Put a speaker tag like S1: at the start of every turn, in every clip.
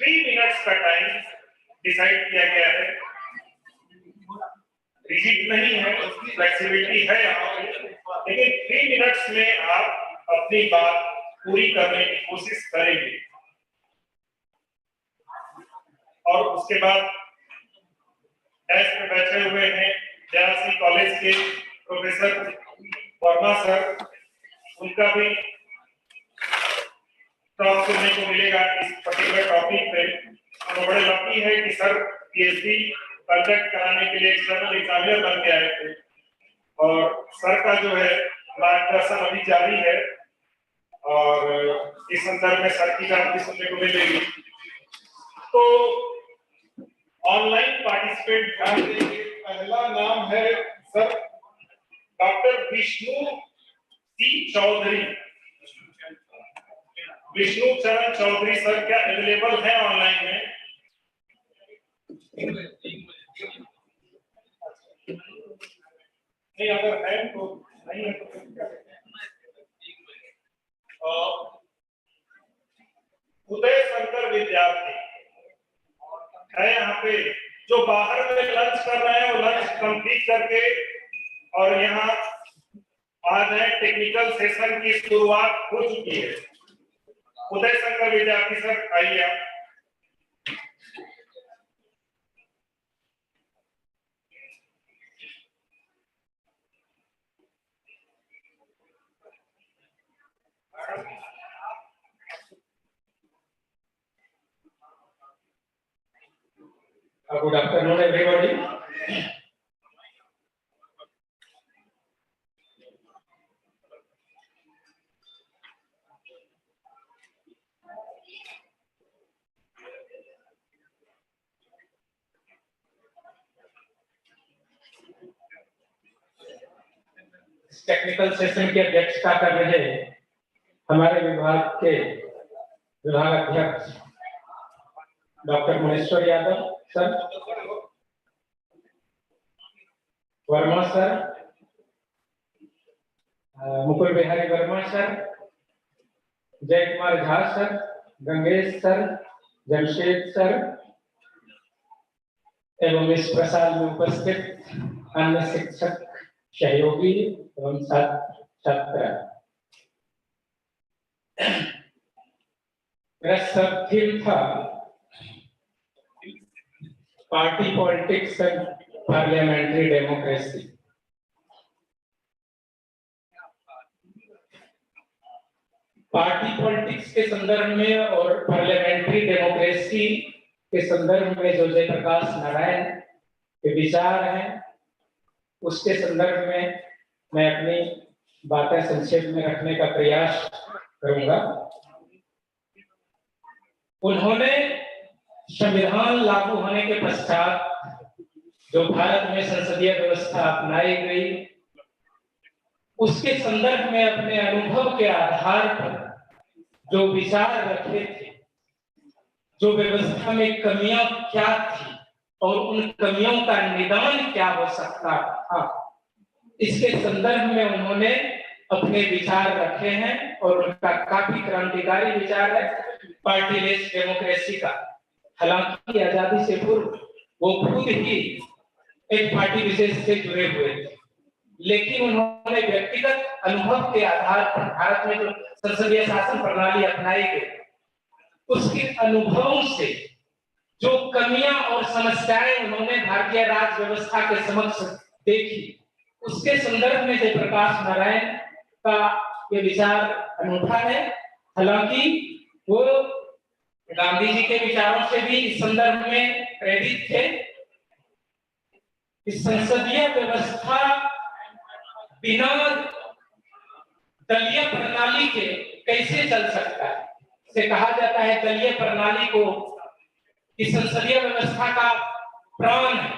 S1: 3 minutes का time decide किया गया है। रिजिड नहीं है, फ्लेक्सिबिलिटी है यहाँ पे, लेकिन 3 मिनट्स में आप अपनी बात पूरी करने की कोशिश करेंगे। और उसके बाद डेस्क में बैठे हुए हैं JRC कॉलेज के प्रोफेसर वर्मा सर, उनका भी टॉक सुनने को मिलेगा इस पर्टिकुलर टॉपिक पे। हम बड़े लकी है कि सर PhD कंडक्ट कराने के लिए एक्सटर्नल एग्जामिनर बन के आए थे, और सर का जो है मार्गदर्शन अभी जारी है, और इस संदर्भ में सर की जानकारी सुनने को मिलेगी। तो ऑनलाइन पार्टिसिपेंट ध्यान देंगे। पहला नाम है सर डॉक्टर विष्णु चौधरी। विष्णु चरण चौधरी सर क्या अवेलेबल है ऑनलाइन में? नहीं, अगर है तो नहीं है तो क्या? उदय शंकर विद्यार्थी है यहाँ पे, जो बाहर में लंच कर रहे हैं वो लंच कंप्लीट करके और यहाँ आ जाए। टेक्निकल सेशन की शुरुआत हो चुकी है। उदय शंकर विद्यार्थी सर आइए आप।
S2: Good afternoon, everybody. Technical session की अध्यक्षता कर रहे हमारे विभाग के विभाग अध्यक्ष doctor Maheshwar Yadav sir, Verma sir, Mukul Bihari Verma sir, Jay Kumar Jha sir, Gangesh sir, Jamshed sir एवं इस प्रसाद में उपस्थित अन्य शिक्षक सहयोगी एवं छात्र। मेरा सब थीम था party politics and parliamentary democracy. Party politics के संदर्भ में और पार्लियामेंट्री डेमोक्रेसी के संदर्भ में जो जयप्रकाश नारायण के विचार हैं, उसके संदर्भ में मैं अपनी बातें संक्षेप में रखने का प्रयास करूंगा। उन्होंने संविधान लागू होने के पश्चात जो भारत में संसदीय व्यवस्था अपनाई गई, उसके संदर्भ में अपने अनुभव के आधार पर जो विचार रखे थे, जो व्यवस्था में कमियां क्या थी और उन कमियों का निदान क्या हो सकता था, इसके संदर्भ में उन्होंने अपने विचार रखे हैं। और उनका काफी क्रांतिकारी विचार है पार्टीलेस डेमोक्रेसी का। हालांकि आजादी से पूर्व वो खुद ही एक पार्टी विशेष से जुड़े हुए थे, लेकिन उन्होंने व्यक्तिगत अनुभव के आधार पर भारत में जो संसदीय शासन प्रणाली अपनाई गई, उसके अनुभवों से जो कमियां और समस्याएं उन्होंने भारतीय राज्य व्यवस्था के समक्ष देखी, उसके संदर्भ में जयप्रकाश नारायण का ये विचार अनूठा है। हालांकि वो गांधी जी के विचारों से भी इस संदर्भ में प्रेरित थे। इस संसदीय व्यवस्था बिना दलीय प्रणाली के कैसे चल सकता है? से कहा जाता है दलीय प्रणाली को इस संसदीय व्यवस्था का प्राण है,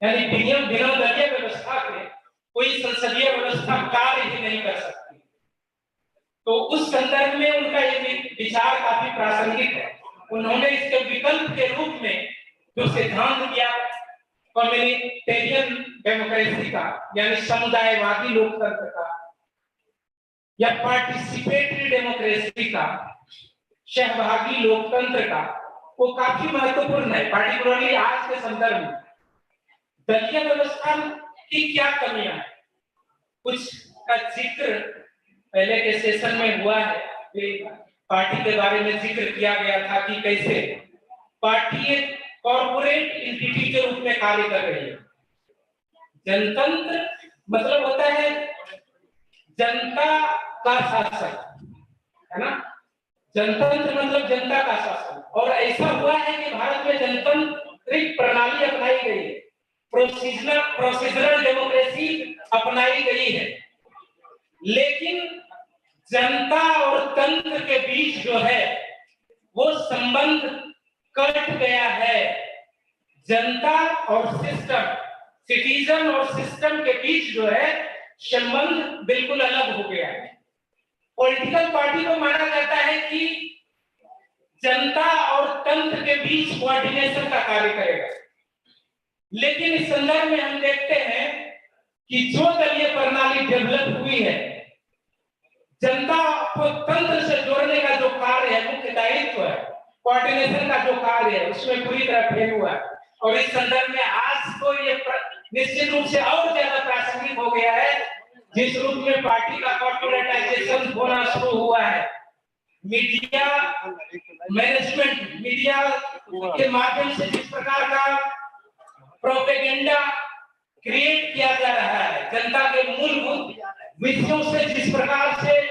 S2: यानी बिना दलीय व्यवस्था के कोई संसदीय व्यवस्था कार्य ही नहीं कर सकती। तो उस संदर्भ में उनका ये विचार काफी प्रासंगिक है। उन्होंने इसके विकल्प के रूप में जो सिद्धांत दिया कम्युनिटेरियन डेमोक्रेसी का, यानी समुदायवादी लोकतंत्र का, या पार्टिसिपेटरी डेमोक्रेसी का, सहभागी लोकतंत्र का, वो काफी महत्वपूर्ण है, पार्टिकुलरली आज के संदर्भ में। दलीय व्यवस्था की क्या कमियां है, कुछ का जिक्र पहले के सेशन में हुआ है। पार्टी के बारे में जिक्र किया गया था कि कैसे पार्टी एक कॉर्पोरेट एंटिटी के रूप में कार्य कर रही है। जनतंत्र मतलब होता है जनता का शासन, है ना। जनतंत्र मतलब जनता का शासन, और ऐसा हुआ है कि भारत में जनतांत्रिक प्रणाली अपनाई गई है, प्रोसीजरल डेमोक्रेसी अपनाई गई है। लेकिन जनता और तंत्र के बीच जो है वो संबंध कट गया है। जनता और सिस्टम, सिटीजन और सिस्टम के बीच जो है संबंध बिल्कुल अलग हो गया है। पॉलिटिकल पार्टी को माना जाता है कि जनता और तंत्र के बीच कोऑर्डिनेशन का कार्य करेगा। लेकिन इस संदर्भ में हम देखते हैं कि जो दलीय प्रणाली डेवलप हुई है, जनता को तंत्र से जोड़ने का जो कार्य है, मुख्य दायित्व है, कोऑर्डिनेशन का जो कार्य है, उसमें पूरी तरह फेल हुआ है। और इस संदर्भ में आज तो ये निश्चित रूप से और ज्यादा प्रासंगिक हो गया है, जिस रूप में पार्टी का कॉर्पोरेटाइजेशन होना शुरू हुआ है। मीडिया मैनेजमेंट, मीडिया के माध्यम से जिस प्रकार का प्रोपेगेंडा क्रिएट किया जा रहा है, जनता के मूलभूत विषयों से जिस प्रकार से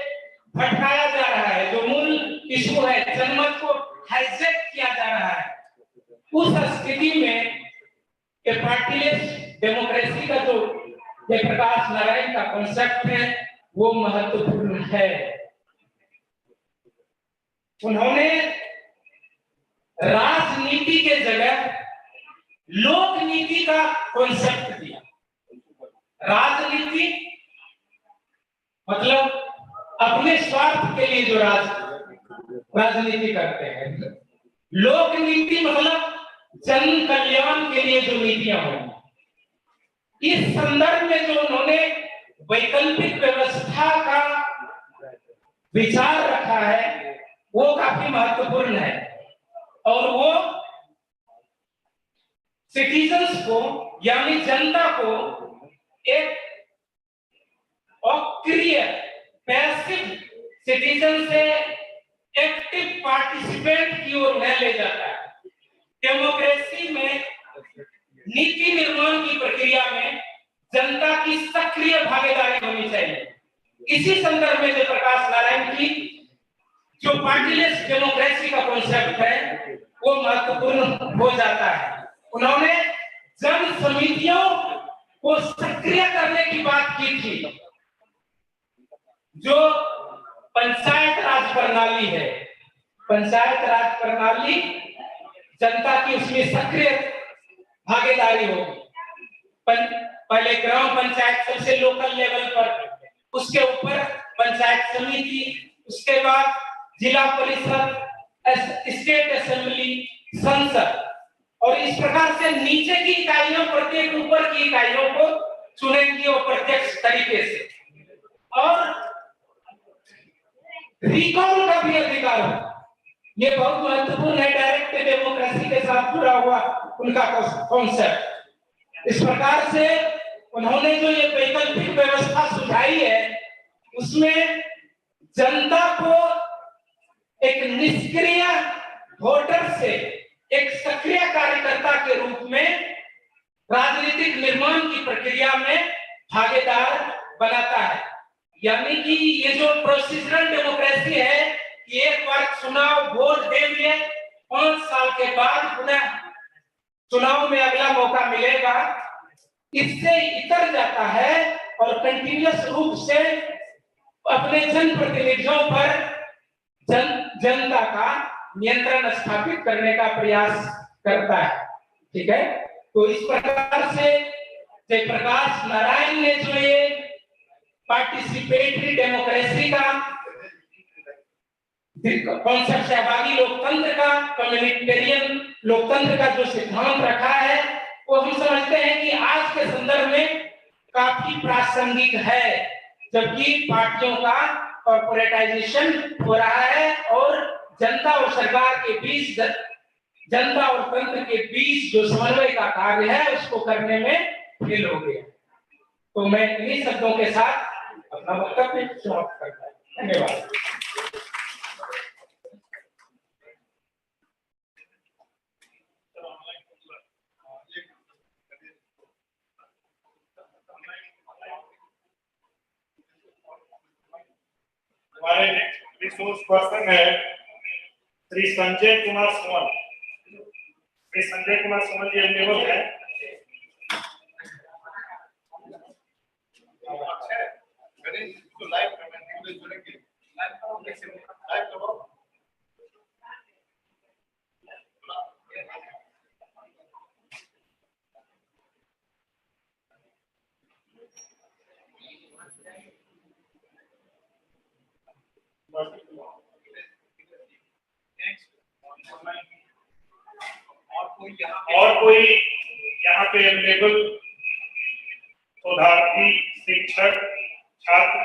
S2: भटकाया जा रहा है, जो मूल इशू है, जनमत को हाईजैक किया जा रहा है, उस स्थिति में ये पार्टीलेस डेमोक्रेसी का जो जयप्रकाश नारायण का कॉन्सेप्ट है वो महत्वपूर्ण है। उन्होंने राजनीति के जगह लोक नीति का कॉन्सेप्ट दिया। राजनीति मतलब अपने स्वार्थ के लिए जो राजनीति करते हैं, लोक नीति मतलब जन कल्याण के लिए जो नीतियां होंगी। इस संदर्भ में जो उन्होंने वैकल्पिक व्यवस्था का विचार रखा है वो काफी महत्वपूर्ण है, और वो सिटीजन्स को यानी जनता को एक अक्रिय पैसिव सिटीजन से एक्टिव पार्टिसिपेंट की ओर न ले जाता है। डेमोक्रेसी में नीति निर्माण की प्रक्रिया में जनता की सक्रिय भागीदारी होनी चाहिए। इसी संदर्भ में जयप्रकाश नारायण की जो पार्टीलेस डेमोक्रेसी का कॉन्सेप्ट है वो महत्वपूर्ण हो जाता है। उन्होंने जन समितियों को सक्रिय करने की बात की थी। जो पंचायत राज प्रणाली है, पंचायत राज प्रणाली जनता की उसमें सक्रिय भागीदारी होगी। पहले ग्राम पंचायत सबसे लोकल लेवल पर, उसके ऊपर पंचायत समिति, उसके बाद जिला परिषद, स्टेट असेंबली, संसद, और इस प्रकार से नीचे की इकाइयों प्रत्येक ऊपर की इकाइयों को चुनेंगी और प्रत्यक्ष तरीके से, और रिकॉल का भी अधिकार हो। ये बहुत महत्वपूर्ण है डायरेक्ट डेमोक्रेसी के साथ जुड़ा हुआ उनका कॉन्सेप्ट। इस प्रकार से उन्होंने जो ये वैकल्पिक व्यवस्था सुझाई है उसमें जनता को एक निष्क्रिय वोटर से एक सक्रिय कार्यकर्ता के रूप में राजनीतिक निर्माण की प्रक्रिया में भागीदार बनाता है। यानी कि ये जो प्रोसीजरल डेमोक्रेसी है कि एक बार चुनाव वोट दे दिए, 5 साल के बाद पुनः चुनाव में अगला मौका मिलेगा, इससे इतर जाता है और कंटिन्यूअस रूप से अपने जनप्रतिनिधियों पर जनता का नियंत्रण स्थापित करने का प्रयास करता है। ठीक है, तो इस प्रकार से जयप्रकाश नारायण ने जो ये पार्टिसिपेटरी डेमोक्रेसी का कॉन्सेप्ट, सहभागी लोकतंत्र का, कम्युनिटेरियन लोकतंत्र का जो सिद्धांत रखा है वो हम समझते हैं कि आज के संदर्भ में काफी प्रासंगिक है, जबकि पार्टियों का कॉर्पोरेटाइजेशन हो रहा है और जनता और सरकार के बीच जनता और तंत्र के बीच जो समन्वय का कार्य है उसको करने में फेल हो गया। तो मैं इन्हीं शब्दों के साथ अपना वक्तव्य समाप्त करता हूँ। धन्यवाद।
S1: हमारे रिसोर्स पर्सन है श्री संजय कुमार सुमन। श्री संजय कुमार सुमन जी अवेलेबल है? तो लाइव कमेंट जुड़ेंगे, लाइव करो। और कोई यहाँ पे अवेलेबल शोधार्थी, शिक्षक, छात्र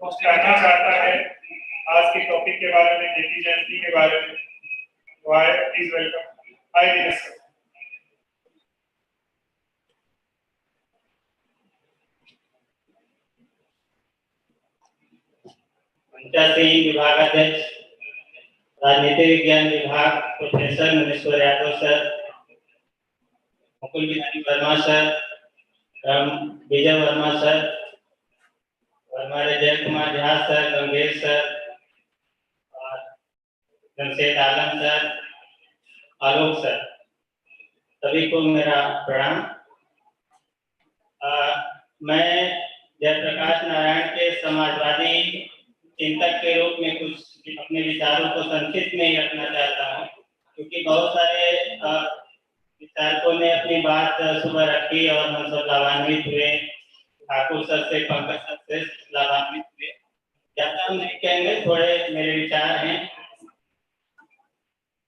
S1: कुछ कहना चाहता है आज के टॉपिक के बारे में, जेपी जयंती के बारे में? Please welcome. आई दिनेश सर।
S3: पंचायती विभागाध्यक्ष राजनीति विज्ञान विभाग professor Manishwar Yadav sir, Mukul Bihari Verma sir, Vijay Verma sir, और हमारे जय कुमार झा सर, गंगेश सर, और जमशेद आलम सर, आलोक सर, सभी को मेरा प्रणाम। मैं जयप्रकाश नारायण के समाजवादी चिंतक के रूप में कुछ अपने विचारों को संक्षिप्त में ही रखना चाहता हूँ, क्योंकि बहुत सारे विचारकों ने अपनी बात सुबह रखी और हम सब लाभान्वित हुए। ठाकुर सर से, पंकज सर से लाभान्वित हुए। ज्यादा हम नहीं कहेंगे, थोड़े मेरे विचार हैं।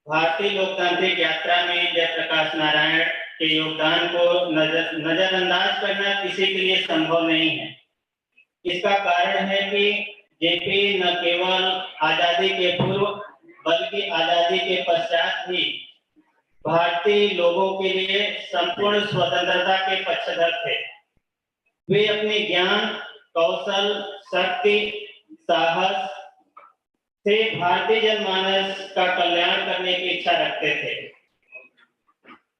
S3: भारतीय लोकतांत्रिक यात्रा में जयप्रकाश नारायण के योगदान को नजरअंदाज करना किसी के लिए संभव नहीं है। इसका कारण है कि जेपी न केवल आजादी के पूर्व बल्कि आजादी के पश्चात भी भारतीय लोगों के लिए संपूर्ण स्वतंत्रता के पक्षधर थे। वे अपने ज्ञान, कौशल, शक्ति, साहस से भारतीय जनमानस का कल्याण करने की इच्छा रखते थे।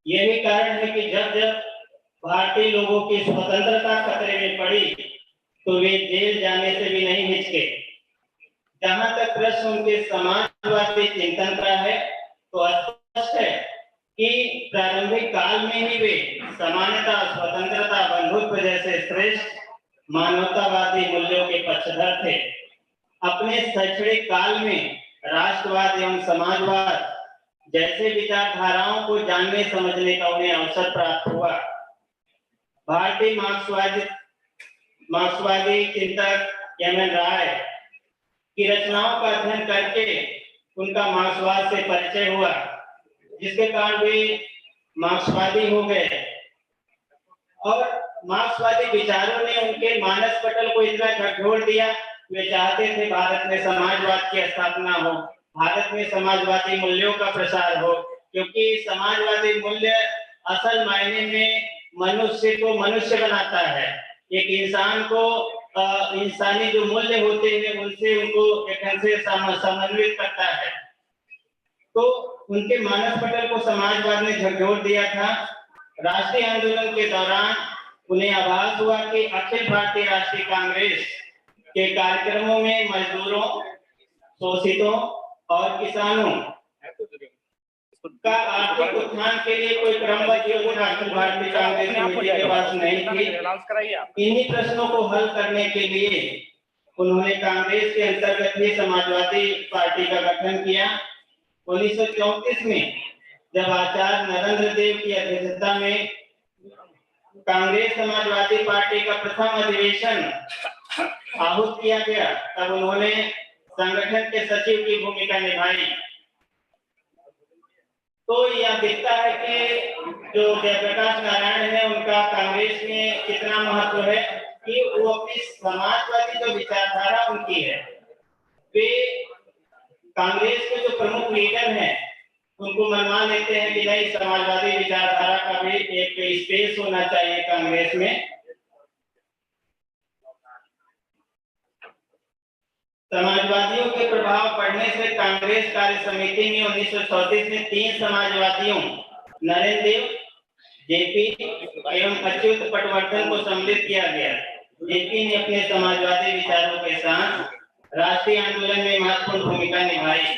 S3: यही कारण है कि जब जब भारतीय लोगों की स्वतंत्रता खतरे में पड़ी तो वे जेल जाने से भी नहीं हिचके। जहां तक प्रश्न उनके समाजवादी चिंतन का है तो स्पष्ट है कि प्रारंभिक काल में ही वे समानता, स्वतंत्रता, बंधुत्व जैसे श्रेष्ठ मानवतावादी मूल्यों के पक्षधर थे। अपने शैक्षणिक काल में राष्ट्रवाद एवं समाजवाद जैसे विचारधाराओं को जानने समझने का उन्हें अवसर प्राप्त हुआ। भारतीय मार्क्सवादी चिंतक एम.एन. राय की रचनाओं का अध्ययन करके उनका मार्क्सवाद से परिचय हुआ, जिसके कारण वे मार्क्सवादी हो गए। और मार्क्सवादी विचारों ने उनके मानस पटल को इतना झकझोर दिया, वे चाहते थे भारत में समाजवाद की स्थापना हो, भारत में समाजवादी मूल्यों का प्रसार हो, क्योंकि समाजवादी मूल्य असल मायने में मनुष्य को मनुष्य बनाता है। एक इंसान को इंसानी जो मूल्य होते हैं उनसे उनको एक ढंग से समन्वित करता है। तो उनके मानस पटल को समाजवाद ने झकझोर दिया था। राष्ट्रीय आंदोलन के दौरान उन्हें आभास हुआ कि अखिल भारतीय राष्ट्रीय कांग्रेस के कार्यक्रमों में मजदूरों, शोषितों और किसानों का आर्थिक उत्थान के लिए कोई क्रमबद्ध योजना अखिल भारतीय कांग्रेस कमेटी के पास नहीं थी। इन्हीं प्रश्नों को हल करने के लिए उन्होंने कांग्रेस के अंतर्गत ही समाजवादी पार्टी का गठन किया। 1934 में जब आचार्य नरेंद्र देव की अध्यक्षता में कांग्रेस समाजवादी पार्टी का प्रथम अधिवेशन आहूत किया गया, तब उन्होंने संगठन के सचिव की भूमिका निभाई। तो यह दिखता है कि जो जयप्रकाश नारायण है उनका कांग्रेस में कितना महत्व है कि वो अपनी समाजवादी जो विचारधारा उनकी है, वे कांग्रेस के जो प्रमुख लीडर हैं उनको मनवा लेते हैं कि नहीं, समाजवादी विचारधारा का भी एक स्पेस होना चाहिए कांग्रेस में। समाजवादियों के प्रभाव पड़ने से कांग्रेस कार्य समिति में 1934 में 3 समाजवादियों नरेंद्र देव, जेपी एवं अच्युत पटवर्धन को सम्मिलित किया गया। जेपी ने अपने समाजवादी विचारों के साथ राष्ट्रीय आंदोलन में महत्वपूर्ण भूमिका निभाई।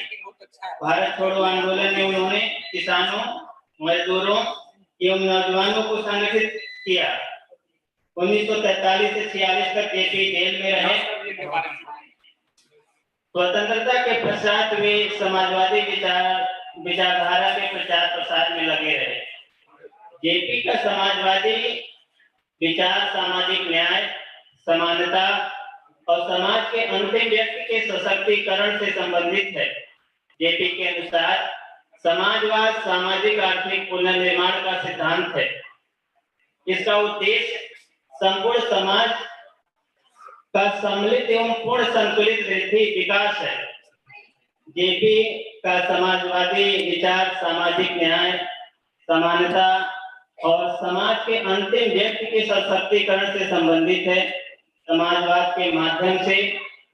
S3: भारत छोड़ो आंदोलन में उन्होंने किसानों, मजदूरों एवं नौजवानों को संगठित किया। 1943 से 46 तक जेपी जेल में रहे। स्वतंत्रता के पश्चात वे समाजवादी विचारधारा के प्रचार प्रसार में लगे रहे। जेपी का समाजवादी विचार सामाजिक न्याय, समानता और समाज के अंतिम व्यक्ति के सशक्तिकरण से संबंधित है। जेपी के अनुसार समाजवाद सामाजिक आर्थिक पुनर्निर्माण का सिद्धांत है। इसका उद्देश्य संपूर्ण समाज का सम्मिलित एवं पूर्ण संतुलित वृद्धि विकास है। जेपी का समाजवादी विचार सामाजिक न्याय, समानता और समाज के अंतिम व्यक्ति के सशक्तिकरण से संबंधित है। समाजवाद के माध्यम से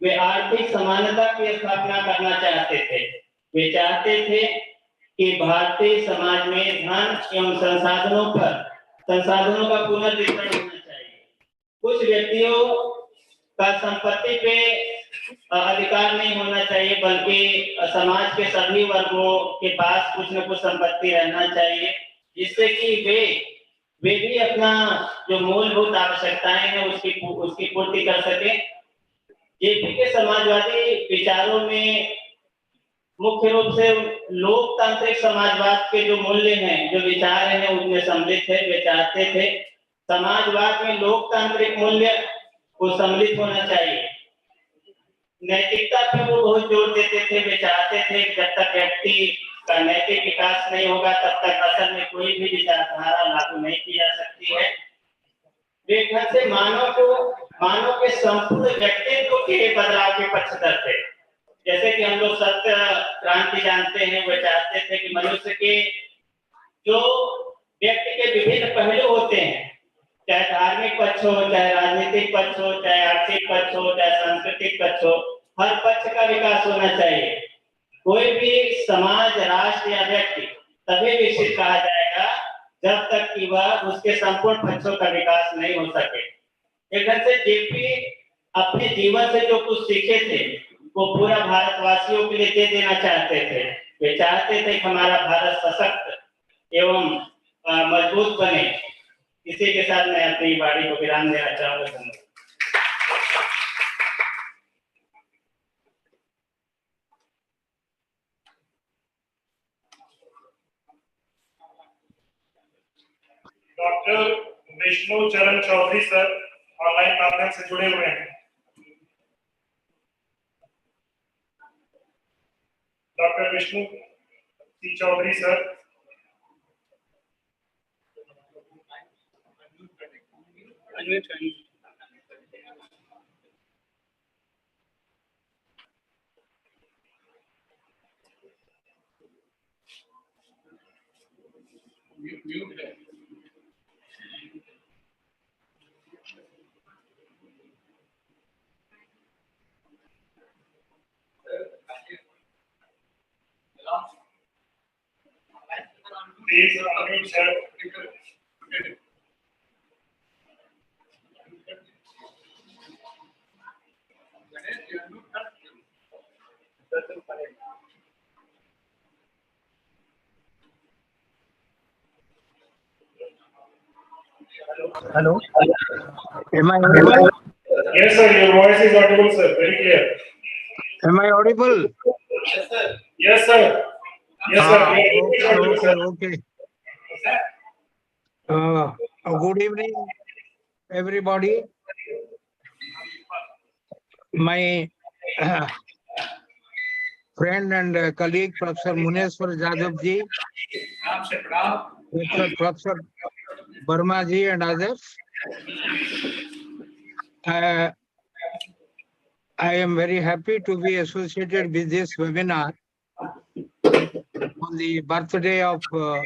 S3: वे आर्थिक समानता की स्थापना करना चाहते थे। वे चाहते थे कि भारतीय समाज में धन एवं संसाधनों का पुनर्वितरण होना चाहिए। कुछ व्यक्तियों का संपत्ति पे अधिकार नहीं होना चाहिए, बल्कि समाज के सभी वर्गों के पास कुछ न कुछ संपत्ति रहना चाहिए, जिससे कि वे भी अपना जो मूलभूत आवश्यकताएं हैं उसकी पूर्ति कर सके। जेपी के समाजवादी विचारों में मुख्य रूप से लोकतांत्रिक समाजवाद के जो मूल्य हैं, जो विचार हैं, उनमें सम्मिलित है। वे चाहते थे समाजवाद में लोकतांत्रिक मूल्य को सम्मिलित होना चाहिए। नैतिकता पर वो बहुत जोर देते थे। वे चाहते थे जब तक व्यक्ति का नैतिक विकास नहीं होगा तब तक असल में कोई भी विचारधारा लागू नहीं की जा सकती है। वे घर से मानव के संपूर्ण व्यक्तित्व के बदलाव के पक्षधर थे। जैसे कि हम लोग सत्य क्रांति जानते हैं, वे चाहते थे कि मनुष्य के जो व्यक्ति के विभिन्न पहलू होते हैं, चाहे धार्मिक पक्ष हो, चाहे राजनीतिक पक्ष हो, चाहे आर्थिक पक्ष हो, चाहे सांस्कृतिक पक्ष हो, हर पक्ष का विकास होना चाहिए। कोई भी समाज, राष्ट्र या व्यक्ति तभी विकसित कहा जाएगा जब तक कि वह उसके संपूर्ण पक्षों का विकास नहीं हो सके। एक से जेपी अपने जीवन से जो कुछ सीखे थे वो पूरा भारतवासियों के लिए दे देना चाहते थे। वे चाहते थे कि हमारा भारत सशक्त एवं मजबूत बने। इसी के साथ मैं अपनी वाणी को विराम देना चाहूंगा।
S1: डॉक्टर विष्णु चरण चौधरी सर ऑनलाइन माध्यम से जुड़े हुए हैं। Doctor Vishnu Chaudhary sir, mute है। Please unmute sir.
S4: Hello. Am I audible?
S1: Yes sir, your voice is audible sir, very clear.
S4: Am I audible?
S1: Yes sir. Yes sir. Yes sir.
S4: Okay. Good evening, everybody. My friend and colleague, Professor Muneshwar Jadhav ji, Professor Verma ji, and others. I am very happy to be associated with this webinar on the birthday of Lok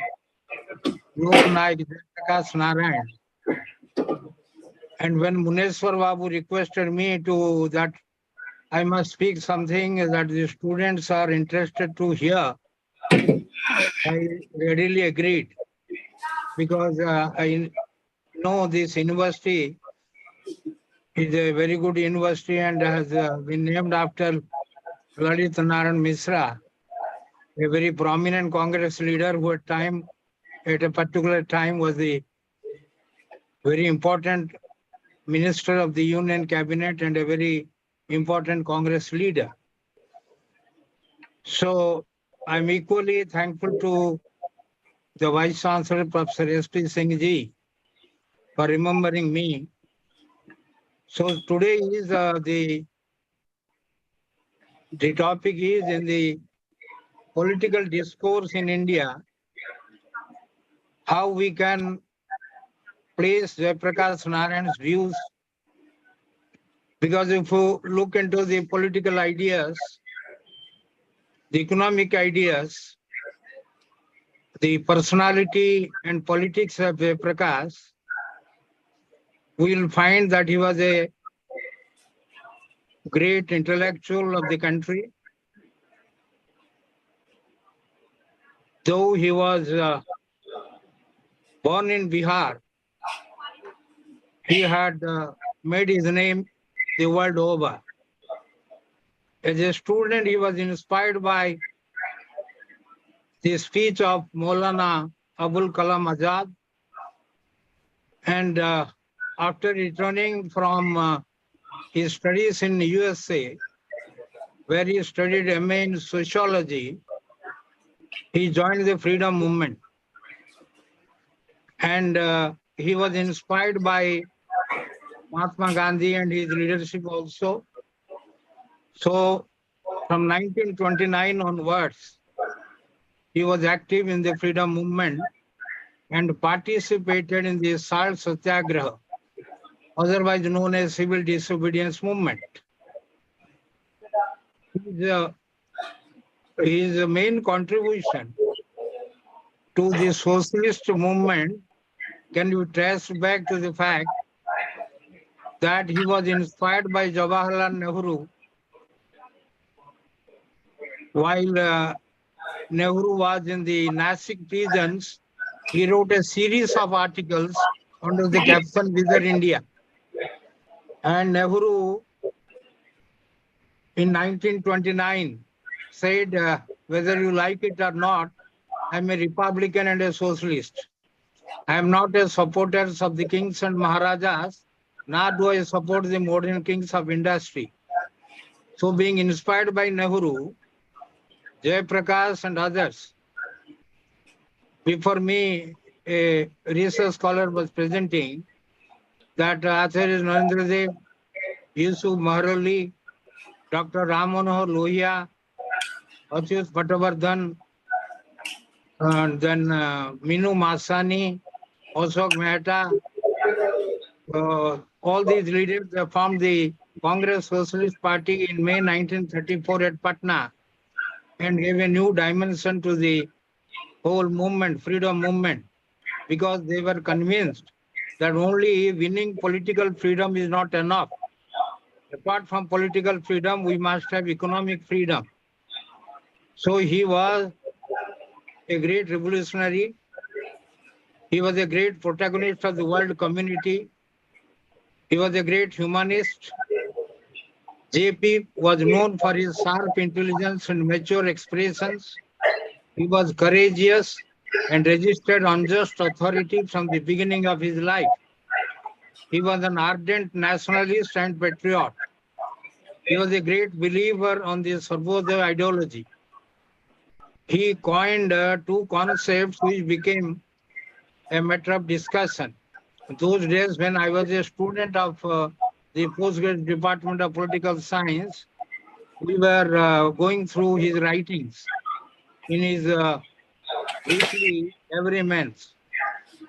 S4: Nayak Prakash Narayan. And when Muneswar Babu requested me to that I must speak something that the students are interested to hear, I readily agreed, because I know this university is a very good university and has been named after Lalit Narayan Misra, a very prominent Congress leader who at a particular time was the very important minister of the Union Cabinet and a very important Congress leader. So I'm equally thankful to the Vice Chancellor, Professor S.P. Singh Ji, for remembering me. So today is the topic is in the political discourse in India, how we can place Jayaprakash Narayan's views. Because if you look into the political ideas, the economic ideas, the personality and politics of Jayaprakash, we will find that he was a great intellectual of the country. Though he was born in Bihar, he had made his name the world over. As a student, he was inspired by the speech of Maulana Abul Kalam Azad. And after returning from his studies in USA, where he studied MA in sociology, he joined the freedom movement. And he was inspired by Mahatma Gandhi and his leadership also. So from 1929 onwards, he was active in the freedom movement and participated in the Salt Satyagraha, otherwise known as civil disobedience movement. His main contribution to the socialist movement can be traced back to the fact that he was inspired by Jawaharlal Nehru. While Nehru was in the Nasik prisons, he wrote a series of articles under the caption Visit India. And Nehru, in 1929, said, whether you like it or not, I'm a Republican and a socialist. I am not a supporter of the kings and Maharajas, nor do I support the modern kings of industry. So being inspired by Nehru, Jayaprakash and others, before me, a research scholar was presenting that Acharya Narendra Dev, Yusuf Maharali, Dr. Ram Manohar Lohia, Achyut Patavardhan, and then Minu Masani, Ashok Mehta, all these leaders formed the Congress Socialist Party in May 1934 at Patna and gave a new dimension to the whole movement, freedom movement, because they were convinced that only winning political freedom is not enough. Apart from political freedom, we must have economic freedom. So he was a great revolutionary. He was a great protagonist of the world community. He was a great humanist. JP was known for his sharp intelligence and mature expressions. He was courageous and resisted unjust authority from the beginning of his life. He was an ardent nationalist and patriot. He was a great believer on the Sarvodaya ideology. He coined two concepts which became a matter of discussion. Those days when I was a student of the postgraduate department of political science, we were going through his writings in his weekly every month.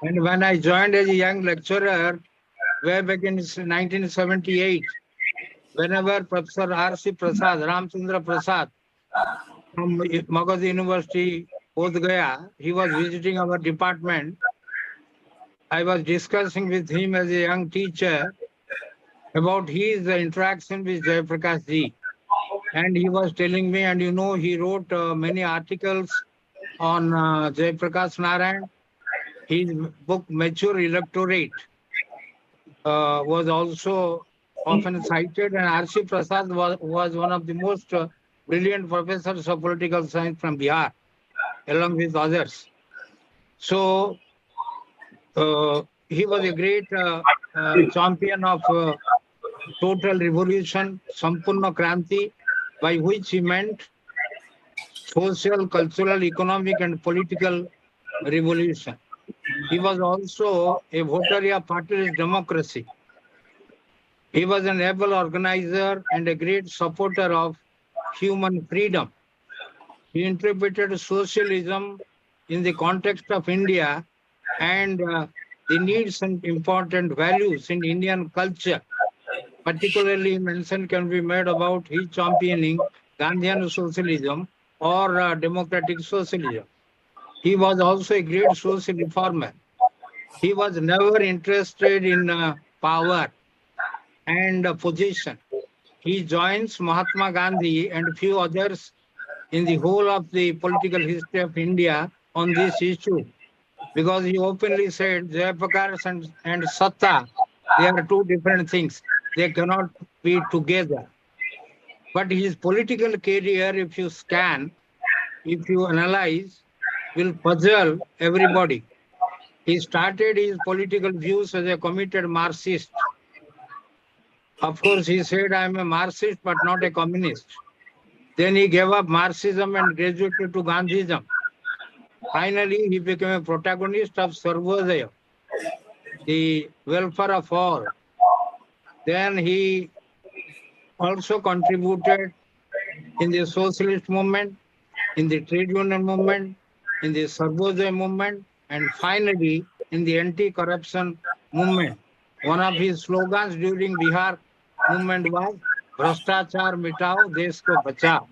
S4: And when I joined as a young lecturer way back in 1978, whenever Professor R.C. Prasad, Ramchandra Prasad from Magadha University Bodh Gaya. He was visiting our department. I was discussing with him as a young teacher about his interaction with Jayaprakash ji. And he was telling me, and he wrote many articles on Jayaprakash Narayan. His book, Mature Electorate, was also often cited, and R.C. Prasad was one of the most brilliant professors of political science from Bihar, along with others. So he was a great champion of total revolution, Sampurna Kranti, by which he meant social, cultural, economic, and political revolution. He was also a votary of party democracy. He was an able organizer and a great supporter of human freedom. He interpreted socialism in the context of India and the needs and important values in Indian culture. Particularly mention can be made about his championing Gandhian socialism or democratic socialism. He was also a great social reformer. He was never interested in power and position. He joins Mahatma Gandhi and few others in the whole of the political history of India on this issue because he openly said Jayaprakash and Satta, they are two different things. They cannot be together. But his political career, if you scan, if you analyze, will puzzle everybody. He started his political views as a committed Marxist. Of course, he said, I am a Marxist, but not a communist. Then he gave up Marxism and graduated to Gandhism. Finally, he became a protagonist of Sarvodaya, the welfare of all. Then he also contributed in the socialist movement, in the trade union movement, in the Sarvodaya movement, and finally in the anti-corruption movement. One of his slogans during Bihar movement was Bhrashtachar Mitao, Desh Ko Bachao.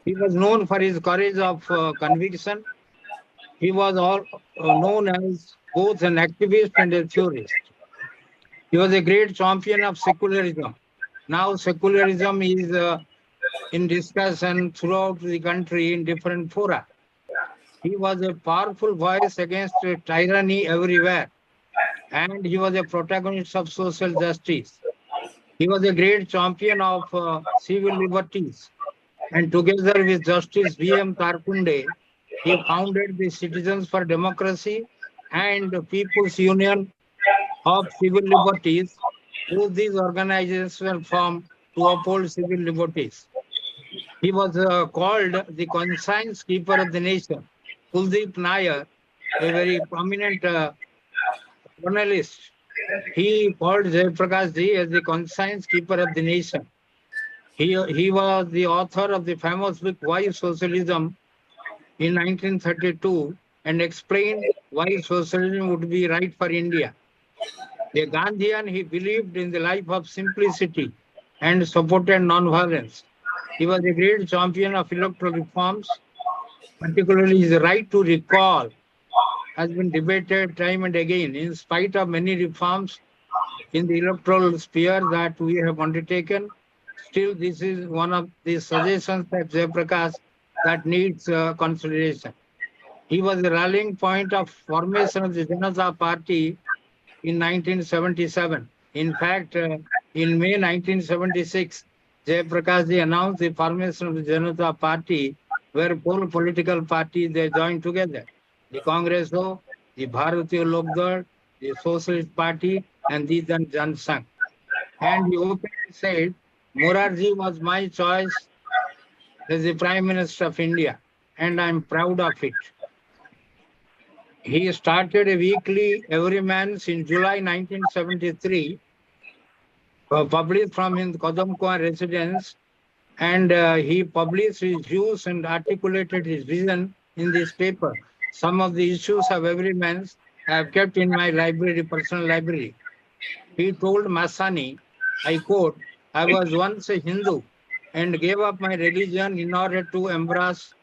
S4: He was known for his courage of conviction. He was known as both an activist and a theorist. He was a great champion of secularism. Now secularism is in discussion throughout the country in different fora. He was a powerful voice against tyranny everywhere, and he was a protagonist of social justice. He was a great champion of civil liberties, and together with Justice V.M. Tarkunde, he founded the Citizens for Democracy and the People's Union of Civil Liberties. Both these organizations were formed to uphold civil liberties. He was called the conscience keeper of the nation. Kuldeep Nair, a very prominent journalist, he called Jayaprakash ji as the conscience keeper of the nation. He was the author of the famous book Why Socialism in 1932 and explained why socialism would be right for India. A Gandhian, he believed in the life of simplicity and supported non-violence. He was a great champion of electoral reforms, particularly his right to recall has been debated time and again. In spite of many reforms in the electoral sphere that we have undertaken, still this is one of the suggestions that Jayaprakash that needs consideration. He was the rallying point of formation of the Janata Party in 1977. In fact, in May 1976, Jayaprakash ji announced the formation of the Janata Party, where four political parties they joined together: the Congress, the Bharatiya Lok Dal, the Socialist Party, and the Jan Sangh. And he openly said, Morarji was my choice as the Prime Minister of India, and I'm proud of it. He started a weekly Everyman's in July 1973, published from his Kadamkuan residence, and he published his views and articulated his vision in this paper. Some of the issues of Everyman's I have kept in my library, personal library. He told Masani, I quote, I was once a Hindu and gave up my religion in order to embrace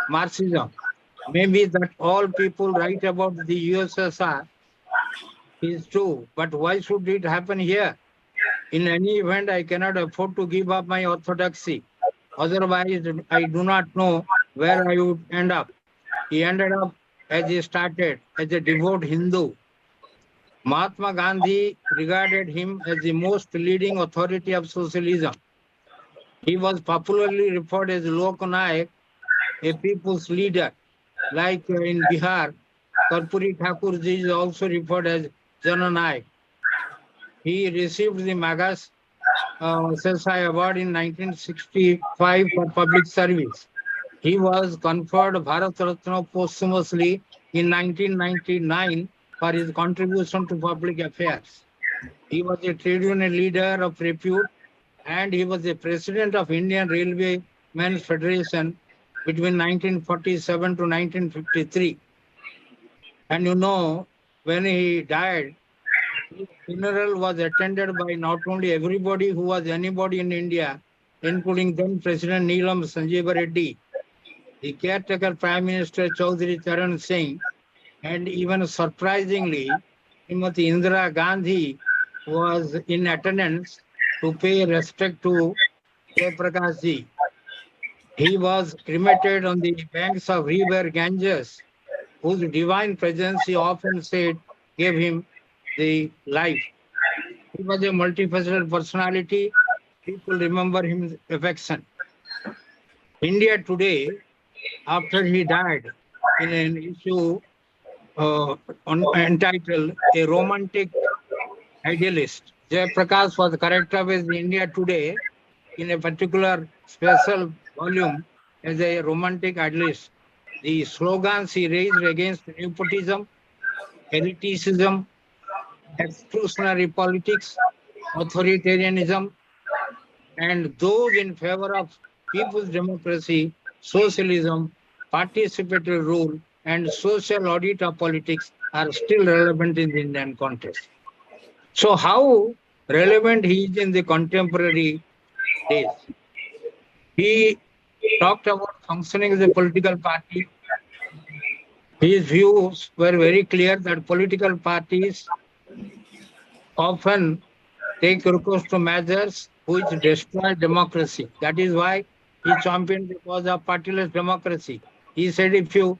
S4: Marxism. Maybe that all people write about the USSR is true, but why should it happen here? In any event, I cannot afford to give up my orthodoxy. Otherwise, I do not know where I would end up. He ended up as he started, as a devout Hindu. Mahatma Gandhi regarded him as the most leading authority of socialism. He was popularly referred as Lok Nayak, a people's leader. Like in Bihar, Karpuri Thakurji is also referred as Jananayak. He received the Magas Sesai Award in 1965 for public service. He was conferred Bharat Ratna posthumously in 1999 for his contribution to public affairs. He was a trade union leader of repute, and he was the president of Indian Railway Men's Federation between 1947 to 1953. And you know, when he died, his funeral was attended by not only everybody who was anybody in India, including then President Neelam Sanjeev Reddy, the caretaker Prime Minister Chaudhry Charan Singh, and even surprisingly, Srimati Indira Gandhi was in attendance to pay respect to Prakash ji. He was cremated on the banks of river Ganges, whose divine presence he often said gave him the life. He was a multifaceted personality. People remember him with affection. India today, after he died, in an issue entitled A Romantic Idealist, Jayaprakash was characterized India today in a particular special volume as a romantic idealist. The slogans he raised against nepotism, elitism, exclusionary politics, authoritarianism, and those in favor of people's democracy, socialism, participatory rule, and social audit of politics are still relevant in the Indian context. So, how relevant he is in the contemporary days? He talked about functioning as a political party. His views were very clear that political parties often take recourse to measures which destroy democracy. That is why he championed the cause of partyless democracy. He said, if you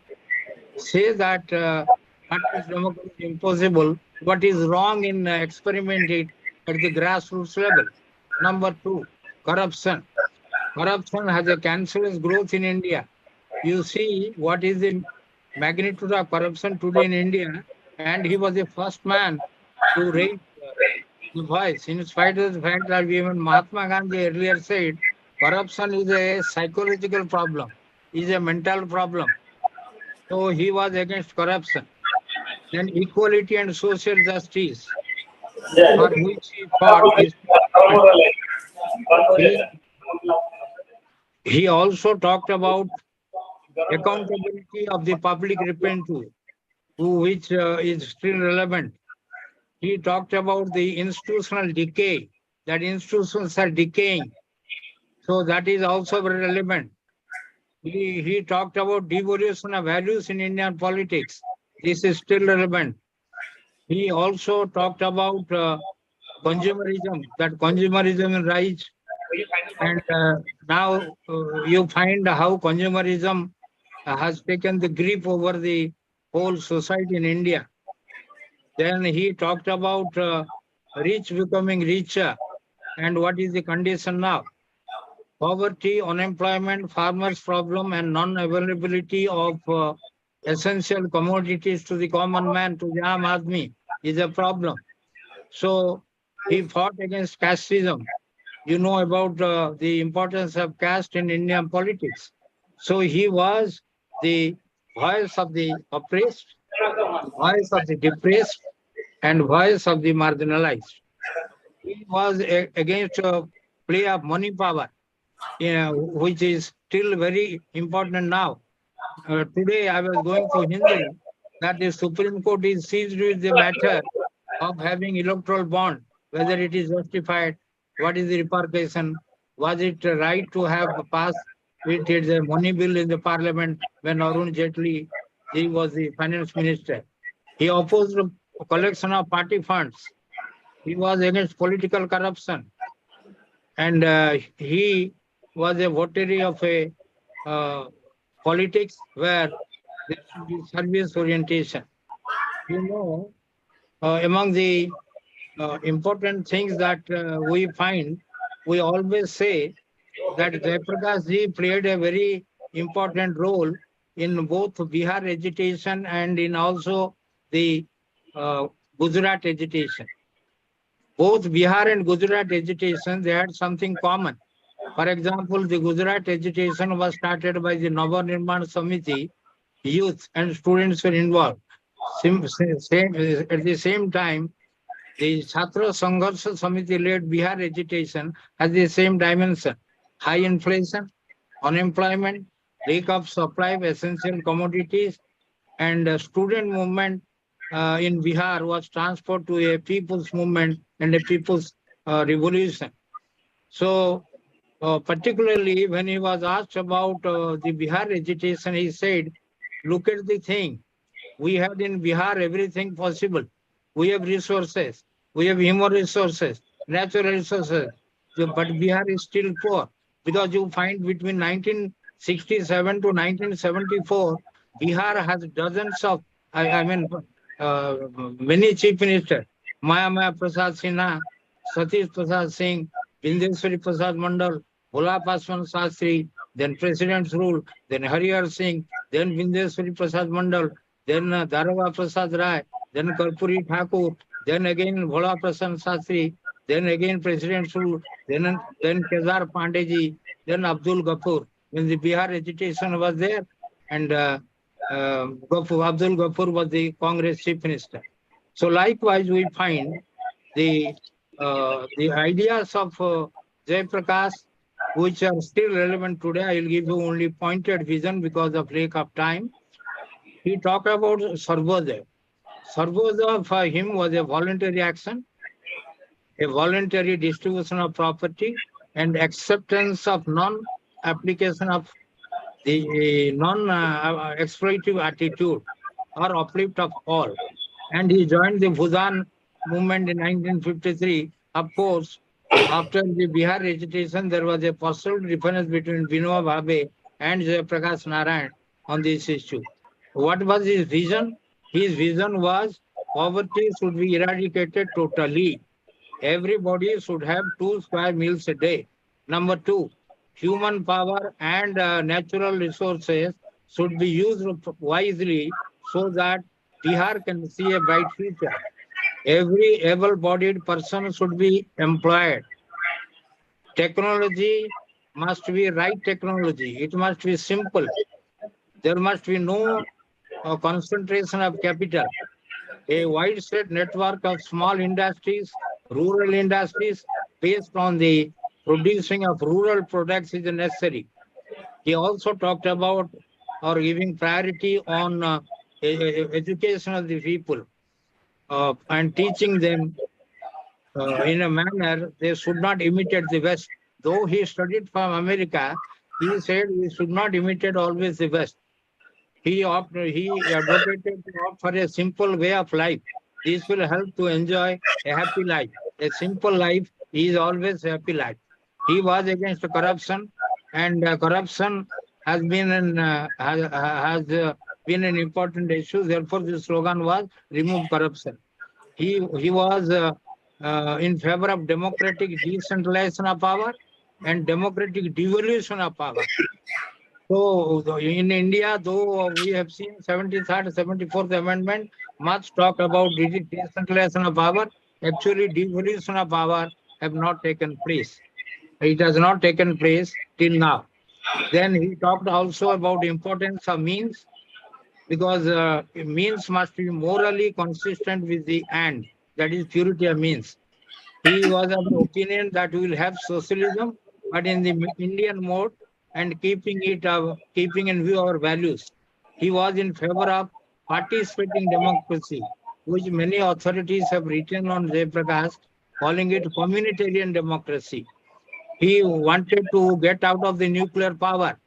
S4: say that partyless democracy is impossible, what is wrong in experimenting at the grassroots level? Number two, corruption. Corruption has a cancerous growth in India. You see what is the magnitude of corruption today in India, and he was the first man to raise the voice, in spite of the fact that even Mahatma Gandhi earlier said corruption is a psychological problem, is a mental problem. So he was against corruption. Then equality and social justice, for which he fought, is relevant. He, he also talked about accountability of the public revenue, to which is still relevant. He talked about the institutional decay, that institutions are decaying. So that is also very relevant. He talked about devolution of values in Indian politics. This is still relevant. He also talked about consumerism, that consumerism is rise. And now you find how consumerism has taken the grip over the whole society in India. Then he talked about rich becoming richer and what is the condition now. Poverty, unemployment, farmers' problem, and non-availability of essential commodities to the common man, to the Aam Aadmi, is a problem. So he fought against casteism. You know about the importance of caste in Indian politics. So he was the voice of the oppressed, voice of the depressed, and voice of the marginalized. He was against play of money power, which is still very important now. Today, I was going through Hindu that the Supreme Court is seized with the matter of having electoral bond, whether it is justified, what is the repercussion, was it right to have passed created the money bill in the parliament when Arun Jaitley he was the finance minister. He opposed the collection of party funds. He was against political corruption. And he was a votary of a politics where there should be service orientation. You know, among the important things that we find, we always say that Jayaprakash ji played a very important role in both Bihar agitation and in also the Gujarat agitation. Both Bihar and Gujarat agitation, they had something common. For example, the Gujarat agitation was started by the Nava Nirman Samiti. Youth and students were involved. At the same time, the Chhatra Sangharsha Samiti led Bihar agitation has the same dimension. High inflation, unemployment, lack of supply of essential commodities, and student movement in Bihar was transferred to a people's movement and a people's revolution. So, particularly when he was asked about the Bihar agitation, he said, look at the thing. We have in Bihar everything possible. We have resources. We have human resources, natural resources. But Bihar is still poor because you find between 1967 to 1974, Bihar has dozens of, I mean, many chief ministers. Maya Prasad Sinha, Satish Prasad Singh, Vindeswari Prasad Mandal, Bhola Paswan Shastri, then President's rule, then Harihar Singh, then Vindeswari Prasad Mandal, then Dharava Prasad Rai, then Karpuri Thakur, then again Bhola Prasad Shastri, then again President's rule, then Kedar Pandeji, then Abdul Ghaffur. When the Bihar agitation was there, and Abdul Ghaffur was the Congress chief minister. So likewise, we find the ideas of Jayaprakash, which are still relevant today. I will give you only pointed vision because of lack of time. He talked about Sarvodaya. Sarvodaya for him was a voluntary action, a voluntary distribution of property, and acceptance of non-application of the non-exploitative attitude or uplift of all. And he joined the Bhutan movement in 1953. Of course, after the Bihar agitation, there was a possible difference between Vinoba Bhave and Jayaprakash Narayan on this issue. What was his vision? His vision was poverty should be eradicated totally. Everybody should have 2 square meals a day. Number 2, human power and natural resources should be used wisely so that Bihar can see a bright future. Every able-bodied person should be employed. Technology must be right technology. It must be simple. There must be no concentration of capital. A widespread network of small industries, rural industries, based on the producing of rural products is necessary. He also talked about or giving priority on education of the people and teaching them in a manner they should not imitate the West. Though he studied from America, he said we should not imitate always the West. He advocated to opt for a simple way of life. This will help to enjoy a happy life. A simple life is always a happy life. He was against corruption, and corruption has been an important issue. Therefore, the slogan was "Remove corruption." He was in favor of democratic decentralization of power and democratic devolution of power. So in India, though we have seen 73rd, 74th Amendment, much talk about decentralization of power, actually devolution of power have not taken place. It has not taken place till now. Then he talked also about importance of means, because means must be morally consistent with the end, that is purity of means. He was of the opinion that we will have socialism, but in the Indian mode, and keeping in view our values. He was in favor of participating democracy, which many authorities have written on Jayaprakash, calling it communitarian democracy. He wanted to get out of the nuclear power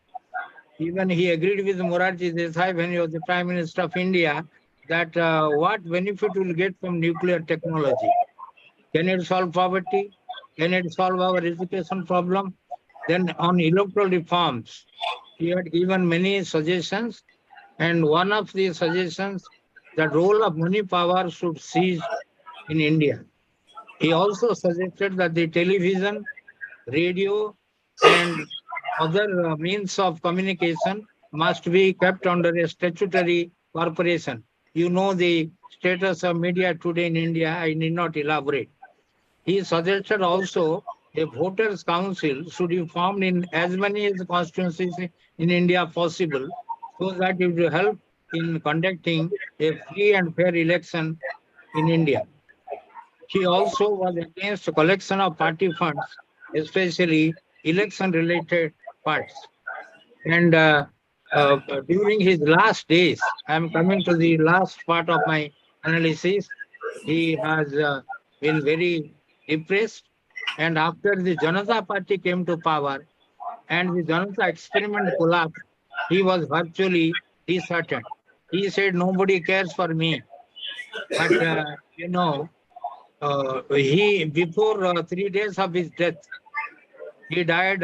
S4: Even he agreed with Morarji Desai when he was the Prime Minister of India that what benefit will get from nuclear technology. Can it solve poverty? Can it solve our education problem? Then on electoral reforms, he had given many suggestions, and one of the suggestions, the role of money power should cease in India. He also suggested that the television, radio, and other means of communication must be kept under a statutory corporation. You know the status of media today in India, I need not elaborate. He suggested also a voters' council should be formed in as many as constituencies in India possible, so that it will help in conducting a free and fair election in India. He also was against collection of party funds, especially election-related funds. And during his last days, I am coming to the last part of my analysis. He has been very depressed. And after the Janata Party came to power and the Janata experiment collapsed, he was virtually disheartened. He said, "Nobody cares for me." But, he before 3 days of his death, he died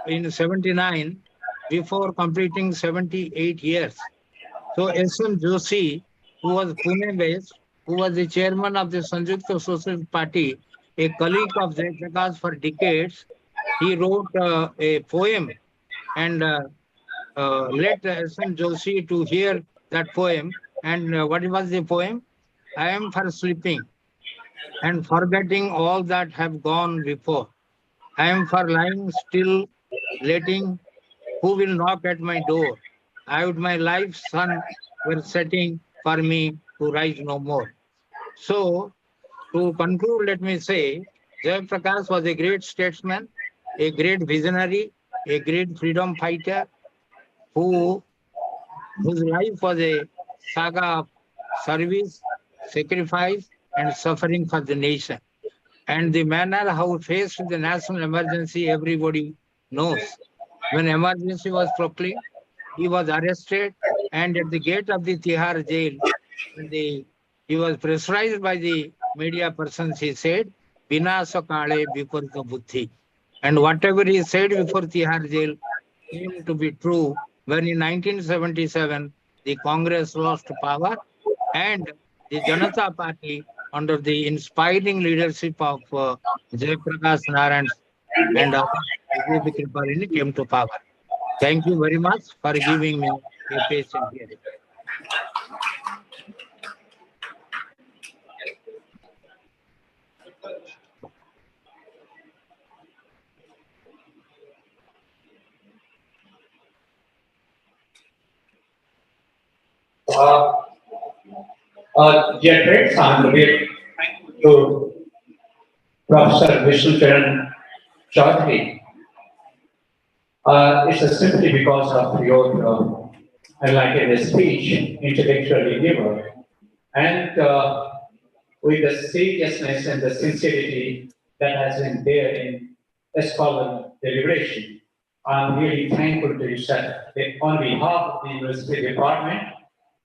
S4: in 79 before completing 78 years. So S.M. Joshi, who was Pune based, who was the chairman of the Sanjukta Socialist Party, a colleague of Jayaprakash for decades, he wrote a poem and let S.M. Joshi to hear that poem. And what was the poem? I am for sleeping and forgetting all that have gone before. I am for lying still, letting who will knock at my door. I would my life's sun were setting for me to rise no more. So, to conclude, let me say, Jayaprakash was a great statesman, a great visionary, a great freedom fighter who whose life was a saga of service, sacrifice, and suffering for the nation. And the manner how he faced the national emergency, everybody knows. When emergency was proclaimed, he was arrested, and at the gate of the Tihar jail, when he was pressurized by the media persons, he said, "Bina sakale viparita buddhi." And whatever he said before Tihar jail came to be true when in 1977 the Congress lost power and the Janata Party under the inspiring leadership of Jayaprakash Narayan and BJP Kriparini came to power. Thank you very much for giving me a patient hearing.
S2: Uh, Dear friends, I'm very thankful to Professor Vishnu Charan Chaudhary. It's simply because of your, enlightened speech, intellectual endeavor, and with the seriousness and the sincerity that has been there in scholar deliberation. I'm really thankful to you, sir, that on behalf of the university department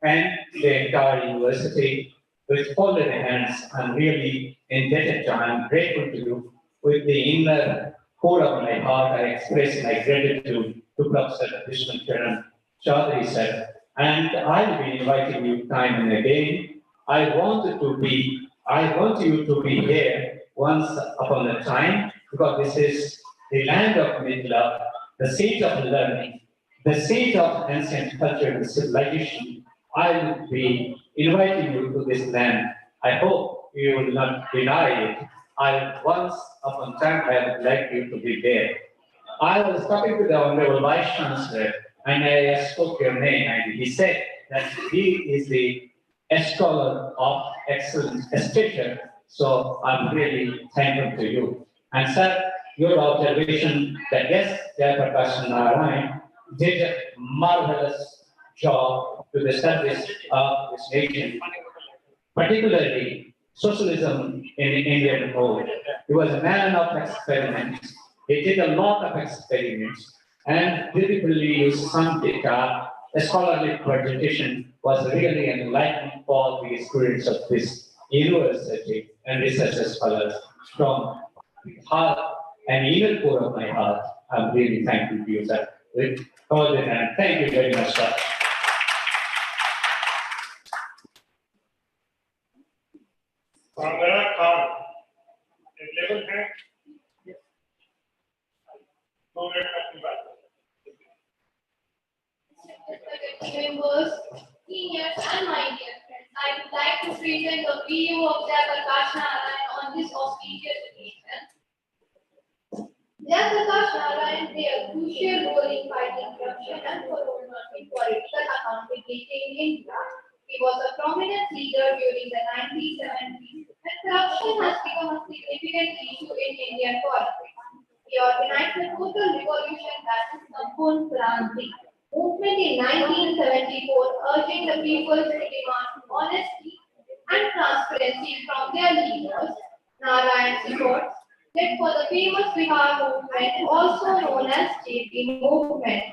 S2: and the entire university, with folded hands, I'm really indebted to, I'm grateful to you. With the inner core of my heart, I express my gratitude to Professor Vishnu Charan Chaudhary, sir. And I'll be inviting you time and again. I want you to be here once upon a time, because this is the land of Mithila, the seat of learning, the seat of ancient culture and civilization. I will be inviting you to this land. I hope you will not deny it. Once upon a time, I would like you to be there. I was talking to the Honorable Vice Chancellor, and I spoke your name, and he said that he is the scholar of excellent stature. So I'm really thankful to you. And sir, your observation that yes, Jayaprakash Narayan did a marvelous job to the service of this nation, particularly socialism in the Indian world. He was a man of experiments. He did a lot of experiments. and vividly used some data. A scholarly presentation was really enlightening for the students of this university and research scholars from the heart and inner core of my heart. I'm really thankful to you, sir. With all the hand, thank you very much, sir.
S1: Sangra Khan available है 2 minute की बात
S5: Members, seniors and my dear friends, I would like to present a video of Jayaprakash Narayan on this auspicious occasion. Jayaprakash Narayan played a crucial role in fighting corruption and promoting political accountability in India. He was a prominent leader during the 1970s, and corruption has become a significant issue in Indian politics. He organized a total revolution that is Sampurna Kranti movement in 1974, urging the people to demand honesty and transparency from their leaders. Narayan supports led for the famous Bihar movement, also known as JP movement,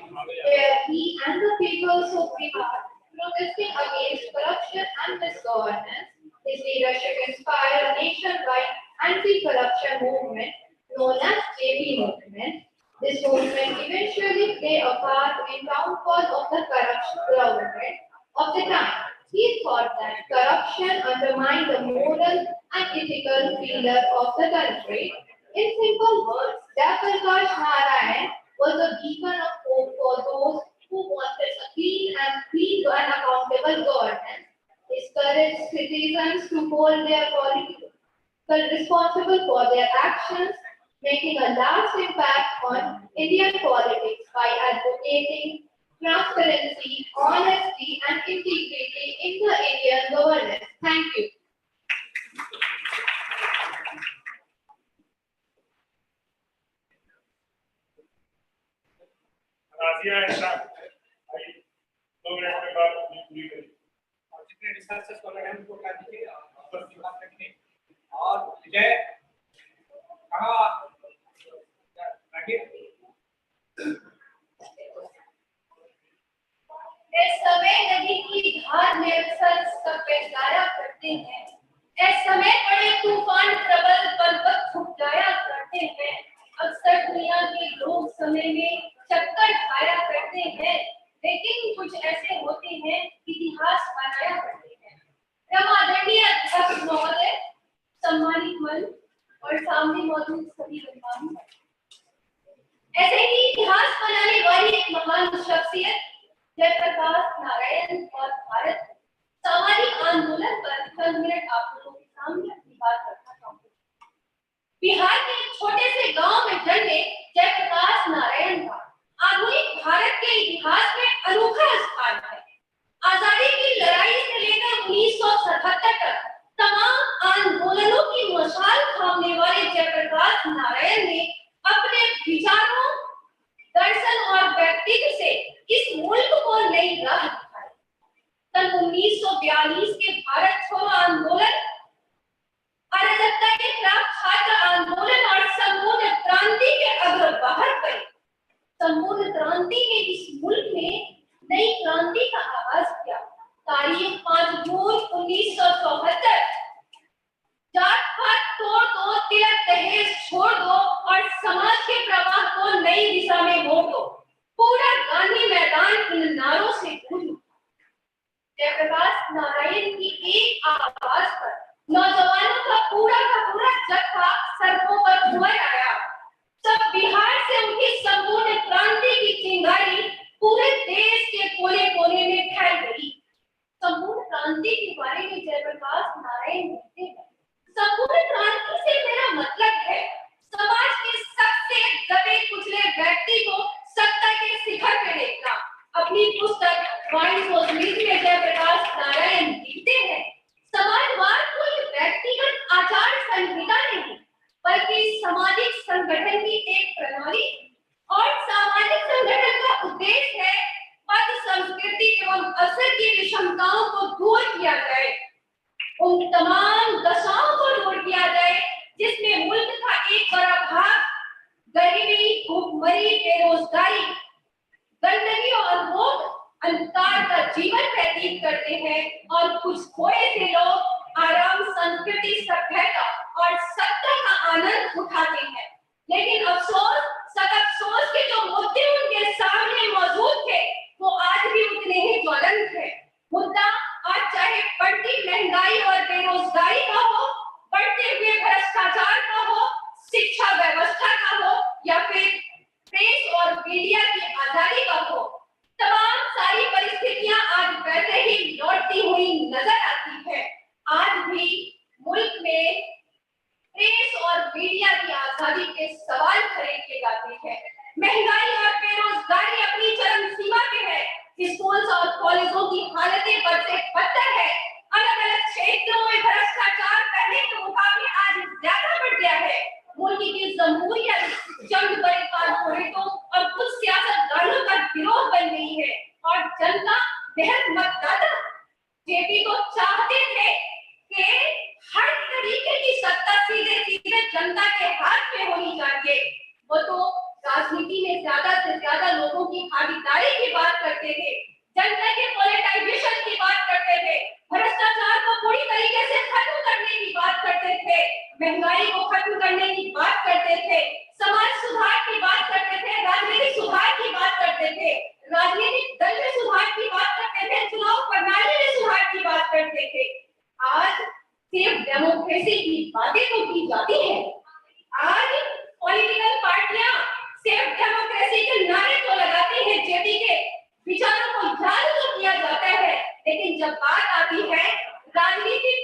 S5: where he and the peoples of Bihar protesting against corruption and misgovernance. His leadership inspired a nationwide anti-corruption movement known as JP movement. This movement eventually played a part in downfall of the corrupt government of the time. He thought that corruption undermined the moral and ethical pillar of the country. In simple words, Jayaprakash Narayan was a beacon of hope for those who wanted a clean and accountable governance. His courage citizens to hold their political responsible for their actions, making a lasting impact on Indian politics by advocating transparency, honesty, and integrity in the Indian governance. Thank you.
S1: राजिया ऐसा 2 minute में बात पूरी करें
S6: और जितने researchers scholar हैं उनको बता दीजिए और बात रखने और विजय कहाँ आगे
S5: इस समय नदी की धार में अक्सर सफेद गाया करते हैं। इस समय बड़े तूफान प्रबल पर्वत फूट जाया करते हैं। अक्सर दुनिया के लोग समय में चक्कर खाया करते हैं, लेकिन कुछ ऐसे होते हैं इतिहास बनाया करते हैं। रमादरणीय अध्यक्ष महोदय, सम्मानित मंच और सामने मौजूद सभी मेहमान, ऐसे ही इतिहास बनाने वाली एक महान शख्सियत जयप्रकाश नारायण और भारत सामाजिक आंदोलन पर चंद मिनट आप लोगों के सामने अपनी बात रखना चाहूंगी। बिहार के एक छोटे से गांव में जन्मे जयप्रकाश नारायण का आधुनिक भारत के इतिहास में अनोखा स्थान है। आजादी की लड़ाई से लेकर 1977 तक तमाम आंदोलनों की मशाल थामने वाले जयप्रकाश नारायण ने अपने विचारों, दर्शन और व्यक्तित्व से इस मुल्क को नई राह दिखाई। सन 1942 के भारत छोड़ो आंदोलन, अराजकता के खिलाफ छात्र आंदोलन और संपूर्ण क्रांति के अग्रवाहक बने। संपूर्ण क्रांति ने इस मुल्क में नई क्रांति का आगाज किया। तारीख 5 जून 1974, जात पात तोड़ दो, तिलक दहेज छोड़ दो और समाज के प्रवाह को नई दिशा में मोड़ दो। पूरा गांधी मैदान इन नारों से गूंज उठा। जयप्रकाश नारायण की एक आवाज पर नौजवानों का पूरा जत्था सड़कों पर उमड़ आया। सब बिहार से उनकी संपूर्ण क्रांति की चिंगारी पूरे देश के कोने-कोने में फैल गई। संपूर्ण क्रांति के बारे में जयप्रकाश नारायण लिखते हैं, संपूर्ण क्रांति से मेरा मतलब है समाज के सबसे दबे कुचले व्यक्ति को सत्ता के शिखर पे देखना। अपनी पुस्तक वाणी सोशलिज्म में जयप्रकाश नारायण लिखते हैं, समाजवाद कोई व्यक्तिगत आचार संहिता नहीं, बल्कि सामाजिक संगठन की एक प्रणाली और सामाजिक संगठन का उद्देश्य है पद, संस्कृति एवं अवसर की विषमताओं को दूर किया जाए, उन तमाम दशाओं को दूर किया जाए जिसमें मुल्क का एक बड़ा भाग गरीबी, भूखमरी, बेरोजगारी बढ़ती महंगाई और बेरोजगारी का हो, बढ़ते हुए भ्रष्टाचार का हो, शिक्षा व्यवस्था का हो या फिर प्रेस और मीडिया की आजादी का हो, तमाम सारी परिस्थितियां आज वैसे ही लौटती हुई नजर आती है। आज भी मुल्क में प्रेस और मीडिया की आजादी के सवाल खड़े किए जाते हैं। महंगाई और बेरोजगारी अपनी चरम सीमा पे है। स्कूल और कॉलेजों की हालतें बद से बदतर है। अलग अलग क्षेत्रों में भ्रष्टाचार पहले के मुकाबले आज ज्यादा बढ़ गया है। मुल्क की जमहूरियत जंग बड़े कारपोरेटों और कुछ सियासतदानों का गिरोह बन गई है और जनता बेहद मतदाता जेपी को चाहते थे कि हर तरीके की सत्ता सीधे सीधे जनता के हाथ में होनी चाहिए। वो तो राजनीति में ज्यादा से ज्यादा लोगों की भागीदारी की बात करते थे, जनता के पॉलिटाइजेशन की बात करते थे, भ्रष्टाचार को पूरी तरीके से खत्म करने की बात करते थे, महंगाई को खत्म करने की बात करते थे, समाज सुधार की बात करते थे, राजनीतिक सुधार की बात करते थे, राजनीतिक दल में सुधार की बात करते थे, चुनाव प्रणाली में सुधार की बात करते थे। आज सिर्फ डेमोक्रेसी की बातें तो की जाती है। आज पॉलिटिकल पार्टियां सिर्फ डेमोक्रेसी के नारे तो लगाती हैं, जेपी के विचारों को याद तो किया जाता है, लेकिन जब बात आती है राजनीतिक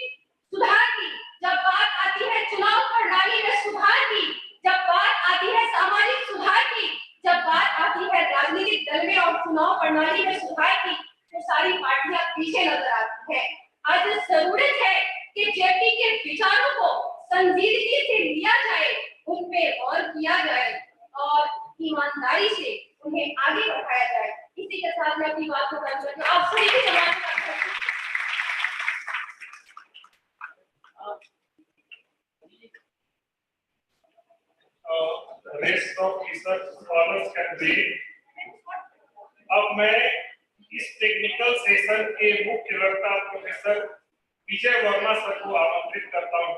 S5: सुधार की, जब बात आती है चुनाव प्रणाली में सुधार की, जब बात आती है सामाजिक सुधार की, जब बात आती है राजनीतिक दल में और चुनाव प्रणाली में सुधार की, तो सारी पार्टियां पीछे नजर आती है। आज जरूरत है कि जेपी के विचारों को संजीदगी से लिया जाए, उन पे गौर किया जाए और ईमानदारी से उन्हें आगे बढ़ाया जाए। इसी के साथ मैं अपनी बात को बंद करती हूं। आप सभी की समाज
S1: rest of research scholars can wait. अब मैं इस टेक्निकल सेशन के मुख्य वक्ता प्रोफेसर विजय वर्मा सर को आमंत्रित करता हूं।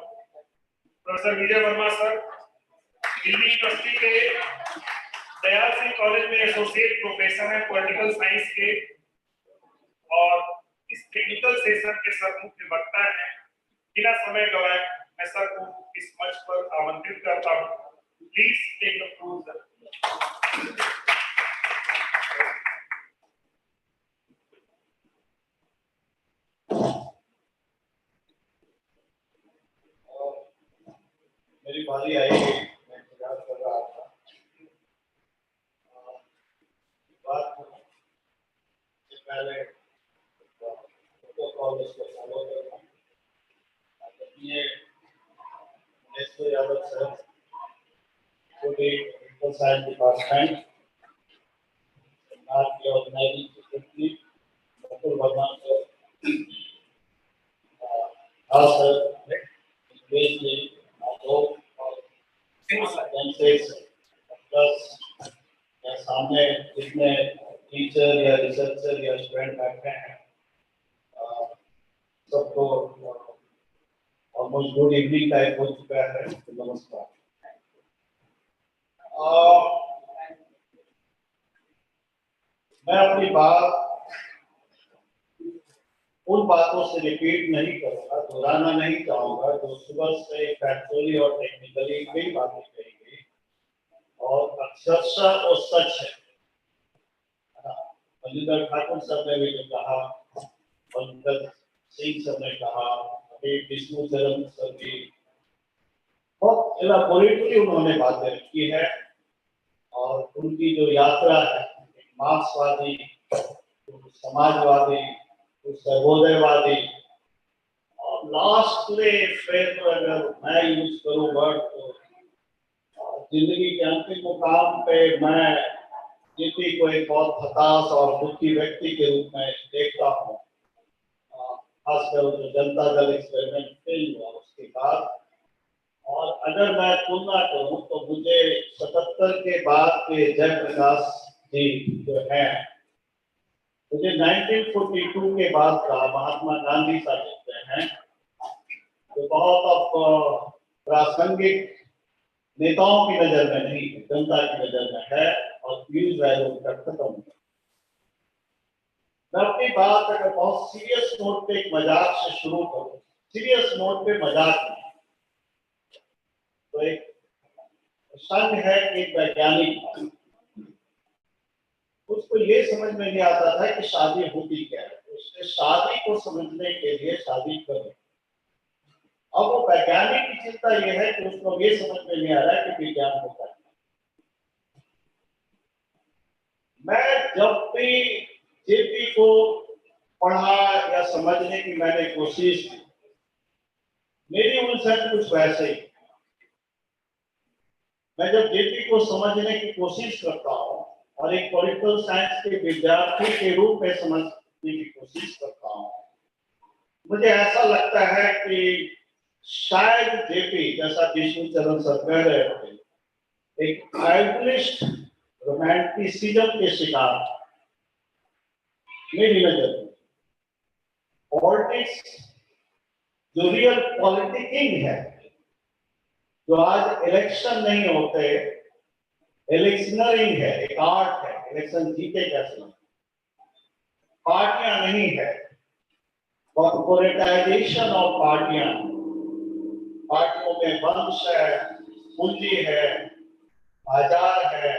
S1: प्रोफेसर विजय वर्मा सर दिल्ली यूनिवर्सिटी के दयाल सिंह कॉलेज में एसोसिएट प्रोफेसर हैं पॉलिटिकल साइंस के और इस टेक्निकल सेशन के सर मुख्य वक्ता हैं। बिना समय गवाए मैं सर को इस मंच पर आमंत्रित करता हूं। Please take the floor sir.
S7: मेरी बारी आई, मैं इंतजार कर रहा था। बात से पहले प्रोटोकॉल उसको फॉलो करना। ये नेशनल यादव सर पूरी पॉलिटिकल साइंस डिपार्टमेंट नाथ की organising secretary doctor Verma sir, sir English plus सामने जितने टीचर या रिसर्चर या स्टूडेंट बैठे हैं सबको ऑलमोस्ट गुड इवनिंग टाइप हो चुका है। नमस्कार। मैं अपनी बात उन बातों से रिपीट नहीं करूंगा, दोहराना नहीं चाहूंगा जो सुबह से फैक्चुअली और टेक्निकली कई बातें कही गई और अक्षरशः वो सच है। मजिंदर ठाकुर सर ने भी जो कहा, पंकज सिंह सर ने कहा, विष्णु चरण सर भी बहुत एलाबोरेटली उन्होंने बातें रखी है और उनकी जो यात्रा है मार्क्सवादी, समाजवादी, सर्वोदयवादी और लास्ट में फिर अगर मैं यूज करूं वर्ड तो जिंदगी के अंतिम मुकाम पे मैं जेपी को एक बहुत हताश और दुखी व्यक्ति के रूप में देखता हूँ। खासकर जो जनता दल एक्सपेरिमेंट फेल हुआ उसके बाद, और अगर मैं तुलना करूं तो मुझे 77 के बाद के जयप्रकाश जी जो है, मुझे 1942 के बाद का महात्मा गांधी सा देखते हैं जो बहुत अब प्रासंगिक नेताओं की नजर में नहीं, जनता की नजर में है और व्यूज वैल्यू का खत्म। मैं अपनी बात अगर बहुत सीरियस नोट पे एक मजाक से शुरू करूं, सीरियस नोट पे मजाक नहीं, तो एक संघ है कि एक वैज्ञानिक, उसको ये समझ में नहीं आता था कि शादी होती क्या है, उसने शादी को समझने के लिए शादी कर ली। अब वो वैज्ञानिक की चिंता ये है कि उसको ये समझ में नहीं आ रहा है कि विज्ञान होता है। मैं जब भी जेपी को पढ़ा या समझने की मैंने कोशिश की, मेरी उलझन कुछ वैसे ही। मैं जब जेपी को समझने की कोशिश करता हूँ और एक पॉलिटिकल साइंस के विद्यार्थी के रूप में समझने की कोशिश करता हूँ, मुझे ऐसा लगता है कि शायद जेपी, जैसा विष्णु चरण सर कह रहे थे, एक आइडियलिस्ट रोमांटिसिज्म के शिकार मेरी नजर में। पॉलिटिक्स जो रियल पॉलिटिकिंग है, जो आज इलेक्शन नहीं होते, इलेक्शनरिंग है, एक आर्ट है, इलेक्शन जीते कैसे, पार्टियां नहीं है, कॉर्पोरेटाइजेशन ऑफ पार्टियां, पार्टियों में वंश है, पूंजी है, बाजार है,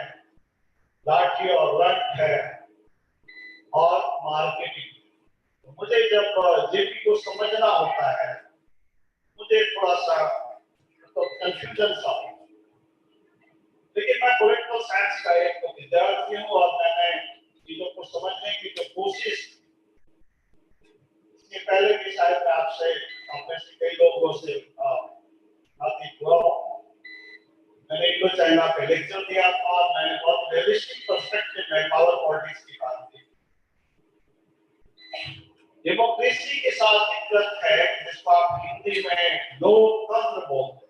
S7: लाठी और रट है और मार्केटिंग। तो मुझे जब जेपी को समझना होता है, मुझे थोड़ा सा तो कंफ्यूजन सा, लेकिन मैं पॉलिटिकल साइंस का एक विद्यार्थी हूँ और मैंने चीजों को समझने की जो कोशिश, इसके पहले भी शायद मैं आपसे, आप में से कई लोगों से बातचीत हुआ, मैंने इंडो चाइना पे लेक्चर दिया था और मैंने बहुत रियलिस्टिक पर्सपेक्टिव में पावर पॉलिटिक्स की बात की। डेमोक्रेसी के साथ दिक्कत है जिसको आप हिंदी में लोकतंत्र बोलते हैं।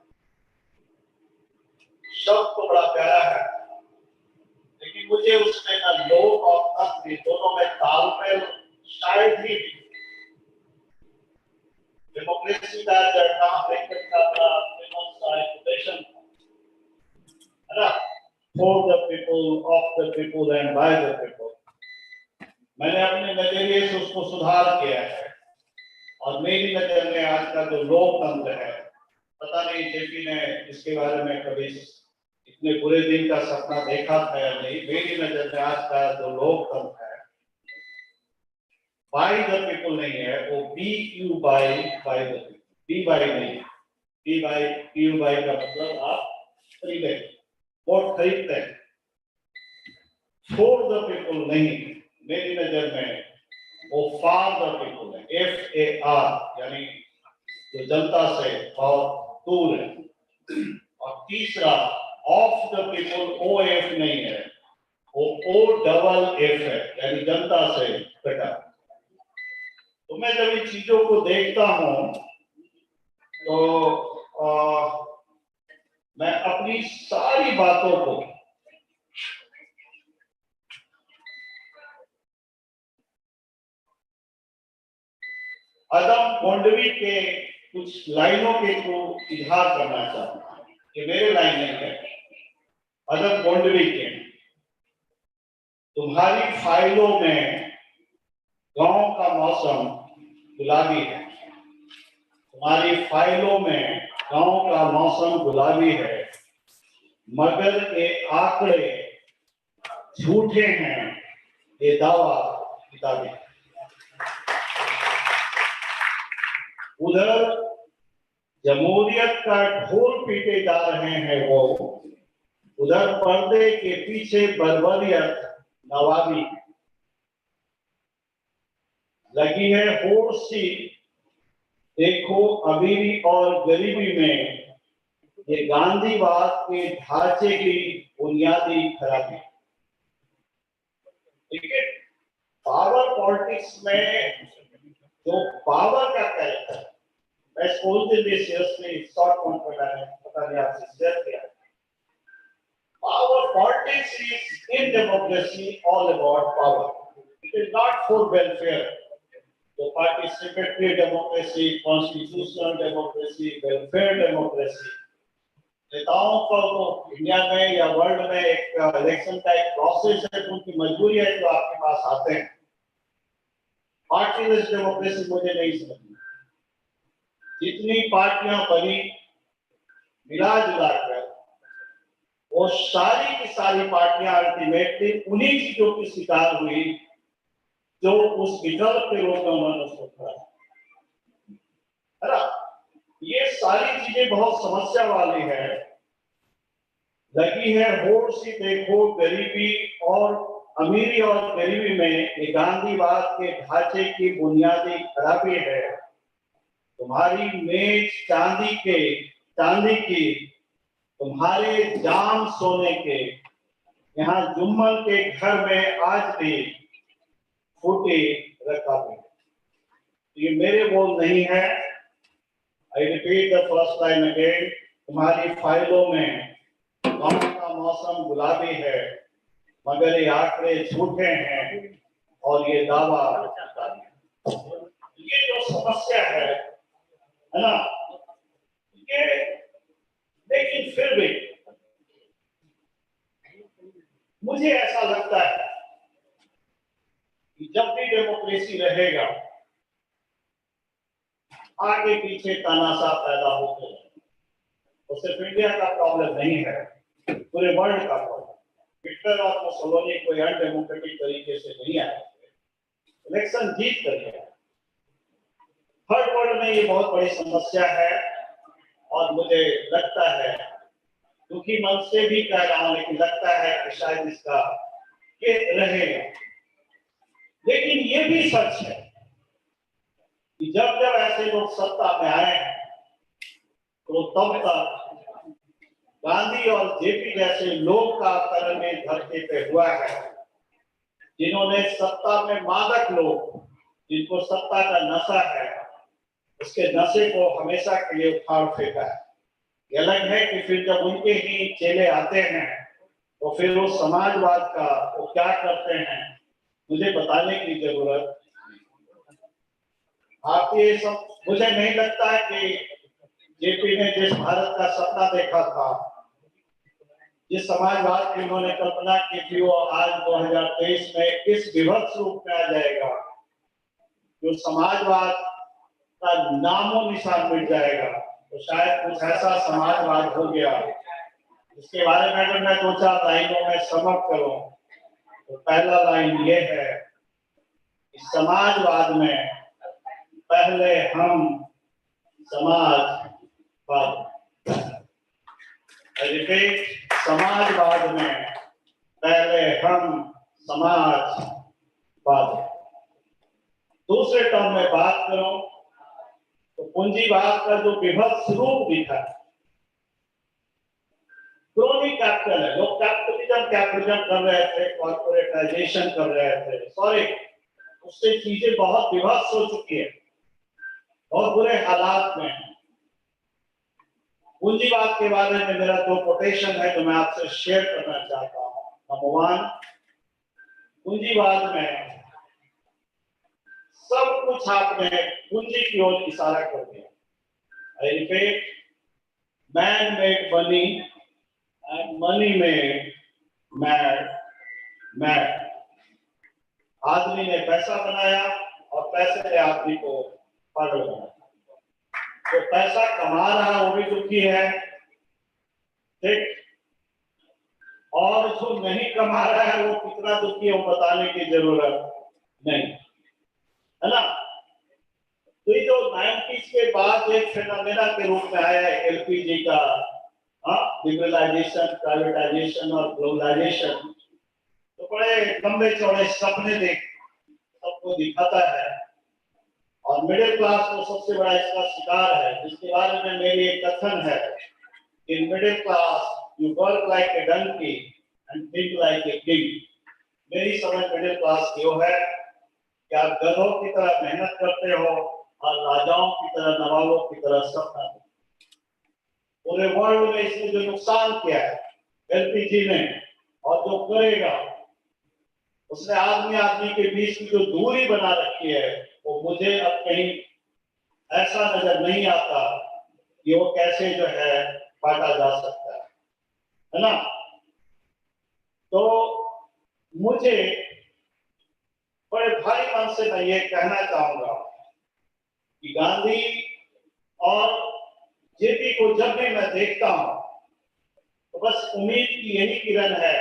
S7: शब्द तो बड़ा प्यारा है, लेकिन मुझे उसमें ना लोक और तंत्र दोनों में तालमेल शायद ही डेमोक्रेसी का for the people, of the people and by the people, मैंने अपने नजरिए से उसको सुधार किया है और मेरी नजर में आज का जो लोकतंत्र है, पता नहीं जेपी ने इसके बारे में कभी इतने बुरे दिन का सपना देखा था या नहीं, मेरी नजर में आज का जो लोकतंत्र है, बाय द पीपल नहीं है, वो B U by the people, B by नहीं, बी बाय यू बाय का मतलब आप खरीदे, वोट खरीदते हैं, फॉर द पीपल नहीं, मेरी नजर में वो फॉर द पीपल है, FAR, यानी जो जनता से बहुत दूर है। और तीसरा ऑफ द पीपल, OF नहीं है, वो OFF है, यानी जनता से कटा। तो मैं जब इन चीजों को देखता हूं तो मैं अपनी सारी बातों को अदम गोंडवी के कुछ लाइनों के थ्रू इजहार करना चाहता हूं। ये मेरे लाइन नहीं है, अदम गोंडवी के। तुम्हारी फाइलों में गांव का मौसम गुलाबी है, तुम्हारी फाइलों में गांव का मौसम गुलाबी है, मगर ये आंकड़े झूठे हैं, ये दावा किताबी। उधर जमहूरियत का ढोल पीटे जा रहे हैं वो, उधर पर्दे के पीछे बर्बरियत नवाबी लगी है होड़ सी। देखो अमीरी और गरीबी में ये गांधीवाद के ढांचे की बुनियादी खराबी। देखिए, पावर पॉलिटिक्स में जो पावर का कैरेक्टर, मैं बोलते हुए सीरियसली शॉर्ट पॉइंट पर मैंने पता नहीं आपसे शेयर किया। Power politics is in democracy all about power, it is not for welfare. तो participatory democracy, constitutional democracy, welfare democracy, नेताओं को तो इंडिया में या वर्ल्ड में एक इलेक्शन का एक प्रोसेस है, उनकी मजबूरी है जो आपके पास आते हैं। पार्टीलेस डेमोक्रेसी मुझे नहीं समझ। जितनी पार्टियां बनी मिला जुला कर वो सारी की सारी पार्टियां अल्टीमेटली उन्हीं चीजों की शिकार हुई जो उस विकल्प के रूप में उन्होंने सोचा है ना। ये सारी चीजें बहुत समस्या वाली है, लगी है होड़ सी देखो गरीबी और अमीरी और गरीबी में ये गांधीवाद के ढांचे की बुनियादी खराबी है। तुम्हारी मेज चांदी की तुम्हारे जाम सोने के, यहाँ जुम्मन के घर में आज भी फूटे रकाबे। ये मेरे बोल नहीं है, I repeat the first line again. तुम्हारी फाइलों में गांव का मौसम गुलाबी है, मगर ये आंकड़े झूठे हैं और ये दावा। ये जो समस्या है ना, ये लेकिन फिर भी मुझे ऐसा लगता है कि जब भी डेमोक्रेसी रहेगा आगे पीछे तानाशाह पैदा होते हैं। तो सिर्फ इंडिया का प्रॉब्लम नहीं है, पूरे वर्ल्ड का प्रॉब्लम। हिटलर और मुसोलिनी कोई अनडेमोक्रेटिक तरीके से नहीं आए, इलेक्शन जीत कर गया। थर्ड वर्ल्ड में ये बहुत बड़ी समस्या है और मुझे लगता है, दुखी मन से भी कह रहा हूं, लेकिन लगता है कि शायद इसका ये रहेगा। लेकिन ये भी सच है कि जब जब ऐसे लोग सत्ता में आए हैं तो तब तक गांधी और जेपी जैसे लोग का कर्म में धरती पे हुआ है, जिन्होंने सत्ता में मादक लोग, जिनको सत्ता का नशा है, उसके नशे को हमेशा के लिए उखाड़ फेंका है। ये अलग है कि फिर जब उनके ही चेले आते हैं तो फिर वो समाजवाद का वो क्या करते हैं मुझे बताने की जरूरत। आप ये सब, मुझे नहीं लगता है कि जेपी ने जिस भारत का सपना देखा था, जिस समाजवाद की उन्होंने कल्पना की थी, वो आज 2023 में इस विभत्स रूप में आ जाएगा, जो समाजवाद का नामो निशान मिट जाएगा। तो शायद कुछ ऐसा समाजवाद हो गया जिसके बारे में अगर मैं 2-4 लाइनों में समअप करूं तो पहला लाइन ये है कि समाजवाद में पहले हम समाजवाद, समाजवाद में पहले हम समाजवाद। दूसरे टर्म में बात करूं तो पूंजीवाद का जो विभत्स रूप दिखा, क्रोनी कैपिटल है, लोग कैपिटलिज्म कर रहे थे, कॉर्पोरेटाइजेशन कर रहे थे, सॉरी उससे चीजें बहुत विभत्स हो चुकी है, बहुत बुरे हालात में है। पूंजीवाद के बारे में मेरा 2 कोटेशन है जो मैं आपसे शेयर करना चाहता हूं। नंबर 1, पूंजीवाद में सब कुछ आपने पूंजी की ओर इशारा कर दिया। I repeat, man made money and money made mad. आदमी ने पैसा बनाया और पैसे ने आदमी को पागल बनाया। जो पैसा कमा रहा है वो भी दुखी है, ठीक, और जो नहीं कमा रहा है वो कितना दुखी है वो बताने की जरूरत नहीं, है ना। तो ये जो 90s के बाद एक फिनोमेना के रूप में आया है एलपीजी का, लिबरलाइजेशन, प्राइवेटाइजेशन और ग्लोबलाइजेशन, तो बड़े लंबे चौड़े सपने सबको दिखाता है और मिडिल क्लास को सबसे बड़ा इसका शिकार है, जिसके बारे में मेरी एक कथन है, in middle class you work like a donkey and think like a king. मेरी समझ मिडिल क्लास की वो है कि आप गधों की तरह मेहनत करते हो और राजाओं की तरह, नवाबों की तरह सपना। पूरे वर्ल्ड में इसने जो नुकसान किया है एलपीजी ने, और जो करेगा, उसने आदमी के बीच की जो दूरी बना रखी है, वो मुझे अब कहीं ऐसा नजर नहीं आता कि वो कैसे जो है काटा जा सकता है ना। तो मुझे बड़े भारी मन से मैं ये कहना चाहूंगा कि गांधी और जेपी को जब भी मैं देखता हूं तो बस उम्मीद की यही किरण है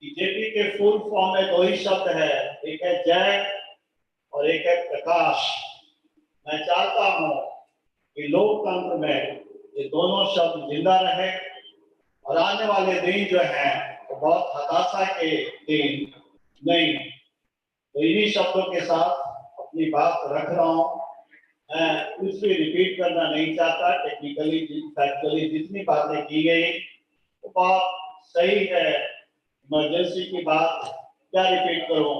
S7: कि जेपी के फुल फॉर्म में दो ही शब्द है, एक है जय और एक है प्रकाश। मैं चाहता हूं कि लोकतंत्र में ये दोनों शब्द जिंदा रहे और आने वाले दिन जो हैं तो बहुत हताशा के दिन नहीं। तो इन्हीं शब्दों के साथ अपनी बात रख रहा हूं। मैं कुछ भी रिपीट करना नहीं चाहता। टेक्निकली फैक्चुअली जितनी बातें की गई वो बात सही है। इमरजेंसी की बात क्या रिपीट करूं,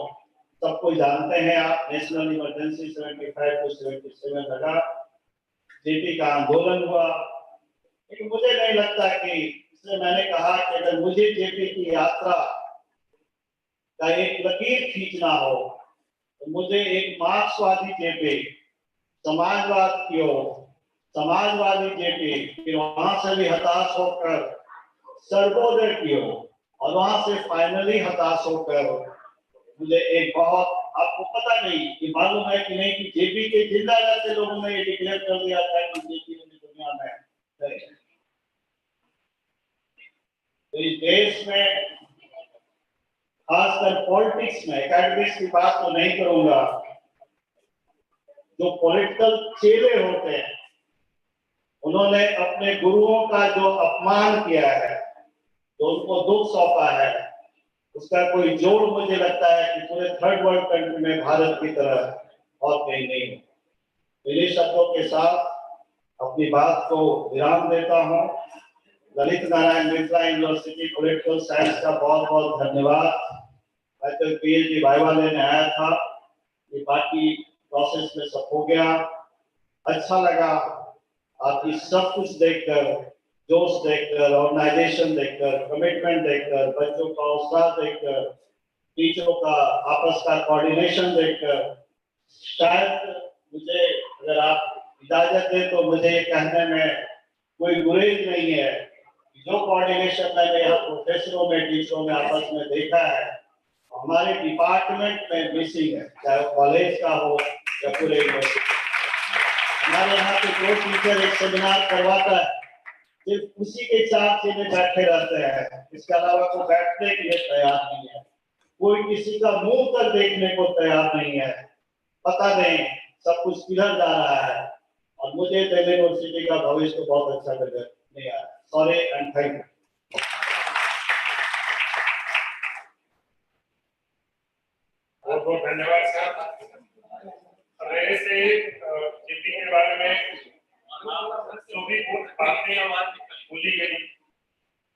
S7: सबको जानते हैं आप। नेशनल इमरजेंसी 75 to 77 लगा, जेपी का आंदोलन हुआ, लेकिन मुझे नहीं लगता कि, इसलिए मैंने कहा कि अगर मुझे जेपी की यात्रा का एक लकीर खींचना हो तो मुझे एक मार्क्सवादी जेपी, समाजवाद की ओर समाजवादी जेपी, फिर वहां से भी हताश होकर सर्वोदय की ओर और वहां से फाइनली हताश होकर मुझे एक बहुत, आपको पता नहीं कि मालूम है कि नहीं कि जेपी के जिंदा रहते लोगों ने ये डिक्लेयर कर दिया था कि जेपी दुनिया में है। तो इस देश में खासकर पॉलिटिक्स में, एकेडमिक्स की बात तो नहीं करूंगा, जो पॉलिटिकल चेले होते हैं उन्होंने अपने गुरुओं का जो अपमान किया है, जो उनको दुख सौंपा है, उसका कोई जोड़ मुझे लगता है कि पूरे थर्ड वर्ल्ड कंट्री में भारत की तरह और कहीं नहीं। इन्हीं शब्दों के साथ अपनी बात को विराम देता हूं। Lalit Narayan Mishra university political science का बहुत बहुत धन्यवाद। मैं तो पीएचडी वाइवा लेने आया था, ये बाकी प्रोसेस में सब हो गया। अच्छा लगा आपकी सब कुछ देखकर, जोश देखकर, ऑर्गेनाइजेशन देखकर, कमिटमेंट देखकर, बच्चों का उत्साह देखकर, टीचरों का आपस का कोऑर्डिनेशन देखकर। शायद मुझे, अगर आप इजाजत दें तो मुझे कहने में कोई गुरेज नहीं है, जो कोऑर्डिनेशन मैंने यहाँ प्रोफेसरों में, टीचरों में आपस में देखा है, हमारे डिपार्टमेंट में मिसिंग है, चाहे वो कॉलेज का हो या पूरे यूनिवर्सिटी। हमारे यहाँ पे जो टीचर एक सेमिनार करवाता है सिर्फ उसी के चार चीजें बैठे रहते हैं, इसके अलावा कोई बैठने के लिए तैयार नहीं है, कोई किसी का मुंह तक देखने को तैयार नहीं है। पता नहीं सब कुछ किधर जा रहा है और मुझे दिल्ली यूनिवर्सिटी का भविष्य बहुत अच्छा नजर नहीं आया। Sorry and thank you.
S1: बहुत बहुत धन्यवाद सर। से जेपी के बारे में जो भी बातें बोली गई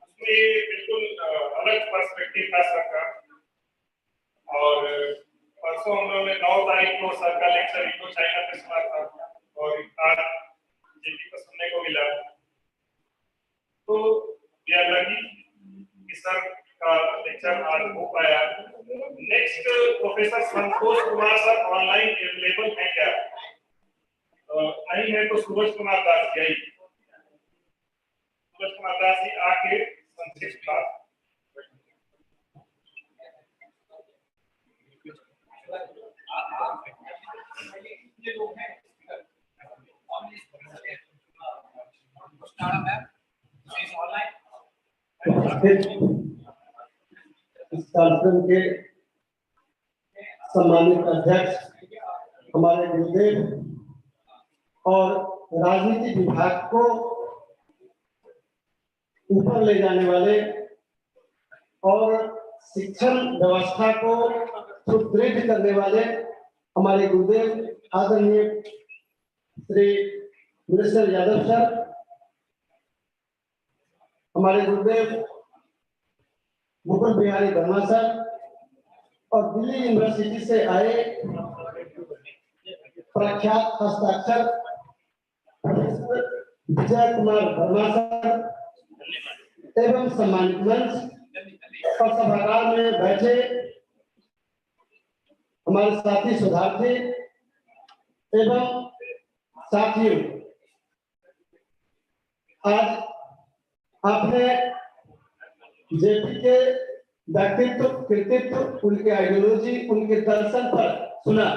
S1: उसमें बिल्कुल अलग पर्सपेक्टिव था सर का। और परसों हम लोगों ने 9 तारीख को सर का लेक्चर इंडो चाइना पे सुना था और आज जेपी को सुनने को मिला, तो यह लगी कि सर का लेक्चर आज हो पाया। Next professor Santosh Kumar sir online available है क्या? नहीं है तो सूरज कुमार दास जी, सूरज कुमार दास जी आके संक्षिप्त बात।
S8: इस कार्यक्रम के सम्मानित अध्यक्ष हमारे गुरुदेव और राजनीति विभाग को ऊपर ले जाने वाले और शिक्षण व्यवस्था को सुदृढ़ करने वाले हमारे गुरुदेव आदरणीय श्री मिनिस्टर यादव सर, हमारे गुरुदेव मुकुल बिहारी वर्मा सर और दिल्ली यूनिवर्सिटी से आए प्रख्यात हस्ताक्षर विजय कुमार वर्मा सर एवं सम्मानित मंच और सभागार में बैठे हमारे साथी शोधार्थी एवं साथियों, आज आपने जेपी के व्यक्तित्व, कृतित्व, उनके आइडियोलॉजी, उनके दर्शन पर सुना।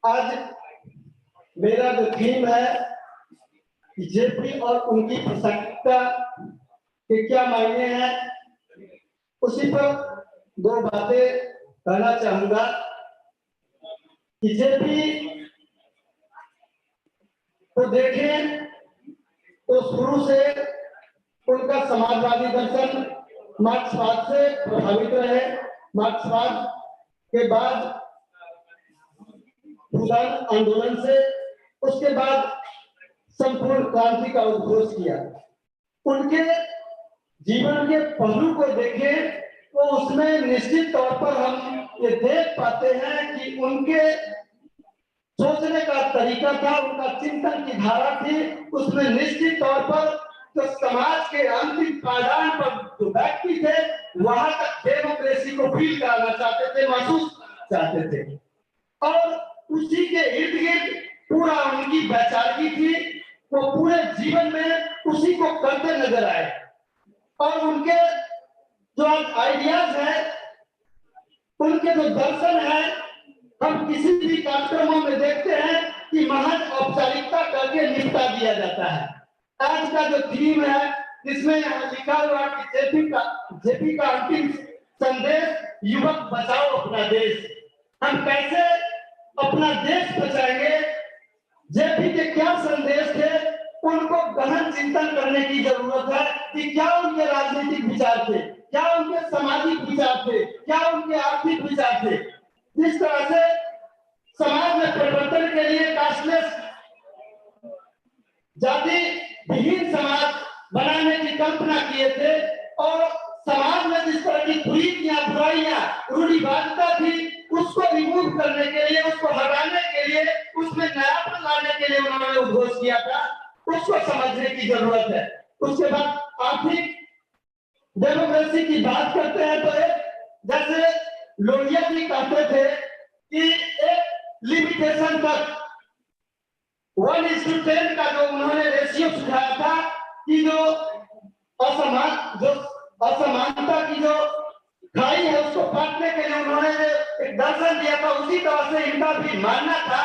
S8: आज मेरा जो थीम है जेपी और उनकी प्रासंगिकता के क्या मायने हैं, उसी पर दो बातें कहना चाहूंगा कि जेपी को देखें तो शुरू से उनका समाजवादी दर्शन मार्क्सवाद से प्रभावित रहे। मार्क्सवाद के बाद भूदान आंदोलन से, उसके बाद संपूर्ण क्रांति का उद्घोष किया। उनके जीवन के पहलू को देखें तो उसमें निश्चित तौर पर हम ये देख पाते हैं कि उनके सोचने का तरीका था, उनका चिंतन की धारा थी, उसमें निश्चित तौर पर जो समाज के अंतिम पायदान पर जो व्यक्ति थे वहां तक डेमोक्रेसी को फील कराना चाहते थे, महसूस चाहते थे, और उसी के इर्द गिर्द पूरा उनकी वैचारिकी थी। वो पूरे जीवन में उसी को करते नजर आए और उनके जो आइडियाज है, उनके जो दर्शन है, हम किसी भी कार्यक्रमों में देखते हैं कि महज औपचारिकता करके निपटा दिया जाता है। आज का जो थीम है जिसमें यहाँ लिखा हुआ कि जेपी का अंतिम संदेश, युवक बचाओ अपना देश। हम कैसे अपना देश बचाएंगे? जेपी के क्या संदेश थे, उनको गहन चिंतन करने की जरूरत है कि क्या उनके राजनीतिक विचार थे, क्या उनके सामाजिक विचार थे, क्या उनके आर्थिक विचार थे। जिस तरह से समाज में परिवर्तन के लिए कास्टलेस, जाति विहीन समाज बनाने की कल्पना किए थे और समाज में जिस तरह की कुरीतियां, बुराइयां, रूढ़िवादिता थी, उसको रिमूव करने के लिए, उसको हटाने के लिए, उसमें नयापन लाने के लिए उन्होंने उद्घोष किया था। उसको समझने की जरूरत है। उसके बाद आर्थिक डेमोक्रेसी की बात करते हैं तो एक जैसे लोहिया जी कहते थे कि एक लिमिटेशन तक 1:10 का जो उन्होंने रेशियो सुझाया था कि जो असमानता की जो खाई है उसको काटने के लिए उन्होंने एक दर्शन दिया था। उसी तरह से इनका भी मानना था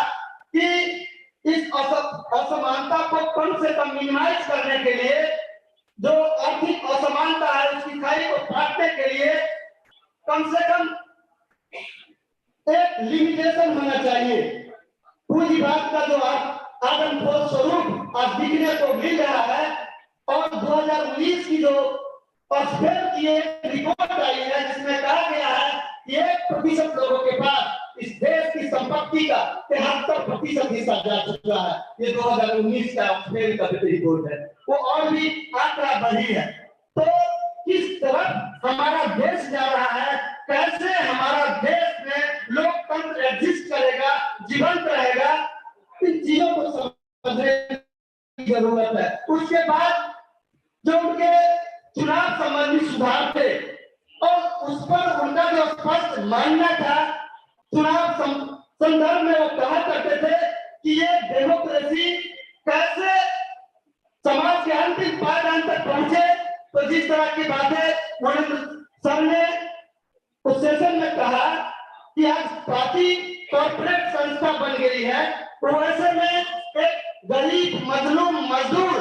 S8: कि इस असमानता को कम से कम मिनिमाइज करने के लिए, जो आर्थिक असमानता है उसकी खाई को काटने के लिए कम से कम एक लिमिटेशन होना चाहिए। पूंजीवाद का जो आदमखोर स्वरूप आज दिखने को मिल रहा है और 2019 की जो ऑक्सफैम की एक रिपोर्ट आई है जिसमें कहा गया है कि 1% लोगों के पास इस देश की संपत्ति का 73% हिस्सा जा चुका है। ये 2019 का ऑक्सफैम का रिपोर्ट है। वो और भी आंकड़ा बढ़ी है। तो किस तरफ हमारा देश जा रहा है, कैसे हमारा देश में लोकतंत्र एग्जिस्ट करेगा, जीवंत रहेगा, इन चीजों को समझने की जरूरत है। उसके बाद जो उनके चुनाव संबंधी सुधार थे और उस पर उनका जो स्पष्ट मानना था, चुनाव संदर्भ में वो कहा करते थे कि ये डेमोक्रेसी कैसे समाज के अंतिम पायदान तक पहुंचे। तो जिस तरह की बातें उन्होंने सर ने उस सेशन में कहा कि आज पार्टी कॉर्पोरेट संस्था बन गई है, तो ऐसे में एक गरीब, मजलूम, मजदूर,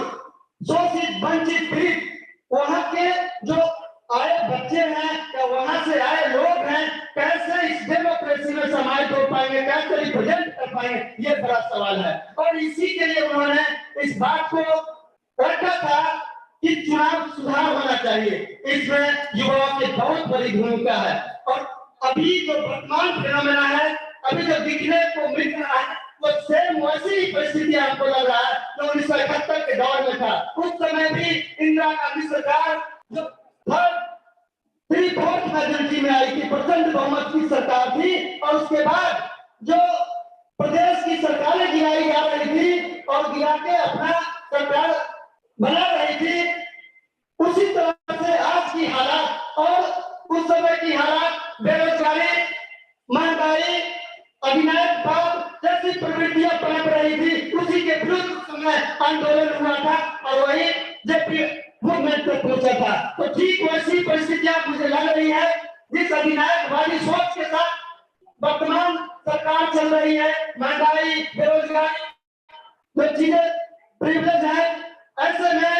S8: शोषित, वंचित, पीड़ित, वहां के जो आए बच्चे हैं या वहां से आए लोग हैं, कैसे इस डेमोक्रेसी में समाज हो पाएंगे, कैसे रिप्रेजेंट कर पाएंगे, ये बड़ा सवाल है। और इसी के लिए उन्होंने इस बात को रखा था कि चुनाव सुधार होना चाहिए। इसमें युवाओं की बहुत बड़ी भूमिका है। और अभी जो वर्तमान फिनोमेना है, अभी जो दिखने को मिल रहा है, वो सेम वैसी ही परिस्थिति आपको लग रहा है जो 1971 के दौर में था। उस समय भी इंदिरा गांधी सरकार जो 3/4 मेजॉरिटी में आई थी, प्रचंड बहुमत की सरकार थी, और उसके बाद जो प्रदेश की सरकारें गिराई जा रही थी और गिरा के अपना सरकार बना रही थी, उसी तरह से आज की हालात और उस समय की हालात, बेरोजगारी, महंगाई, अधिनायकवाद जैसी प्रवृत्तियां पनप रही थी, उसी के विरुद्ध समय आंदोलन हुआ था और वही जेपी मूवमेंट तक पहुंचा। सोचा था। तो ठीक वैसी परिस्थितियां मुझे लग रही है जिस अधिनायकवादी सोच के साथ वर्तमान सरकार चल रही है, महंगाई, बेरोजगारी, जो चीजें प्रिविलेज है, ऐसे में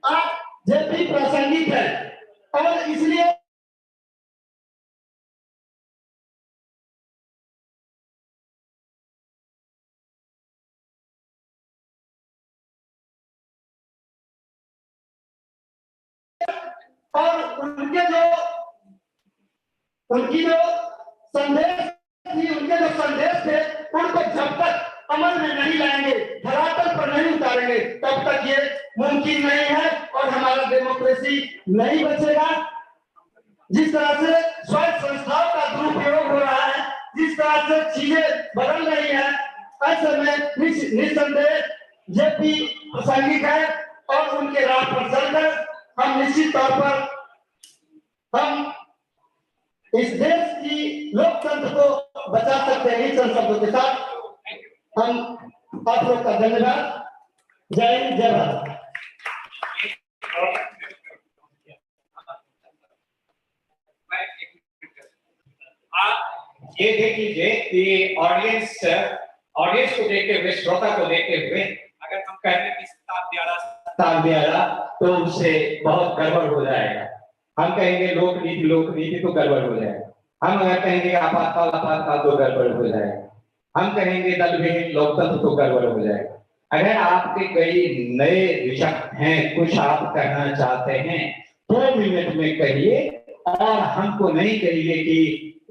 S8: आप जब भी प्रासंगिक है और इसलिए और उनकी जो संदेश थी, उनके जो संदेश थे, उनको जब तक अमल में नहीं लाएंगे, धरातल पर नहीं उतारेंगे, तब तक ये मुमकिन नहीं है और हमारा डेमोक्रेसी नहीं बचेगा। जिस तरह से स्वायत्त संस्थाओं का दुरुपयोग हो रहा है, जिस तरह से चीजें बदल रही है, ऐसे में निस्संदेह जेपी प्रासंगिक है और उनके राह पर चलकर हम निश्चित तौर पर हम इस देश की लोकतंत्र को बचा सकते हैं। इन शब्दों के साथ हम आप लोग का धन्यवाद। जय हिंद, जय भारत।
S6: ये देख लीजिए कि ऑडियंस को देखते हुए, श्रोता को देखते हुए अगर हम कहने की ताक दियारा तो उससे बहुत गड़बड़ हो जाएगा। हम कहेंगे लोकनीति तो गड़बड़ हो जाएगा। हम अगर कहेंगे आपातकाल तो गड़बड़ हो जाएगा। हम कहेंगे दल विहीन लोकतंत्र तो गड़बड़ हो जाएगा। अगर आपके कई नए विषय हैं, कुछ आप कहना चाहते हैं, 2 मिनट में कहिए और हमको नहीं कहिए कि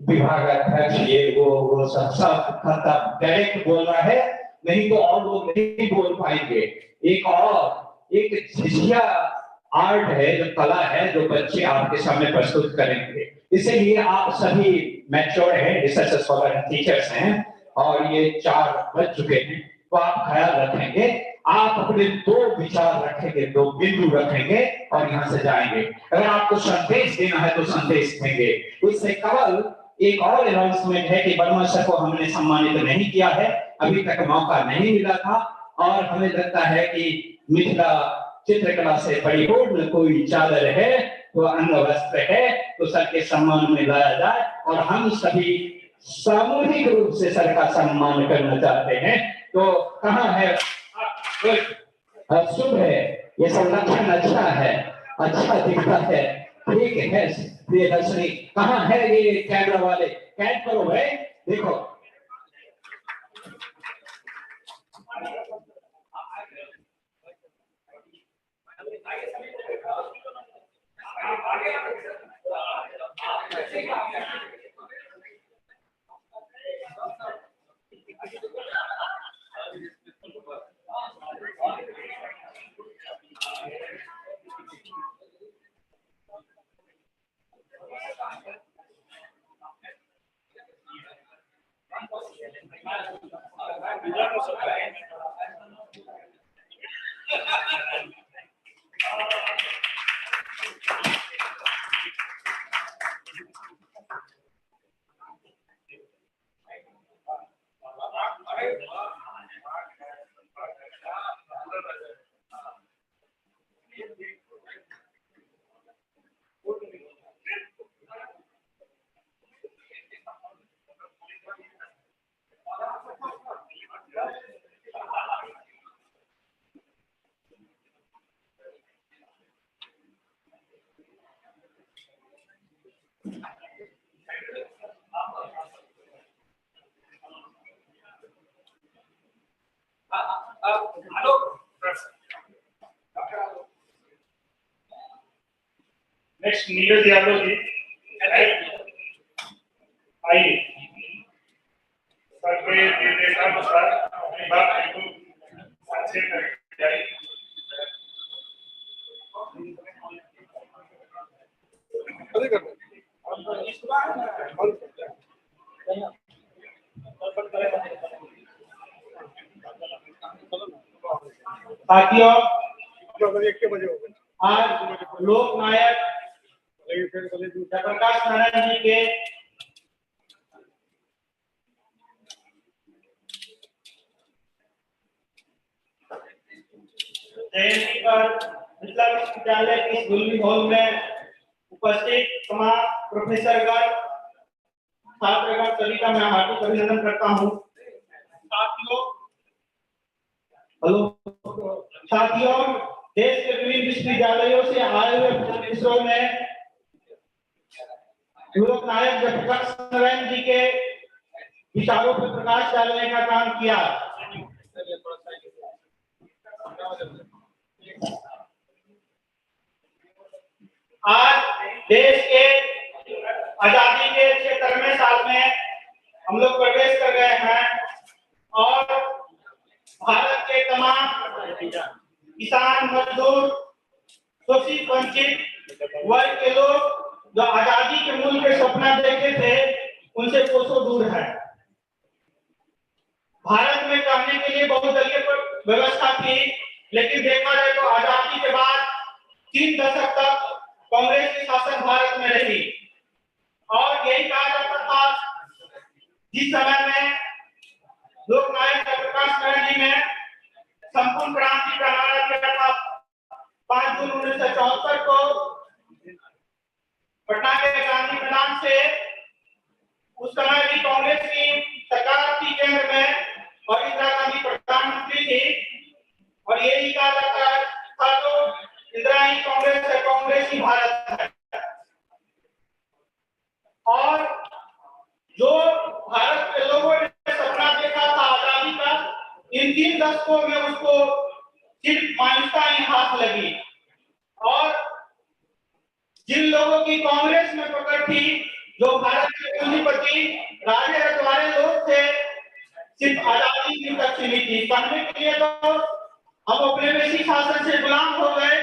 S6: विभाग अध्यक्ष ये वो सब डायरेक्ट बोल रहा है, नहीं तो और लोग नहीं बोल पाएंगे। एक झिझिया आर्ट है, जो कला है, जो बच्चे आपके सामने प्रस्तुत करेंगे। इसलिए आप सभी मैच्योर हैं, रिसर्च स्कॉलर हैं, टीचर्स हैं और ये 4 बज चुके हैं, तो आप ख्याल रखेंगे, आप अपने 2 विचार रखेंगे, 2 बिंदु रखेंगे और यहाँ से जाएंगे। अगर आपको संदेश देना है तो संदेश देंगे। उससे कल एक और अनाउंसमेंट है कि वर्मा सर को हमने सम्मानित नहीं किया है, अभी तक मौका नहीं मिला था और हमें लगता है कि मिथिला चित्रकला से परिपूर्ण कोई चादर है तो अंग वस्त्र है, तो सर के सम्मान में लाया जाए और हम सभी सामूहिक रूप से सर का सम्मान करना चाहते हैं। तो कहाँ है शुभ है, ये संरक्षण अच्छा है, अच्छा दिखता है, ठीक है। प्रियदर्शनी कहाँ है? ये कैमरा वाले कैच करो भाई, देखो हेलो
S1: नेक्स्ट नीरज यादव जी आइए। सर के निर्देशानुसार अपनी बात बिल्कुल अच्छे करके जाइए।
S3: साथियों, आज लोकनायक जयप्रकाश नारायण जी के जयंती पर मिथिला विश्वविद्यालय के इस गुलमी हॉल में उपस्थित तमाम प्रोफेसरगण, छात्रगण सभी का मैं हार्दिक अभिनंदन करता हूँ। साथियों, देश के विभिन्न विश्वविद्यालयों से आए हुए प्रोफेसरों ने लोक नायक जयप्रकाश नारायण जी के विचारों पर प्रकाश डालने का काम किया। आज देश के आजादी के 76वें साल में हम लोग प्रवेश कर गए हैं और भारत के तमाम किसान, मजदूर, शोषित वंचित वर्ग के लोग जो आजादी के मूल के सपना देखे थे, उनसे कोसों दूर है। भारत में कहने के लिए बहुदलीय व्यवस्था थी, लेकिन देखा जाए तो आजादी के बाद 3 दशक तक कांग्रेस की शासन भारत में रही और यही कहा जाता था जिस समय में लोक नायक जयप्रकाश नारायण जी ने संपूर्ण क्रांति का नारा दिया था 5 जून 1974 को पटना के गांधी मैदान से। उस समय भी कांग्रेस की सरकार थी केंद्र में और इंदिरा गांधी प्रधानमंत्री थी और यही कहा जाता था तो इंदिरा ही कांग्रेस है, कांग्रेस ही भारत है। और जो भारत के लोगों ने सपना देखा था आजादी का, इन 3 दशकों में उसको सिर्फ मायूसता ही हाथ लगी और जिन लोगों की कांग्रेस में पकड़ थी, जो भारत के पूंजीपति राजे रजवाड़े लोग थे, सिर्फ आजादी की तक सीमित थी। कहने के लिए तो हम अपने देशी शासन से गुलाम हो गए।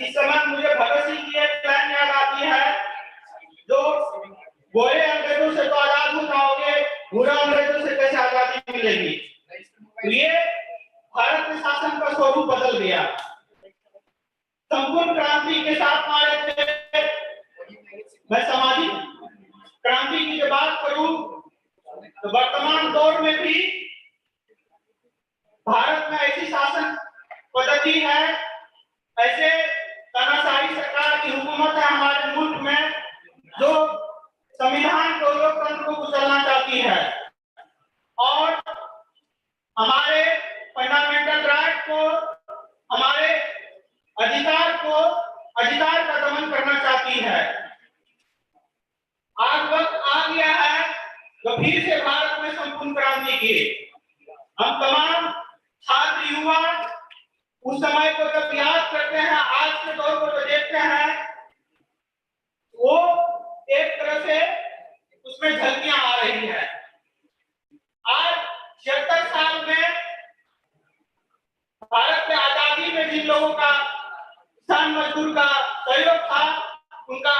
S3: इस समय मुझे भगत सिंह की एक लाइन याद आती है, जो गोरे अंग्रेजों से तो आजाद हो जाओगे, भूरा अंग्रेजों से कैसे आजादी मिलेगी। तो ये भारत के शासन का स्वरूप बदल गया। संपूर्ण क्रांति के साथ हमारे थे, मैं सामाजिक क्रांति की जब बात करूं तो वर्तमान दौर में भी भारत में ऐसी शासन पद्धति है, ऐसे तानाशाही सरकार की हुकूमत है हमारे मुल्क में, जो संविधान को, लोकतंत्र को कुचलना चाहती है और हमारे फंडामेंटल राइट को, हमारे अधिकार का दमन करना चाहती है। आज वक्त आ गया है तो फिर से भारत में संपूर्ण क्रांति की। हम तमाम छात्र, युवा उस समय को जब याद करते हैं, आज के दौर को जो देखते हैं, वो एक तरह से उसमें झलकियां आ रही है। आज 76 साल में भारत के आजादी में जिन लोगों का, किसान मजदूर का सहयोग था, उनका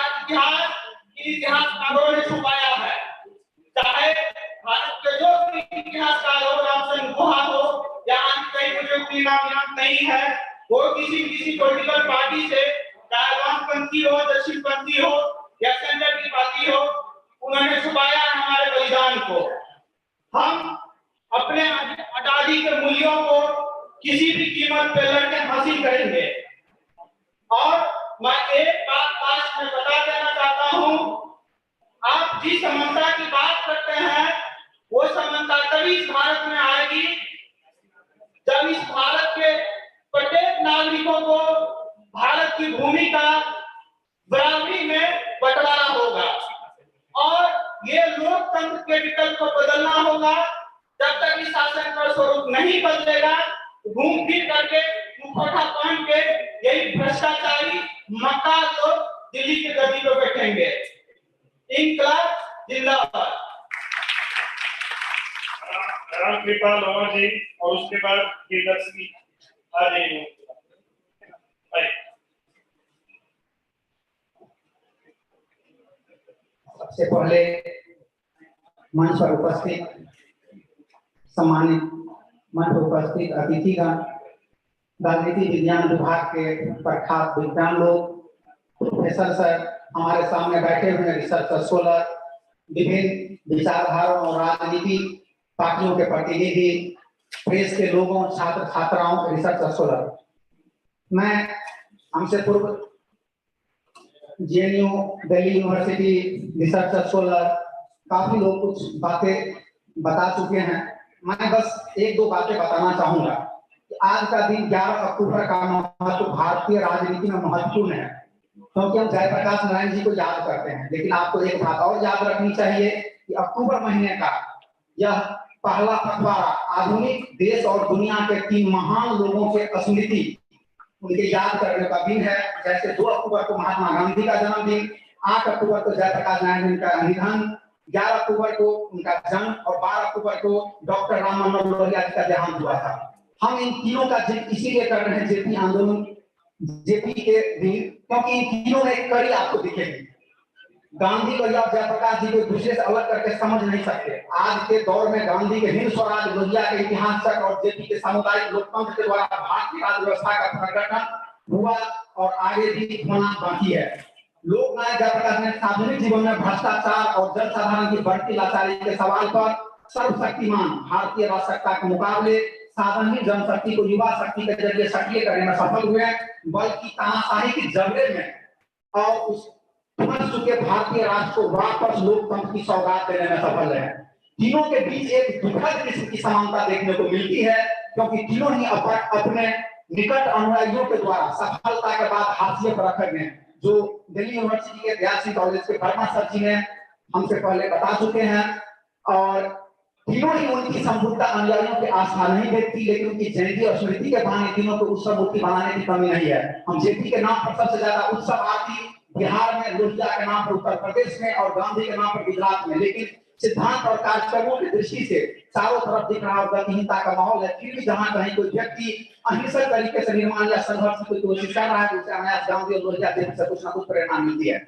S3: इतिहास कारों ने छुपाया है। चाहे भारत के जो भी इतिहासकार हो, रामचंद्र गुहा हो या अन्य कई, मुझे उनकी नाम याद नहीं है, वो किसी पॉलिटिकल पार्टी से, चाहे वामपंथी हो, दक्षिणपंथी हो या सेंटर की पार्टी हो, उन्होंने छुपाया है हमारे बलिदान को। हम अपने आजादी के मूल्यों को किसी भी कीमत पर लड़के हासिल करेंगे। और मैं एक बात लास्ट में बता देना चाहता हूं, आप जिस समानता की बात करते हैं, वो समानता तभी इस भारत में आएगी जब इस भारत के प्रत्येक नागरिकों को भारत की भूमि का बराबरी में बंटवारा होगा और ये लोकतंत्र के विकल्प को बदलना होगा। जब तक इस शासन का स्वरूप नहीं बदलेगा, घूम फिर करके मुखौटा पहन के यही भ्रष्टाचारी मक्कार लोग दिल्ली के गद्दी पर बैठेंगे। इंकलाब जिंदाबाद।
S1: रामकृपाल वर्मा जी और उसके बाद प्रियदर्शनी आ जाइए।
S9: सबसे पहले मंच पर उपस्थित सम्मानित मंच पर उपस्थित अतिथिगण, राजनीति विज्ञान विभाग के प्रख्यात विद्वान लोग, प्रोफेसर सर, हमारे सामने बैठे हुए रिसर्च स्कॉलर, विभिन्न विचारधाराओं और राजनीति पार्टियों के प्रतिनिधि, प्रेस के लोगों, छात्र छात्राओं, रिसर्च स्कॉलर, मैं हमसे पूर्व JNU, Delhi university research scholar काफी लोग कुछ बातें बता चुके हैं। मैं बस एक दो बातें बताना चाहूंगा कि आज का दिन 11 अक्टूबर का महत्व भारतीय राजनीति में महत्वपूर्ण है, क्योंकि हम जयप्रकाश नारायण जी को याद करते हैं। लेकिन आपको एक बात और याद रखनी चाहिए कि अक्टूबर महीने का यह पहला पखवाड़ा आधुनिक देश और दुनिया के 3 महान लोगों के स्मृति, उनके याद करने का दिन है। जैसे 2 अक्टूबर को महात्मा गांधी का जन्मदिन, 8 अक्टूबर को जयप्रकाश नारायण जी का निधन, 11 अक्टूबर को उनका जन्म और 12 अक्टूबर को डॉक्टर राम मनोहर लोहिया जी का देहांत हुआ था। हम इन तीनों का जिक्र इसीलिए कर रहे हैं जेपी आंदोलन, जेपी के दिन, क्योंकि इन तीनों में एक कड़ी आपको दिखेगी। गांधी को या जयप्रकाश जी को दूसरे से अलग करके समझ नहीं सकते। आज के दौर में गांधी के हिंद स्वराज, लोहिया के इतिहास और जेपी के सामुदायिक लोकतंत्र के द्वारा भारतीय राज्य व्यवस्था का पुनर्गठन हुआ और आगे भी होना बाकी है। लोकनायक जयप्रकाश ने सार्वजनिक जीवन में भ्रष्टाचार और जनसाधारण की बढ़ती लाचारी के सवाल पर सर्वशक्तिमान भारतीय राष्ट्रसत्ता के मुकाबले साधारण जनशक्ति को युवा शक्ति के जरिए सक्रिय करने में सफल हुए, बल्कि तानाशाही की जबड़े में और उस चुके भारतीय राष्ट्र को वापस लोकतंत्र की सौगात देने में सफल रहे। तीनों के बीच एक दुखद किस्म की समानता देखने को मिलती है, क्योंकि तीनों ही अपने निकट अनुयायियों के द्वारा सफलता के बाद हाशिए पर रखे गए, जो दिल्ली यूनिवर्सिटी के इतिहास कॉलेज के वर्मा सर जी ने हमसे पहले बता चुके हैं। और तीनों ही उनकी संपूर्णता अनुयायियों के आस्था नहीं देखती, लेकिन उनकी जयंती और स्मृति के बहाने तीनों को उत्सव मूर्ति बनाने की कमी नहीं है। हम जेपी के नाम पर सबसे ज्यादा उत्सव आती बिहार में, लोहिया के नाम पर उत्तर प्रदेश में और गांधी के नाम पर गुजरात में, लेकिन सिद्धांत और कार्यक्रमों की दृष्टि से चारों तरफ दिख रहा और गतिहीनता का माहौल है। फिर भी जहां कहीं कोई व्यक्ति अहिंसक तरीके से निर्माण या संघर्ष की कोशिश कर रहा है, उसे अनायास गांधी और लोहिया से कुछ ना कुछ प्रेरणा मिलती है।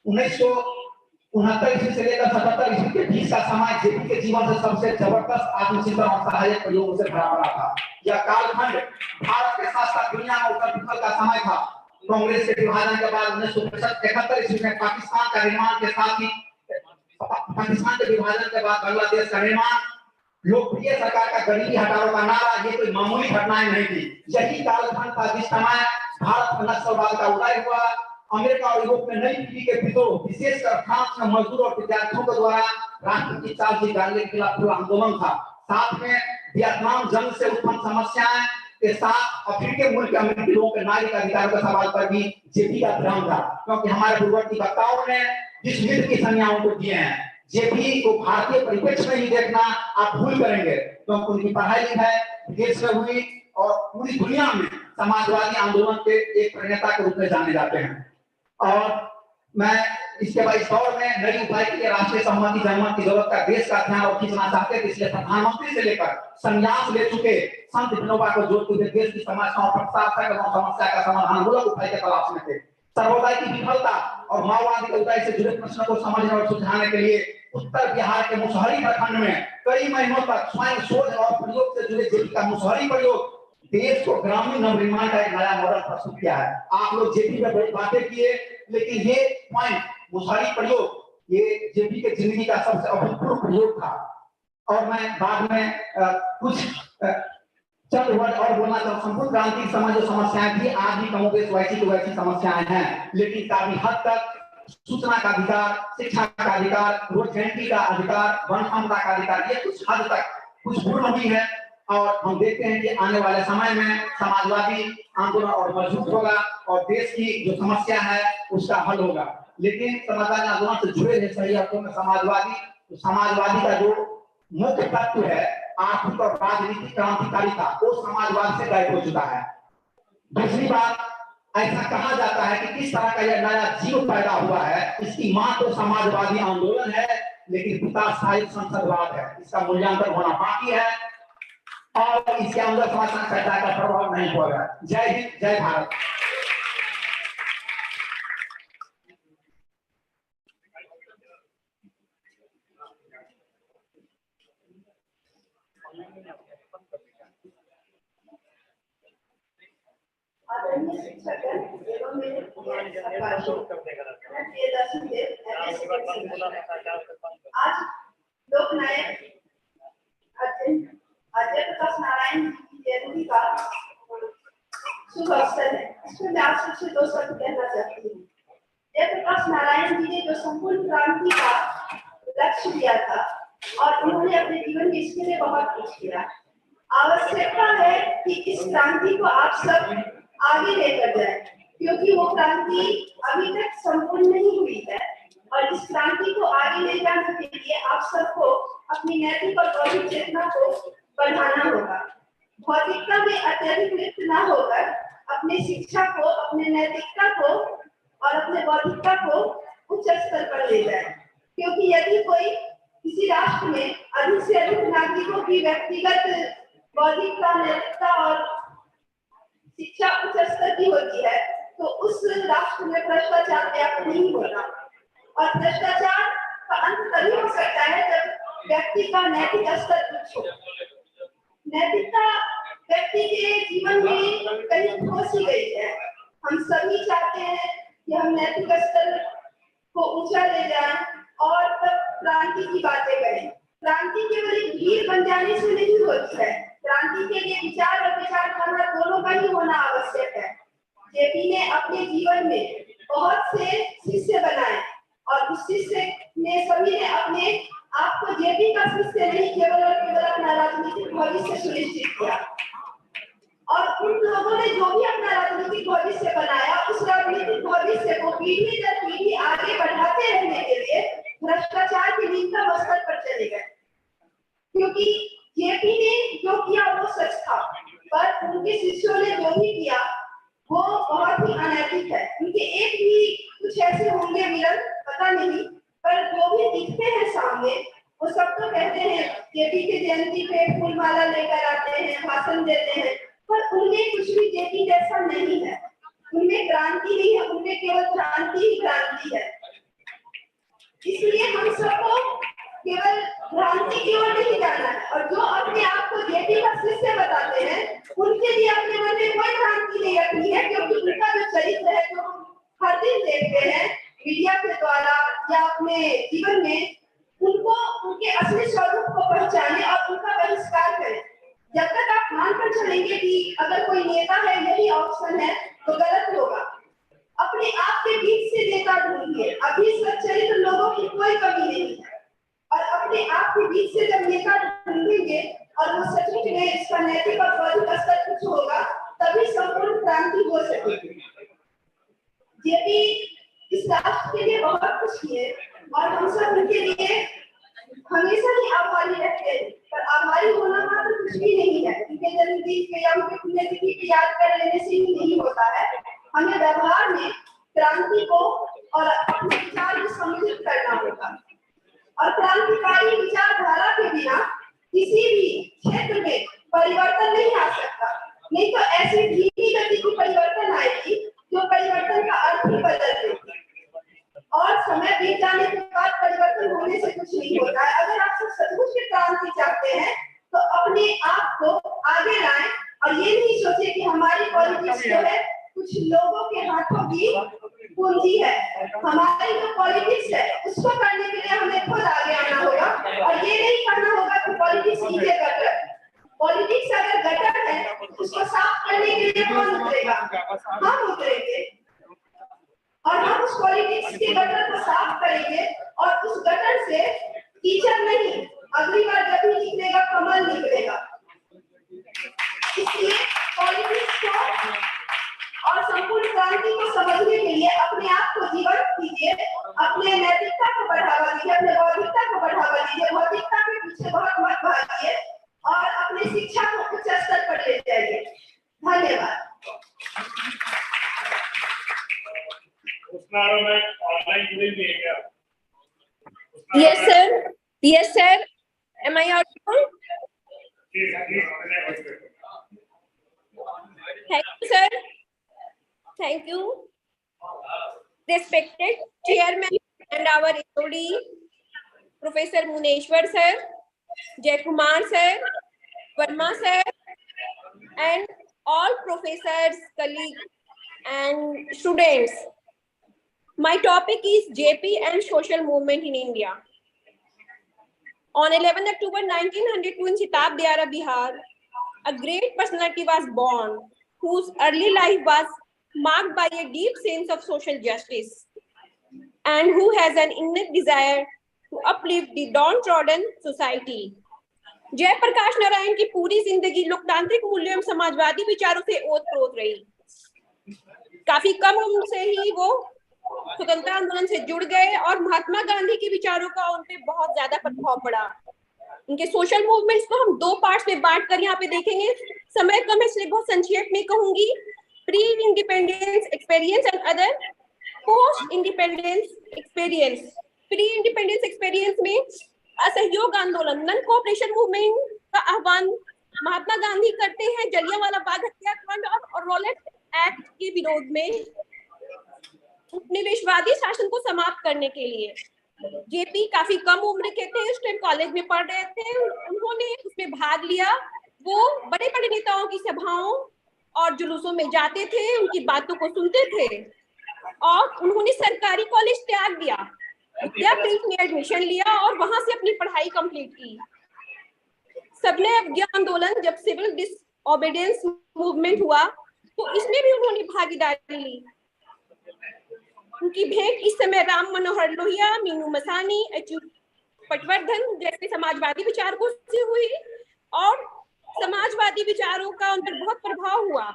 S9: 1969 ईस्वी से लेकर 77 ईस्वी के बीच का समय जेपी के जीवन से सबसे जबरदस्त आत्मचिंतन और सहायक प्रयोगों से भरा पड़ा था। यह कालखंड भारत के साथ साथ दुनिया में उथल-पुथल का समय था। कांग्रेस के विभाजन के बाद 1971 ईस्वी में पाकिस्तान का निर्माण के साथ ही पाकिस्तान के विभाजन के बाद बांग्लादेश का निर्माण, लोकप्रिय सरकार का गरीबी हटाओ का नारा, ये कोई मामूली घटनाएं नहीं थी। यही कालखंड था जिस समय भारत में नक्सलवाद का उदय हुआ। अमेरिका और यूरोप में नई पीढ़ी के विद्रोह, विशेषकर फ्रांस में मजदूर और विद्यार्थियों के द्वारा राष्ट्र की चाल की गाली के खिलाफ पूरा आंदोलन था। साथ में वियतनाम जंग से उत्पन्न समस्याएं के साथ अफ्रीकी मूल के अमेरिकी लोगों के नागरिक अधिकारों के सवाल पर भी जेपी का ध्यान था, क्योंकि हमारे पूर्ववर्ती वक्ताओं ने जिस युद्ध की संज्ञाओं को दिए हैं, जेपी को भारतीय परिप्रेक्ष्य में ही देखना आप भूल करेंगे, क्योंकि उनकी पढ़ाई लिखाई विदेश में हुई और पूरी दुनिया में समाजवादी आंदोलन के एक प्रणेता के रूप में जाने जाते हैं। और मैं इसके बाद इस दौर में नई उपाय के लिए राष्ट्रीय सहमति जनमत की जरूरत का देश का ध्यान और खींचना चाहते थे, इसलिए प्रधानमंत्री से लेकर संन्यास ले चुके संत विनोबा को जोड़ते हुए देश की समस्याओं पर समस्या का समाधान मूलक उपाय के तलाश में थे। सर्वोदय की विफलता और माओवादी के उदय से जुड़े प्रश्नों को समझने और सुलझाने के लिए उत्तर बिहार के मुसहरी प्रखंड में कई महीनों तक स्वयं शोध और प्रयोग से जुड़े जेपी का मुसहरी प्रयोग देश को ग्रामीण नवनिर्माण का एक नया मॉडल प्रस्तुत किया है। आप लोग जेपी में बहुत बातें किए, लेकिन ये पॉइंट मुसहरी प्रयोग ये जेपी के जिंदगी का सबसे अभूतपूर्व प्रयोग था। और मैं बाद में कुछ चंद वर्ड और बोलना चाहूँ। संपूर्ण क्रांति समय जो समस्याएं थी, आज भी कमोबेश वैसी समस्याएं हैं, लेकिन काफी हद तक सूचना का अधिकार, शिक्षा का अधिकार, रोजगार का अधिकार, वन क्षमता का अधिकार, ये कुछ हद तक कुछ पूर्ण हुई है। और हम देखते हैं कि आने वाले समय में समाजवादी आंदोलन और मजबूत होगा और देश की जो समस्या है उसका हल होगा। लेकिन समाजवादी आंदोलन से जुड़े हैं सही अर्थों में समाजवादी का जो मुख्य तत्व है आर्थिक और राजनीतिक क्रांतिकारिता, वो समाजवाद से गायब हो चुका है। दूसरी बात, ऐसा कहा जाता है कि किस तरह का यह नया जीव पैदा हुआ है, इसकी मां तो समाजवादी आंदोलन है, लेकिन पिता साहित्य संसदवाद है। इसका मूल्यांकन होना बाकी है और इसके अंदर समाज का प्रभाव नहीं होगा। जय हिंद, जय भारत।
S10: आदरणीय शिक्षक एवं मेरे आज लोकनायक जयप्रकाश नारायण जी की जयंती का शुभ अवसर है। इसमें मैं आप सबसे दो शब्द कहना चाहती हूँ। जयप्रकाश नारायण जी ने जो संपूर्ण क्रांति का लक्ष्य दिया था और उन्होंने अपने जीवन में इसके लिए बहुत कुछ किया। आवश्यकता है कि इस क्रांति को आप सब आगे लेकर जाएं, क्योंकि वो क्रांति अभी तक संपूर्ण नहीं हुई है और इस क्रांति को आगे ले जाने के लिए आप सबको अपनी नैतिक और बौद्धिक चेतना को बढ़ाना होगा। भौतिकता में अत्यधिक लिप्त न होकर अपने शिक्षा को, अपने नैतिकता को और अपने बौद्धिकता को उच्च स्तर पर ले जाए, क्योंकि यदि कोई किसी राष्ट्र में अधिक से अधिक नागरिकों की व्यक्तिगत बौद्धिकता, नैतिकता और शिक्षा उच्च स्तर की होती है तो उस राष्ट्र में भ्रष्टाचार व्याप्त नहीं होता और भ्रष्टाचार का अंत तभी हो सकता है जब व्यक्ति का नैतिक स्तर उच्च हो। नैतिकता व्यक्ति के जीवन में कहीं खो सी गई है। हम सभी चाहते हैं कि हम नैतिक स्तर को ऊंचा ले जाएं और तब क्रांति की बातें करें। क्रांति केवल एक भीड़ बन जाने से नहीं होती है। क्रांति के लिए विचार और विचारधारा दोनों का ही होना आवश्यक है। जेपी ने अपने जीवन में बहुत से शिष्य बनाए और उस शिष्य ने सभी ने अपने आप को जेपी का शिष्य नहीं केवल और केवल अपना राजनीतिक भविष्य सुनिश्चित किया और उन लोगों ने जो भी अपना राजनीतिक भविष्य बनाया उस राजनीतिक भविष्य को पीढ़ी दर पीढ़ी आगे बढ़ाते रहने के लिए भ्रष्टाचार के निम्नतम स्तर पर चले गए, क्योंकि जेपी ने जो किया वो सच था, पर उनके शिष्यों ने जो भी किया वो बहुत ही अनैतिक है। उनके एक भी कुछ ऐसे होंगे विलन पता नहीं, पर जो भी दिखते हैं सामने वो सब तो कहते हैं जेपी के जयंती पे फूलमाला लेकर आते हैं, भाषण देते हैं, पर उनमें कुछ भी जेपी जैसा नहीं है। उनमें क्रांति नहीं है, उनमें केवल क्रांति ही क्रांति है। इसलिए हम सबको केवल क्रांति की ओर नहीं जाना है और जो अपने आप को जेपी का शिष्य बताते हैं उनके लिए अपने मन में कोई क्रांति नहीं रखनी है, क्योंकि उनका जो चरित्र है जो हर दिन देखते हैं मीडिया के द्वारा या अपने जीवन में, उनको उनके असली स्वरूप को पहचाने और उनका बहिष्कार करें। जब तक आप मानकर चलेंगे कि अगर कोई नेता है यही ऑप्शन है तो गलत होगा। अपने आप के बीच से नेता ढूंढिए। अभी सच्चरित्र लोगों की कोई कमी नहीं है और अपने आप के बीच से जब नेता ढूंढेंगे और वो सचमुच में इसका नैतिक और बौद्धिक स्तर कुछ होगा तभी संपूर्ण क्रांति हो सकेगी। जेपी इस राष्ट्र के लिए बहुत कुछ किए और हम सब उनके लिए हमेशा ही आभारी रहते हैं, पर आभारी होना मात्र कुछ भी नहीं है। उनके जन्मदिन पे या उनके पुण्यतिथि पे याद कर लेने से ही नहीं होता है। हमें व्यवहार में क्रांति को और अपने विचार को सम्मिलित करना होगा और क्रांतिकारी विचारधारा के बिना किसी भी क्षेत्र में परिवर्तन नहीं आ सकता। नहीं तो ऐसी धीमी गति की परिवर्तन आएगी जो परिवर्तन का अर्थ ही बदल देगी और समय बीत जाने के बाद परिवर्तन होने से कुछ नहीं होता है। अगर आप सब सचमुच में क्रांति चाहते हैं तो अपने आप को आगे लाएं और ये नहीं सोचे कि हमारी पॉलिटिक्स जो है कुछ लोगों के हाथों की पूंजी है। हमारी जो पॉलिटिक्स है उसको करने के लिए हमें खुद आगे आना होगा और ये नहीं करना होगा कि पॉलिटिक्स कीजिए गटर। पॉलिटिक्स अगर गटर है उसको साफ करने के लिए कौन उतरेगा? हम उतरेंगे और हम उस पॉलिटिक्स के गटर को साफ करेंगे और उस गटर से कीचड़ नहीं, अगली बार जब भी निकलेगा कमल निकलेगा। इसलिए पॉलिटिक्स को और संपूर्ण क्रांति को समझने के लिए अपने आप को जीवंत कीजिए, अपने नैतिकता को बढ़ावा दीजिए, अपने बौद्धिकता को बढ़ावा दीजिए, बौद्धिकता के पीछे बहुत मत भागिए और अपनी शिक्षा को उच्च स्तर पर ले जाइए। धन्यवाद।
S11: Yes, sir. Yes, sir. Am I audible? Thank you, sir. Thank you. Respected Chairman and our HOD, Professor Muneshwar sir, Jaykumar sir, Verma sir, and all professors, colleagues, and students. My topic is JP and social movement in India. On 11 October 1902 in Sitab Diara, Bihar, a great personality was born, whose early life was marked by a deep sense of social justice, and who has an innate desire to uplift the downtrodden society. Jayaprakash Narayan की पूरी जिंदगी लोकतांत्रिक मूल्यों एवं समाजवादी विचारों से ओत-प्रोत रही। काफी कम उम्र से ही वो स्वतंत्रता आंदोलन से जुड़ गए और महात्मा गांधी के विचारों का उन पे बहुत ज्यादा प्रभाव पड़ा। उनके सोशल मूवमेंट्स को हम 2 पार्ट्स में बांट कर यहाँ पे देखेंगे। समय कम है इसलिए बहुत संक्षेप में कहूंगी। Pre independence experience and other post independence experience. Pre independence experience में असहयोग आंदोलन, नॉन कोऑपरेशन मूवमेंट का आह्वान महात्मा गांधी करते हैं जलियांवाला बाग हत्याकांड और रॉलेट एक्ट के विरोध में उपनिवेशवादी शासन को समाप्त करने के लिए। जेपी काफी कम उम्र के थे, उस टाइम कॉलेज में पढ़ रहे थे, उन्होंने उसमें भाग लिया। वो बड़े बड़े नेताओं की सभाओं और जुलूसों में जाते थे, उनकी बातों को सुनते थे और उन्होंने सरकारी कॉलेज त्याग दिया, विद्यापीठ में एडमिशन लिया और वहां से अपनी पढ़ाई कंप्लीट की। सबने अवज्ञा आंदोलन, जब सिविल डिसओबीडियंस मूवमेंट हुआ तो इसमें भी उन्होंने भागीदारी ली। उनकी भेंट इस समय राम मनोहर लोहिया, मीनू मसानी, अच्युत पटवर्धन जैसे समाजवादी विचारकों से हुई और समाजवादी विचारों का उन पर बहुत प्रभाव हुआ।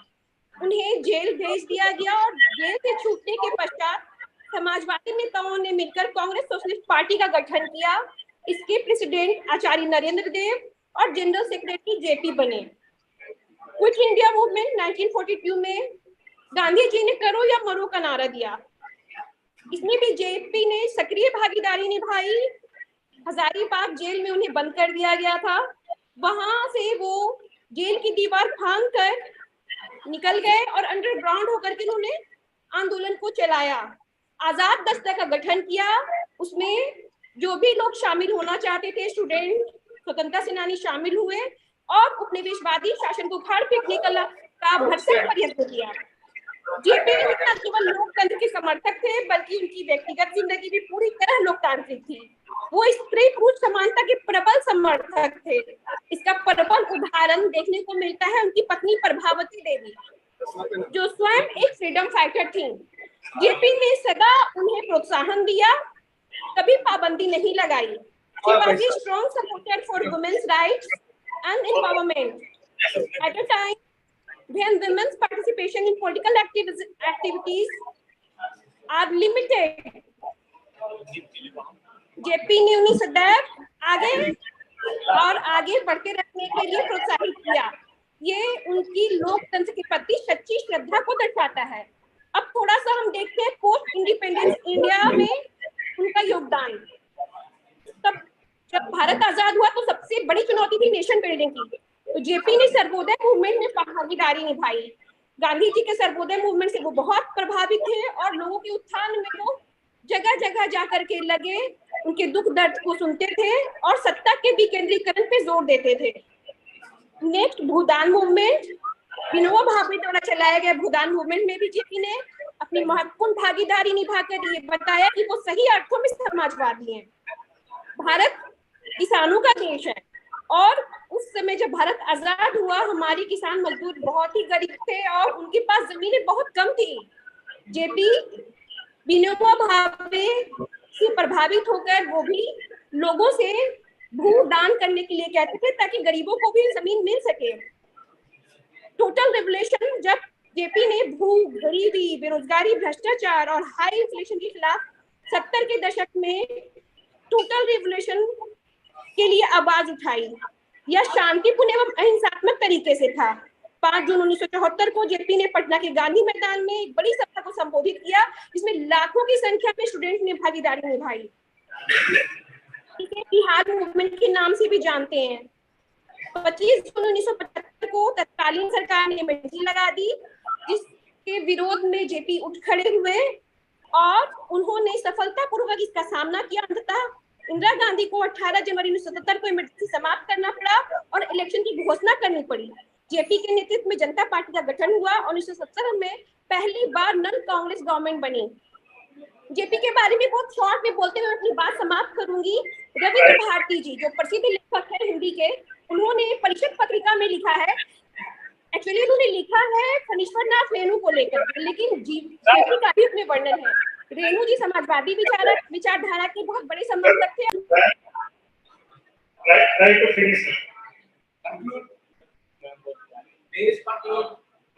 S11: उन्हें जेल भेज दिया गया और जेल से छूटने के पश्चात समाजवादी नेताओं ने मिलकर कांग्रेस सोशलिस्ट पार्टी का गठन किया। इसके प्रेसिडेंट आचार्य नरेंद्र देव और जनरल सेक्रेटरी जेपी बने। क्विट इंडिया मूवमेंट 1942 में गांधी जी ने करो या मरो का नारा दिया। इसमें भी जेपी ने सक्रिय भागीदारी निभाई। हजारीबाग जेल में उन्हें बंद कर दिया गया था, वहां से वो जेल की दीवार फांद कर निकल गए और अंडरग्राउंड होकर के उन्होंने आंदोलन को चलाया। आजाद दस्ता का गठन किया, उसमें जो भी लोग शामिल होना चाहते थे, स्टूडेंट, स्वतंत्रता सेनानी शामिल हुए और उपनिवेशवादी शासन को उखाड़ फेंकने का भरसक प्रयत्न किया। जेपी न केवल लोकतंत्र के समर्थक थे बल्कि उनकी व्यक्तिगत जिंदगी भी पूरी तरह लोकतांत्रिक थी। वो स्त्री पुरुष समानता के प्रबल समर्थक थे। इसका प्रबल उदाहरण देखने को मिलता है उनकी पत्नी प्रभावती देवी, जो स्वयं एक फ्रीडम फाइटर थी। जेपी ने सदा उन्हें प्रोत्साहन दिया, कभी पाबंदी नहीं लगाई। She was a strong supporter for women's rights and empowerment at a time when women's participation in political activities are limited. JP ने उन्हें सदैव आगे बढ़ते रहने के लिए प्रोत्साहित किया। ये उनकी लोकतंत्र के प्रति सच्ची श्रद्धा को दर्शाता है। अब थोड़ा सा हम देखते हैं पोस्ट इंडिपेंडेंस इंडिया में उनका योगदान। तब जब भारत आजाद हुआ तो सबसे बड़ी चुनौती थी नेशन बिल्डिंग की, तो जेपी ने सर्वोदय मूवमेंट में भागीदारी निभाई। गांधी जी के सर्वोदय मूवमेंट से वो बहुत प्रभावित थे और लोगों के उत्थान में वो जगह जगह जाकर के लगे, उनके दुख दर्द को सुनते थे और सत्ता के विकेंद्रीकरण पे जोर देते थे। नेक्स्ट भूदान मूवमेंट, विनोबा भावे द्वारा चलाया गया भूदान मूवमेंट में भी जेपी ने अपनी महत्वपूर्ण भागीदारी निभाकर ये बताया कि वो सही अर्थों में समाजवादी हैं। भारत किसानों का देश है और उस समय जब भारत आजाद हुआ हमारे किसान मजदूर बहुत ही गरीब थे और उनके पास जमीनें बहुत कम थी। जेपी विनोबा भावे से प्रभावित होकर वो भी लोगों से भूदान करने के लिए कहते थे ताकि गरीबों को भी जमीन मिल सके। टोटल रेवोल्यूशन, जब जेपी ने गरीबी, बेरोजगारी, भ्रष्टाचार और हाई इन्फ्लेशन के खिलाफ 70 के दशक में टोटल रेवोल्यूशन के लिए आवाज उठाई। यह शांतिपूर्ण एवं अहिंसात्मक तरीके से था। 5 जून 1974 को जेपी ने पटना के गांधी मैदान में एक बड़ी सभा को संबोधित किया, जिसमें लाखों की संख्या में स्टूडेंट ने भागीदारी निभाई। इसे बिहार मूवमेंट के नाम से भी जानते हैं। 25 जून 1975 को तत्कालीन सरकार ने मिर्ची लगा दी, जिसके विरोध में जेपी उठ खड़े हुए और उन्होंने सफलतापूर्वक इसका सामना किया। अंततः इंदिरा गांधी को 18 जनवरी 1977 को इमरजेंसी समाप्त करना पड़ा और इलेक्शन की घोषणा करनी पड़ी। जेपी के नेतृत्व में जनता पार्टी का गठन हुआ और 1970 में पहली बार नन कांग्रेस गवर्नमेंट बनी। जेपी के बारे में बहुत शॉर्ट में बोलते हुए अपनी बात समाप्त करूंगी। रविंद्र भारती जी, जो प्रसिद्ध लेखक है हिंदी के, उन्होंने परिषद पत्रिका में लिखा है एक्चुअली उन्होंने लिखा है फणीश्वरनाथ रेणु को लेकर, लेकिन जीवन का भी उसमें वर्णन है। रेणु जी समाजवादी विचारधारा के बहुत बड़े समर्थक थे।
S1: Right to finish.
S6: देश का तो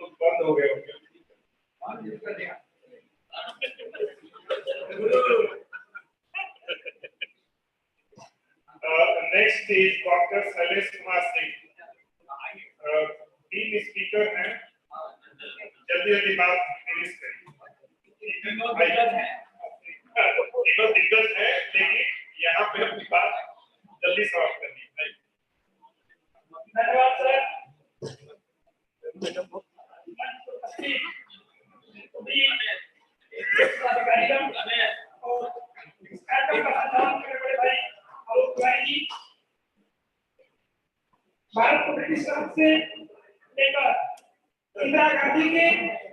S1: बंद हो गया। Next is Dr. Salesh Kumar Singh. तीन स्पीकर हैं, जल्दी बात फिनिश करें। तीनों दिग्गज है, लेकिन यहाँ पे अपनी बात जल्दी समाप्त करनी है। धन्यवाद सर।
S12: भारत को ब्रिटिश राज से लेकर इंदिरा गांधी के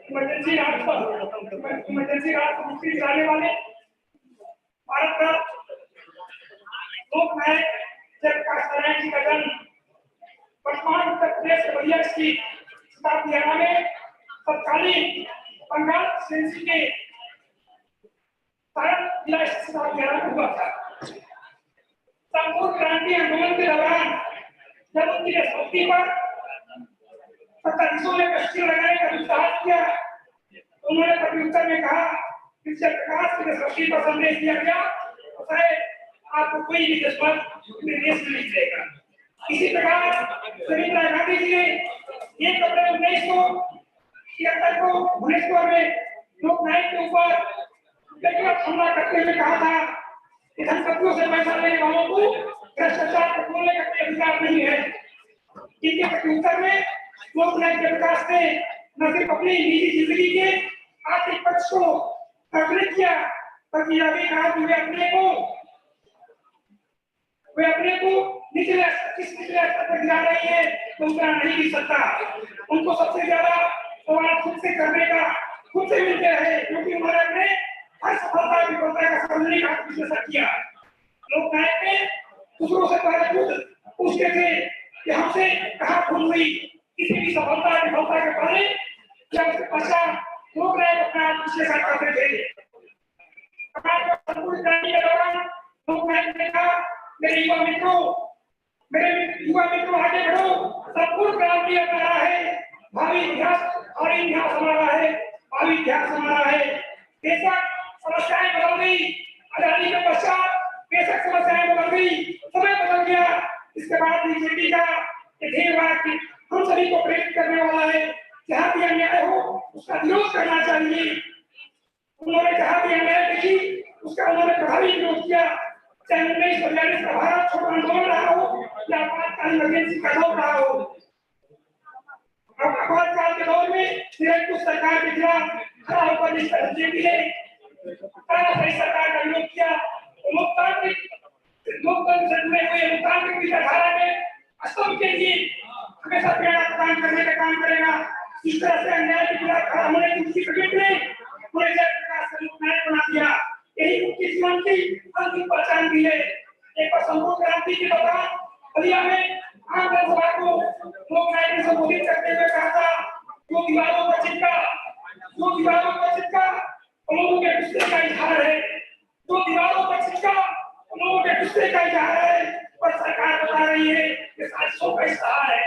S12: इमरजेंसी राज को मुक्ति दिलाने वाले भारत का लोक नायक जयप्रकाश नारायण जी का जन्म वर्तमान उत्तर प्रदेश के बलिया स्थित शताब्दी में तत्कालीन बंगाल प्रेसिडेंसी के भारत जिला शताब्दी में हुआ था। संपूर्ण क्रांति आंदोलन के दौरान जब उनकी राष्ट्रपति पर सत्ताधीशों ने कष्टी लगाने का विश्वास किया, उन्होंने प्रत्युत्तर में कहा कि जयप्रकाश की राष्ट्रपति पर संदेश दिया गया तो शायद आपको कोई भी दुश्मन देश में नहीं देगा। इसी प्रकार इंदिरा गांधी जी ने 1 अप्रैल 1976 को भुवनेश्वर में लोकनायक के ऊपर व्यक्तिगत हमला करते हुए कहा था कि धनपतियों से पैसा लेने वालों को भ्रष्टाचार को खोलने का कोई अधिकार नहीं है। इनके प्रत्युत्तर में लोकनायक जयप्रकाश ने न सिर्फ अपनी निजी जिंदगी के आर्थिक पक्ष को प्रकट किया, बल्कि यह भी कहा कि वे अपने को निचले स्तर तक गिरा रही है तो उतना नहीं गिर सकता। उनको सबसे ज्यादा सवाल खुद से करने का खुद से मिलते रहे, क्योंकि उन्होंने अपने हर सफलता विफलता का समझने का विश्लेषण किया। लोकनायक ने दूसरों से पहले खुद पूछते थे कि हमसे कहाँ भूल हुई, किसी भी सफलता विफलता के पहले या उसके पश्चात लोकनायक अपना विश्लेषण करते थे। संपूर्ण क्रांति के दौरान लोकनायक ने कहा, मेरे युवा मित्रों आगे बढ़ो, संपूर्ण क्रांति हमारा है, भावी इतिहास हमारा है, भावी इतिहास हमारा है। बेशक समस्याएं बदल गई, आजादी के पश्चात बेशक समस्याएं बदल गई, समय बदल गया। इसके बाद बीजेपी का ध्येय वाक्य हम सभी को प्रेरित करने वाला है, जहाँ भी अन्याय हो उसका विरोध करना चाहिए। उन्होंने जहाँ भी अन्याय देखी उसका उन्होंने प्रभावी विरोध किया, चाहे 1942 का भारत छोड़ो आंदोलन रहा हो या आपातकालीन इमरजेंसी का दौर रहा हो। आपातकाल के दौर में निरंकुश सरकार के खिलाफ खड़ा होकर जिस तरह सरकार का विरोध किया, लोकतंत्र से जुड़े हुए लोकतांत्रिक विचारधारा में स्तंभ के लिए हमेशा प्रेरणा प्रदान करने का काम करेगा। इस तरह से अन्याय के खिलाफ खड़ा होने की उनकी प्रकृति ने उन्हें जयप्रकाश का लोकनायक बना दिया। यही उनकी जीवन की अंतिम पहचान भी है। एक संपूर्ण क्रांति के दौरान बलिया में आम जनसभा को लोकनायक ने संबोधित करते हुए कहा था, जो दीवारों पर चिपका लोगों के गुस्से का इजहार है, जो दीवारों पर चिपका लोगों के गुस्से का इजहार है। और सरकार बता रही है कि साजिशों का इश्तेहार है,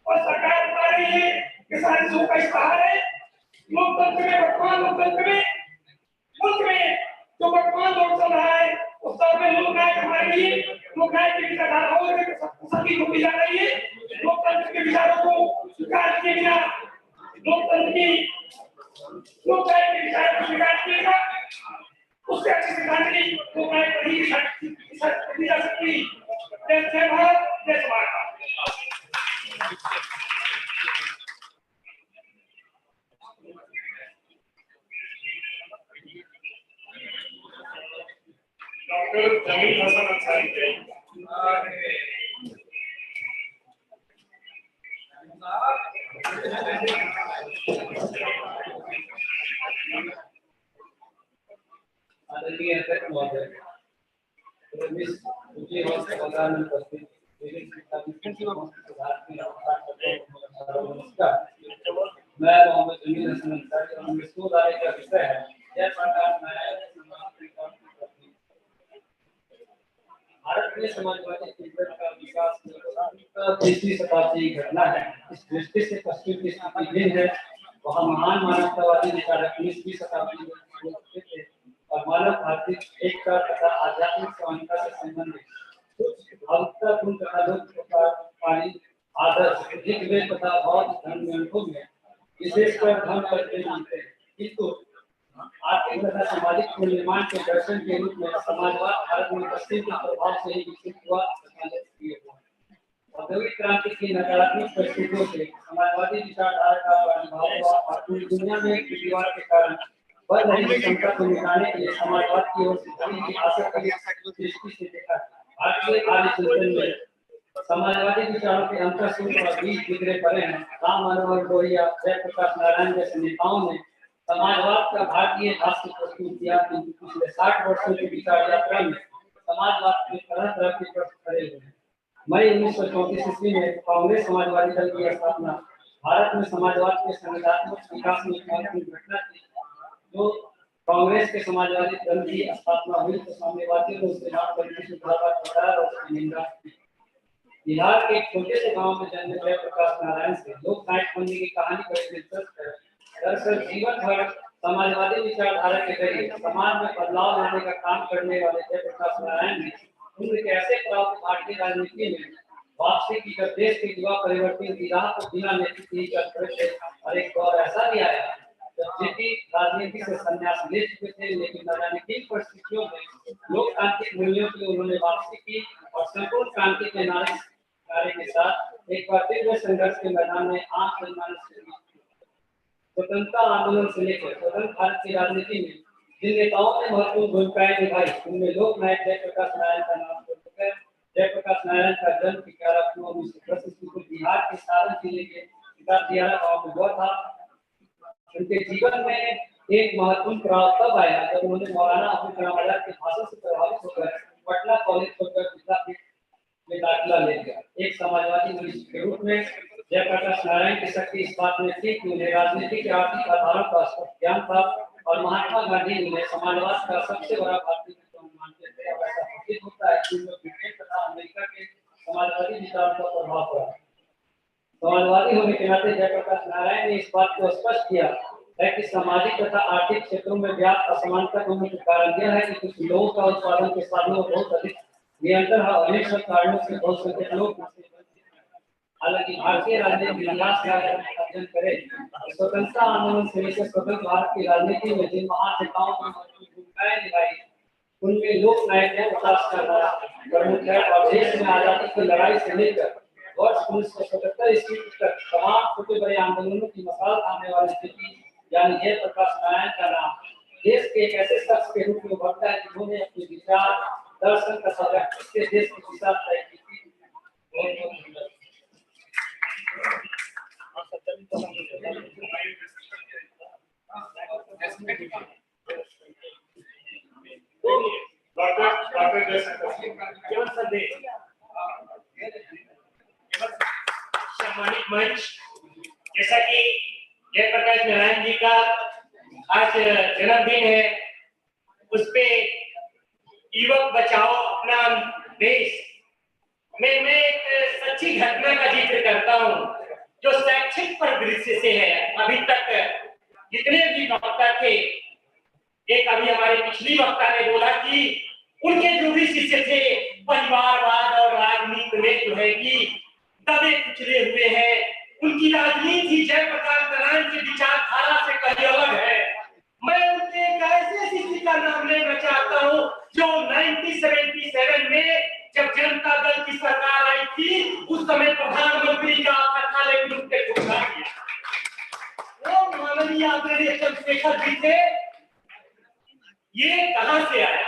S12: और सरकार बता रही है कि साजिशों का इश्तेहार है। लोकतंत्र में वर्तमान लोकतंत्र में मुल्क में जो वर्तमान दौर चल रहा है उस दौर में लोकनायक हमारे लिए लोकनायक की विचारधाराओं में सभी को जा रही है। लोकतंत्र के विचारों को स्वीकार किए बिना लोकनायक के विचारों को स्वीकार किएगा उससे अच्छी श्रद्धांजलि लोकनायक नहीं दी जा सकती। जय भारत, जय समाज।
S1: डॉक्टर जमील हसन अंसारी के
S6: आदरणीय अध्यक्ष महोदय, मुझे उपस्थित
S13: मैं मोहम्मद जमील हसन अंसारी और मेरे शोधारे का विषय है जयप्रकाश नारायण भारत में समाजवादी चिंतन का विकास 20वीं शताब्दी की घटना है। इस दृष्टि से पश्चिम की स्थिति भिन्न है। वहाँ महान मानवतावादी विचारक 19वीं शताब्दी में थे और मानव आर्थिक एकता तथा आध्यात्मिक समानता से संबंधित भावुकतापूर्ण तथा लोकपाली आदर्श ऋग्वेद तथा बौद्ध धर्म ग्रंथों में विशेषकर धर्म पर केंद्रित है। किंतु आर्थिक तथा सामाजिक निर्माण के दर्शन के रूप में समाजवाद भारत में पश्चिम के प्रभाव से ही विकसित हुआ तथा लोकप्रिय हुआ। औद्योगिक क्रांति की नकारात्मक परिस्थितियों से समाजवादी विचारधारा का प्रभाव हुआ और पूरी दुनिया में विवाद के कारण बढ़ रही संकट को मिटाने के लिए समाजवाद की ओर से बड़ी आशा की दृष्टि से देखा। भारतीय आर्य चिंतन में समाजवादी विचारों के अंतरसूत्र और बीज बिखरे पड़े हैं। राम मनोहर लोहिया, जयप्रकाश नारायण जैसे नेताओं ने समाजवाद का भारतीय भाष्य प्रस्तुत किया, किंतु पिछले 60 वर्षों की विचार यात्रा में समाजवाद में तरह तरह के प्रश्न खड़े हुए हैं। मई 1934 ईस्वी में कांग्रेस समाजवादी दल की स्थापना भारत में समाजवाद के संगठनात्मक विकास में महत्वपूर्ण घटना थी। जो कांग्रेस के समाजवादी दल की स्थापना हुई तो साम्यवादियों ने उसके नाम पर सुधार और उसकी निंदा की। बिहार के एक छोटे से गांव में जन्मे जयप्रकाश नारायण से लोक साहित्य बनने की कहानी बड़ी दिलचस्प है। दरअसल जीवन भर समाजवादी विचारधारा के जरिए समाज में बदलाव लाने का काम करने वाले जयप्रकाश नारायण ने उम्र के ऐसे प्राप्त भारतीय राजनीति में वापसी की जब देश के युवा परिवर्तन की राह को बिना नेतृत्व कर खड़े थे और एक दौर ऐसा भी आया जब जेपी राजनीति से संन्यास ले चुके थे, लेकिन न जाने किन परिस्थितियों में लोकतांत्रिक मूल्यों की उन्होंने वापसी की और संपूर्ण क्रांति के नारे के साथ एक बार फिर संघर्ष के मैदान में आम जनमानस से स्वतंत्रता आंदोलन से लेकर स्वतंत्र भारत की राजनीति में जिन नेताओं ने महत्वपूर्ण भूमिकाएं निभाई उनमें लोकनायक जयप्रकाश नारायण का नाम है। जयप्रकाश नारायण का जन्म 11 अक्टूबर 1910 ईस्वी को बिहार के सारण जिले के दियारा गांव में हुआ था। उनके जीवन में एक महत्वपूर्ण पड़ाव तब आया जब उन्होंने मौलाना अबुल कलाम आजाद के भाषण से प्रभावित होकर पटना कॉलेज छोड़कर विद्यापीठ में दाखिला ले लिया। एक समाजवादी मनुष्य के रूप में जयप्रकाश नारायण की शक्ति इस बात में थी कि उन्हें राजनीति के आर्थिक आधारों का स्पष्ट ज्ञान था और महात्मा गांधी उन्हें समाजवाद का सबसे बड़ा भारतीय मानते थे। और ऐसा प्रतीत होता है कि उनमें ब्रिटेन तथा अमेरिका के समाजवादी विचारों का प्रभाव पड़ा। समाजवादी होने के नाते जयप्रकाश नारायण ने इस बात को स्पष्ट किया है कि सामाजिक तथा आर्थिक क्षेत्रों में व्याप्त असमानता का मुख्य कारण यह है कि कुछ लोगों का उत्पादन के साधनों बहुत अधिक नियंत्रण है। अनेक सब कारणों से बहुत संख्यक लोग हालांकि भारतीय राजनीति इतिहास का अध्ययन करें स्वतंत्रता आंदोलन से लेकर स्वतंत्र भारत की राजनीति में जिन महान नेताओं ने भूमिकाएं निभाई उनमें लोकनायक जयप्रकाश प्रमुख है और देश में आजादी की लड़ाई से लेकर वर्ष 1977 ईस्वी तक तमाम छोटे बड़े आंदोलनों की मसाल थामने वाली स्थिति यानी जयप्रकाश नारायण का नाम देश के एक ऐसे शख्स के रूप में उभरता है जिन्होंने अपने विचार दर्शन तथा व्यक्तित्व से देश की दिशा तय की थी।
S1: सम्मानित मंच, जैसा कि जयप्रकाश नारायण जी का आज जन्मदिन है, उस पे युवक बचाओ अपना देश में मैं एक सच्ची घटना का जिक्र करता हूँ जो शैक्षिक परिदृश्य से है। अभी तक जितने भी वक्ता थे, एक अभी हमारे पिछली वक्ता ने बोला कि उनके जो भी शिष्य थे परिवारवाद और राजनीति में जो है कि दबे कुचले हुए हैं। उनकी राजनीति जयप्रकाश नारायण की विचारधारा से कहीं अलग है। मैं उनके एक ऐसे शिष्य का नाम लेना चाहता हूँ जो 1977 में जब जनता दल की सरकार आई थी उस समय प्रधानमंत्री का था, लेकिन उसने घोषणा किया वो माननीय आदरणीय चंद्रशेखर जी थे। ये कहां से आया?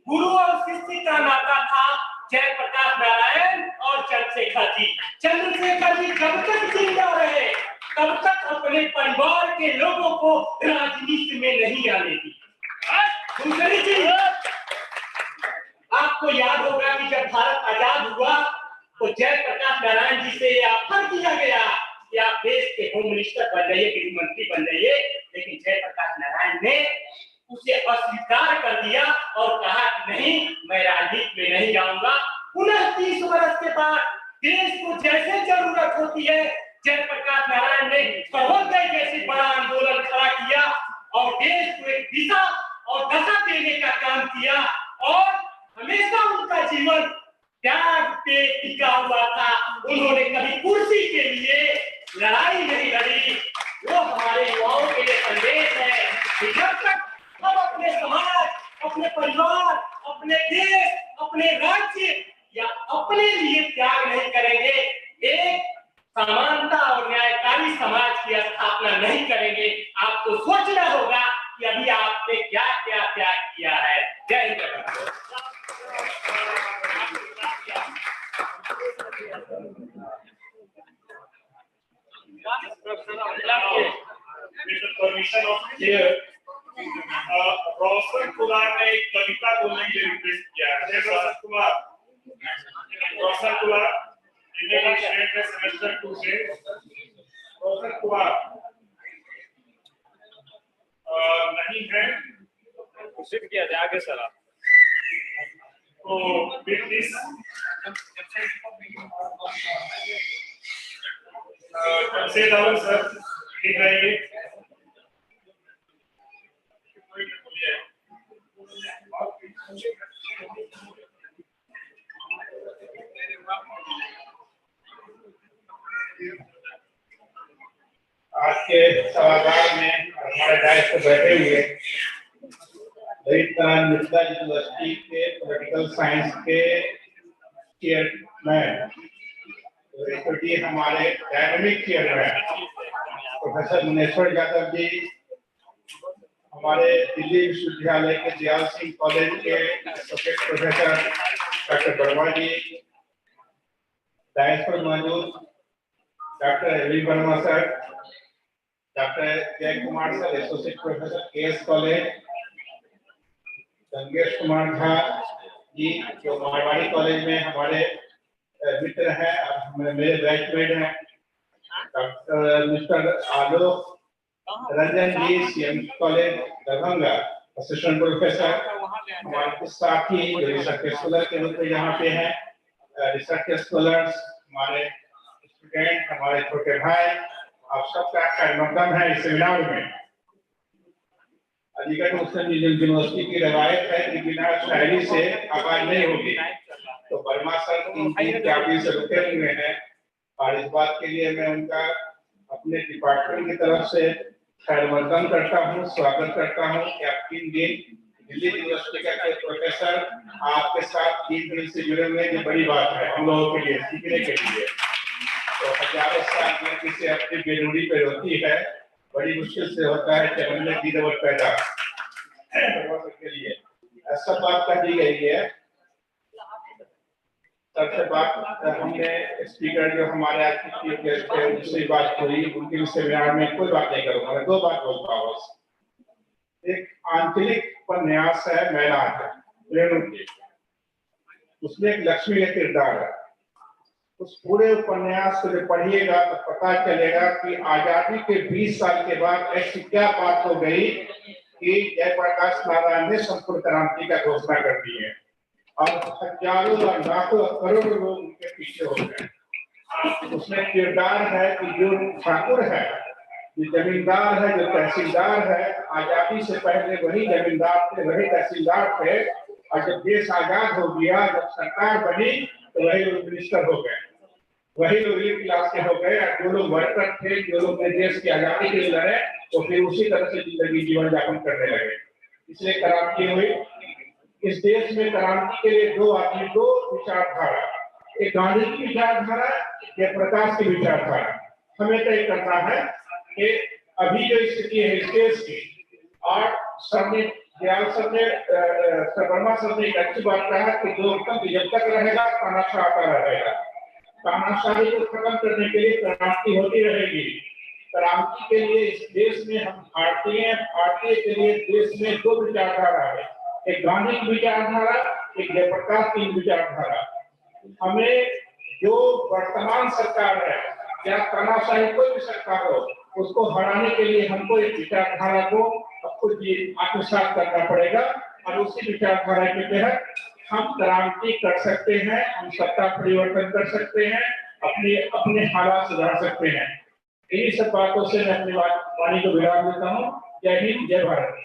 S1: गुरु और शिष्य का नाता था जयप्रकाश नारायण और चंद्रशेखर जी। चंद्रशेखर जी जब तक जिंदा रहे तब तक अपने परिवार के लोगों को राजनीति में नहीं आने दी। दूसरी चीज, आपको याद होगा कि जब भारत आजाद हुआ तो जयप्रकाश नारायण जी से ऑफर किया गया
S14: कि आप देश के होम मिनिस्टर बन जाइए, गृह मंत्री बन जाइए, लेकिन जयप्रकाश नारायण ने उसे अस्वीकार कर दिया और कहा कि नहीं, मैं राजनीति में नहीं जाऊंगा। पुनः 30 वर्ष के बाद देश को जैसे जरूरत होती है, जयप्रकाश नारायण ने सर्वोदय जैसे बड़ा आंदोलन खड़ा किया और देश को एक दिशा और दशा देने का काम किया और हमेशा उनका जीवन त्याग पे टिका हुआ था। उन्होंने कभी कुर्सी के लिए लड़ाई नहीं लड़ी। वो हमारे युवाओं के लिए संदेश है कि जब तक हम अपने समाज, अपने परिवार, अपने देश, अपने राज्य या अपने लिए त्याग नहीं करेंगे, एक समानता और न्यायकारी समाज की स्थापना नहीं करेंगे। आपको सोचना होगा कि अभी आपने क्या क्या त्याग किया है। जय Hind.
S1: With the permission of chair, Roshan Kumar ने एक कविता बोलने के लिए रिक्वेस्ट किया है। रोशन कुमार, इंडियन स्टेट में सेमेस्टर 2 से रोशन कुमार नहीं है, शिफ्ट किया जाए आगे सर आप। तो with this जमशेद सर ठीक रहेंगे।
S7: आज के सभागार में हमारे डायस पर बैठे हुए यूनिवर्सिटी के पॉलिटिकल साइंस के चेयरमैन, हमारे dynamic chairman professor Muneshwar Yadav ji, हमारे दिल्ली विश्वविद्यालय के दयाल सिंह कॉलेज के associate professor doctor Verma ji, dais पर मौजूद doctor A V Verma sir, doctor Jay Kumar sir associate professor K S college, Gangesh Kumar Jha ji जो मारवाड़ी कॉलेज में हमारे मित्र हैं और मेरे बैचमेट हैं, doctor mister Alok Ranjan ji C M college Darbhanga assistant professor, हमारे कुछ साथी रिसर्च स्कॉलर के रूप में यहाँ पे हैं, रिसर्च स्कॉलर्स, हमारे स्टूडेंट, हमारे छोटे भाई, आप सबका खैरमकदम है इस सेमिनार में। अलीगढ़ मुस्लिम यूनिवर्सिटी की रवायत है कि बिना शायरी से आगाज नहीं होगी, तो वर्मा सर 3 से रुके हुए हैं और इस बात के लिए मैं उनका अपने डिपार्टमेंट की तरफ से खैरमकदम करता हूँ, स्वागत करता हूँ कि आप 3 दिन दिल्ली यूनिवर्सिटी के प्रोफेसर आपके साथ 3 दिन से जुड़े हुए, ये बड़ी बात है हम लोगों के लिए, सीखने के लिए। तो हजारों साल में किसी अपनी बेरूरी पे होती है, बड़ी मुश्किल से होता है कि मन में दीनवत पैदा के लिए ऐसा बात कर दी गई है। सबसे बात हमने स्पीकर जो हमारे आज की चीफ गेस्ट थे उनसे बात हुई, उनके सेमिनार में कोई बात नहीं करूंगा, मैं 2 बात बोलता हूँ। एक आंचलिक उपन्यास है मैदान रेणु की, उसमें एक लक्ष्मी का किरदार है। उस पूरे उपन्यास को जब पढ़िएगा तो पता चलेगा कि आजादी के 20 साल के बाद ऐसी क्या बात हो गई कि जयप्रकाश नारायण ने संपूर्ण क्रांति का घोषणा कर दी है और हजारों और लाखों करोड़ों लोग उनके पीछे हो गए। उसमें किरदार है कि जो ठाकुर है, जो जमींदार है, जो तहसीलदार है, आजादी से पहले वही जमींदार थे, वही तहसीलदार थे, और जब देश आजाद हो गया, जब सरकार बनी तो वही लोग मिनिस्टर हो गए, वही लोग मिडिल क्लास के हो गए, और जो लोग वर्कर थे, जो लोग देश की आजादी के लिए लड़े, तो फिर उसी तरह से जिंदगी जीवन यापन करने लगे। इसलिए क्रांति हुई। इस देश में क्रांति के लिए 2 आदमी, 2 विचारधारा, एक गांधी की विचारधारा, एक प्रकाश की विचारधारा। हमें तय करना है कि अभी जो स्थिति है इस देश की, और सबने दयाल सर ने वर्मा सर ने एक अच्छी बात कहा कि जब तक रहेगा तानाशाह आता रहेगा, तानाशाही को खत्म करने के लिए क्रांति होती रहेगी। क्रांति के लिए इस देश में हम भारतीय के लिए देश में 2 विचारधारा है, एक गांधी की विचारधारा, एक जयप्रकाश की विचारधारा। हमें जो वर्तमान सरकार है
S2: या तानाशाही कोई भी सरकार हो, उसको हराने के लिए हमको एक विचारधारा को खुद ही आत्मसात करना पड़ेगा और उसी विचारधारा के तहत हम क्रांति कर सकते हैं, हम सत्ता परिवर्तन कर सकते हैं, अपने अपने हालात सुधार सकते हैं। इन्हीं सब बातों से मैं अपनी वाणी को विराम देता हूँ। जय हिंद, जय भारत।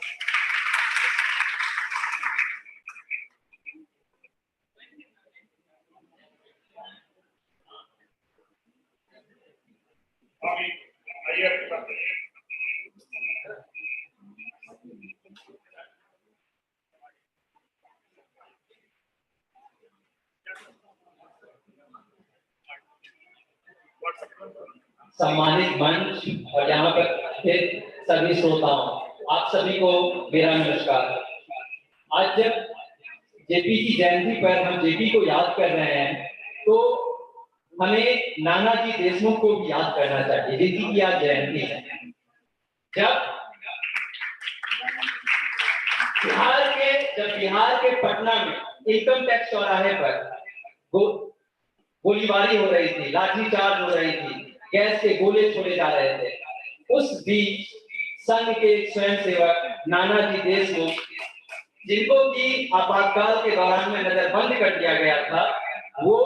S13: सम्मानित मंच और यहाँ पर स्थित सभी श्रोताओं, आप सभी को मेरा नमस्कार। आज जब जेपी की जयंती पर हम जेपी को याद कर रहे हैं, तो हमें नानाजी देशमुख को भी याद करना चाहिए, जिनकी आज जयंती है। जब बिहार के पटना में इनकम टैक्स चौराहे पर गोलीबारी हो रही थी, लाठीचार्ज हो रही थी, गैस के गोले छोड़े जा रहे थे, उस बीच संघ के स्वयंसेवक नानाजी देशमुख, जिनको की आपातकाल के दौरान में नजरबंद कर दिया गया था, वो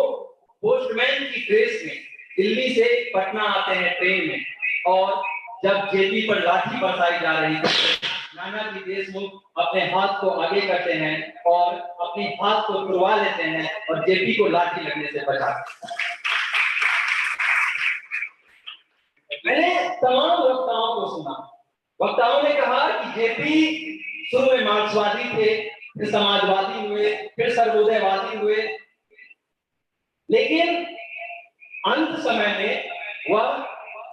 S13: पोस्टमैन की ड्रेस में दिल्ली से पटना आते हैं ट्रेन में, और जब जेपी पर लाठी बरसाई जा रही थी, नानाजी देशमुख अपने हाथ को आगे करते हैं और अपने हाथ को तुड़वा लेते हैं और जेपी को लाठी लगने से बचाते हैं। मैंने तमाम वक्ताओं को सुना, वक्ताओं ने कहा कि जेपी शुरू में मार्क्सवादी थे, फिर समाजवादी हुए, फिर सर्वोदयवादी हुए, लेकिन अंत समय में वह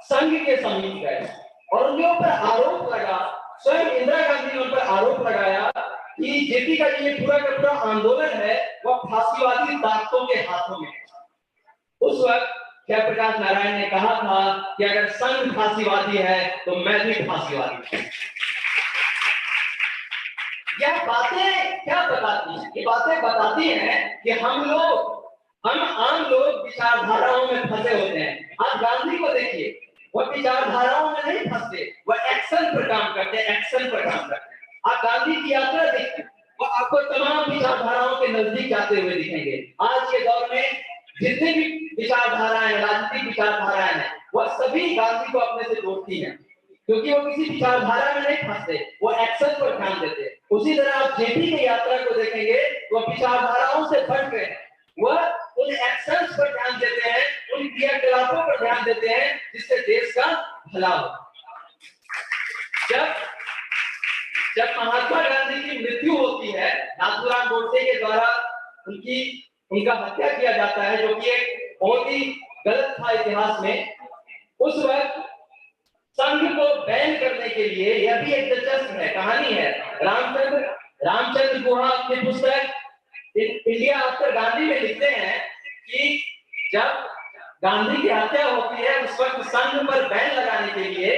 S13: संघ के समीप गए और उनके ऊपर आरोप लगा, स्वयं इंदिरा गांधी ने उन पर आरोप लगाया कि जेपी का ये पूरा का पूरा आंदोलन है वह फांसीवादी ताकतों के हाथों में। उस वक्त जयप्रकाश नारायण ने कहा था कि अगर संघ फांसीवादी है तो मैं भी फांसीवादी हूं। यह बातें क्या बताती हैं? ये बातें बताती हैं कि हम आम लोग विचारधाराओं में फंसे होते हैं। आप गांधी को देखिए, वह विचारधाराओं में नहीं फंसते, वह एक्शन पर काम करते हैं, एक्शन पर काम करते हैं। आप गांधी की यात्रा देखिए, वह आपको तमाम विचारधाराओं के नजदीक जाते हुए दिखेंगे। आज के दौर में जितनी भी विचारधाराएं, राजनीतिक विचारधाराएं हैं, वह सभी गांधी को अपने से जोड़ती हैं, क्योंकि वो किसी विचारधारा में नहीं फंसते, वो एक्शन पर ध्यान देते। उसी तरह आप जेपी की यात्रा को देखेंगे, वह विचारधाराओं से भटक गए, वह उन एक्शंस पर ध्यान देते हैं, उन क्रियाकलापों पर ध्यान देते हैं जिससे देश का भला हो। जब महात्मा गांधी की मृत्यु होती है, नाथूराम गोडसे के द्वारा उनका हत्या किया जाता है, जो कि एक बहुत ही गलत था इतिहास में। उस वक्त संघ को बैन करने के लिए, यह भी एक दिलचस्प है, कहानी है, रामचंद्र गुहा की पुस्तक इंडिया आफ्टर गांधी में लिखते हैं कि जब गांधी की हत्या होती है, उस वक्त संघ पर बैन लगाने के लिए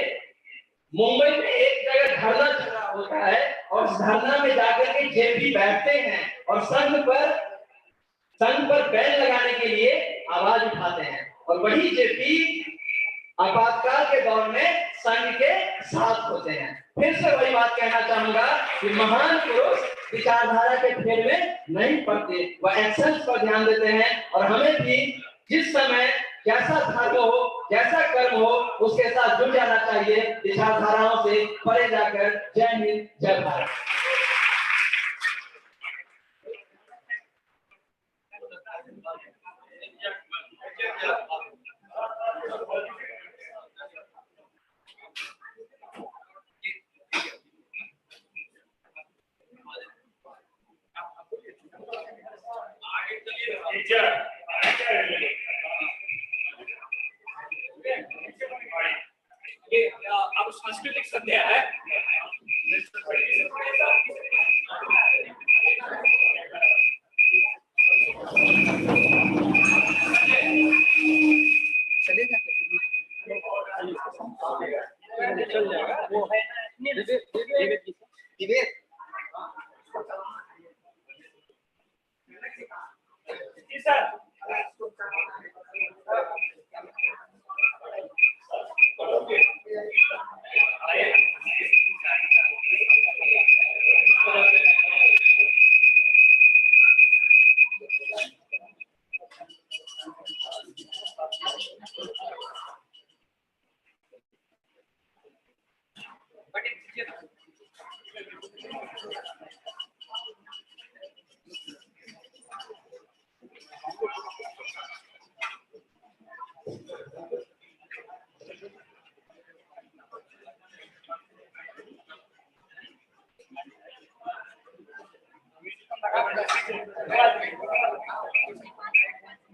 S13: मुंबई में एक जगह धरना चल रहा होता है और उस धरना में जाकर के जेपी बैठते हैं और संघ पर बैन लगाने के लिए आवाज उठाते हैं। और वही जेपी आपातकाल के दौर में संघ के साथ होते हैं। फिर से वही बात कहना चाहूंगा कि महान पुरुष विचारधारा के फेर में नहीं पड़ते, वह एक्शन पर ध्यान देते हैं। और हमें भी जिस समय जैसा धर्म हो, जैसा कर्म हो, उसके साथ जुड़ जाना चाहिए, विचारधाराओं से परे जाकर। जय हिंद, जय भारत।
S14: ये अब सांस्कृतिक संध्या है।
S15: चलेगा चल जाएगा वो है विवेक
S14: जी सर।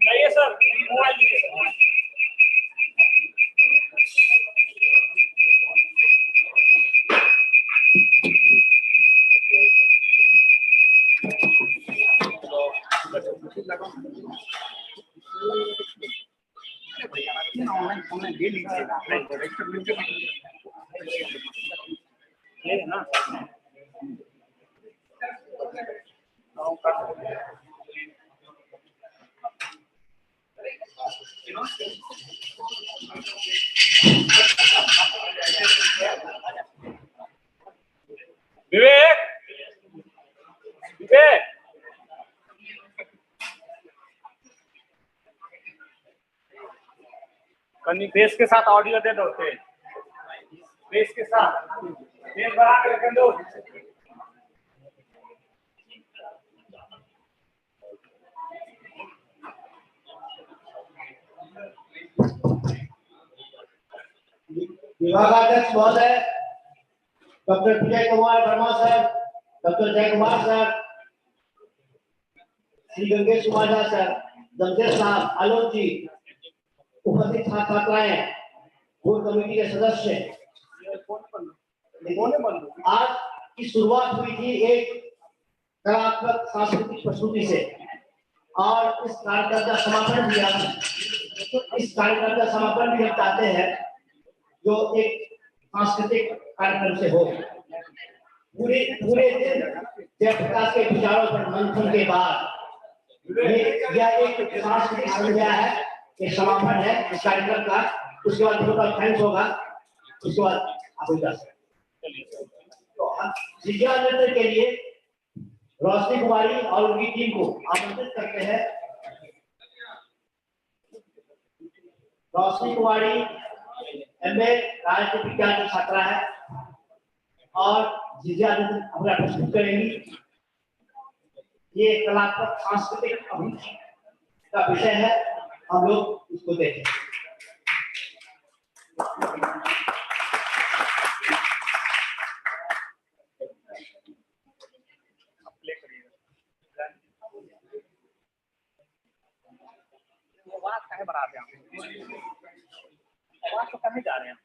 S15: नहीं सर, मोबाइल है ना। विवेक, विवेक, कन्नी बेस के साथ ऑडियो दे दो, बेस के साथ बेस बढ़ा के रख दो।
S8: विभागाध्यक्ष महोदय doctor Vijay Kumar Verma sir, doctor Jay Kumar sir, Shri Gangesh सुमाजा sir, Jamshed साहब, आलोक जी, उपस्थित छात्र छात्राएं, बोर्ड कमेटी के सदस्य, आज की शुरुआत हुई थी एक कलात्मक सांस्कृतिक प्रस्तुति से और इस कार्यक्रम का समापन भी हम चाहते हैं जो एक सांस्कृतिक कार्यक्रम से हो। पूरे दिन जयप्रकाश के विचारों पर मंथन के बाद यह एक सांस्कृतिक संध्या है, एक समापन है इस कार्यक्रम का। उसके बाद टोटल थैंक्स होगा, उसके बाद आप जा सकते। तो जिज्ञा नृत्य के लिए रोशनी कुमारी और उनकी टीम को आमंत्रित करते हैं। रोशनी कुमारी एमए राजनीति विज्ञान की छात्रा है और जिज्ञा नृत्य अपना प्रस्तुत करेंगी। ये कलात्मक सांस्कृतिक अभिव्यक्ति का विषय है, हम लोग इसको देखें।
S15: आवाज काहे बढ़ा रहे हैं? आवाज तो कहीं जा रहे हैं।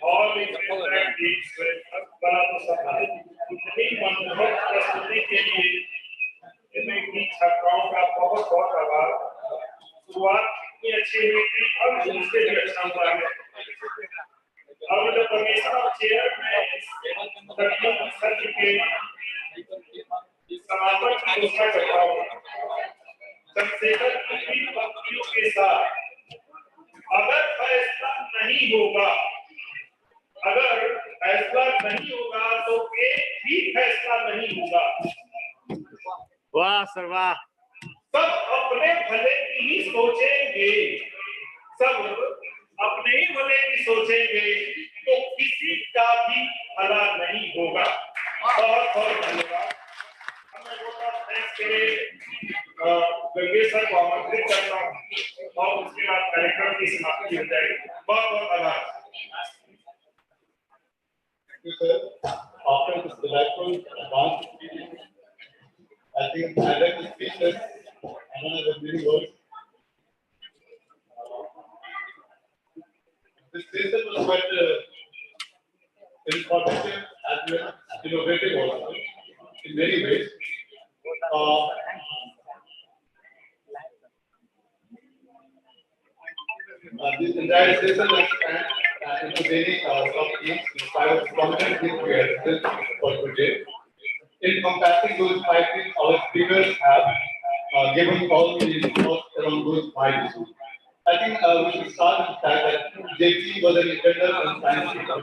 S1: All is that deeds with बना तो सफल नहीं मनोहर प्रस्तुति के लिए इनमें की छात्राओं का बहुत बहुत आभार। शुरुआत इतनी अच्छी हुई थी और उससे भी अच्छा हुआ है। अब जो परमेश्वर और चेयर में तकनीक सत्र के समापन की घोषणा करता हूँ। चंद्रशेखर की तीन पंक्तियों के साथ अगर फैसला नहीं होगा तो एक भी फैसला नहीं होगा।
S15: वाह सर वाह।
S1: सब अपने भले की ही सोचेंगे, सब अपने ही भले की सोचेंगे तो किसी का भी भला नहीं होगा। बहुत बहुत धन्यवाद। मैं थैंक्स के लिए गंगे सर को आमंत्रित करता हूँ और उसके बाद कार्यक्रम की समाप्ति हो जाएगी। बहुत बहुत आभार।
S7: Thank you, sir. After this delightful advance speech, I think I'd like to speak this. I don't have a few words. This session was quite informative as well as innovative also in many ways. This entire session was spent into daily some themes, 5 content themes we have discussed for today. Encompassing those 5 themes, our speakers have given all the thoughts around those 5 issues. I think we should start with the fact that JP was an internal and science teacher.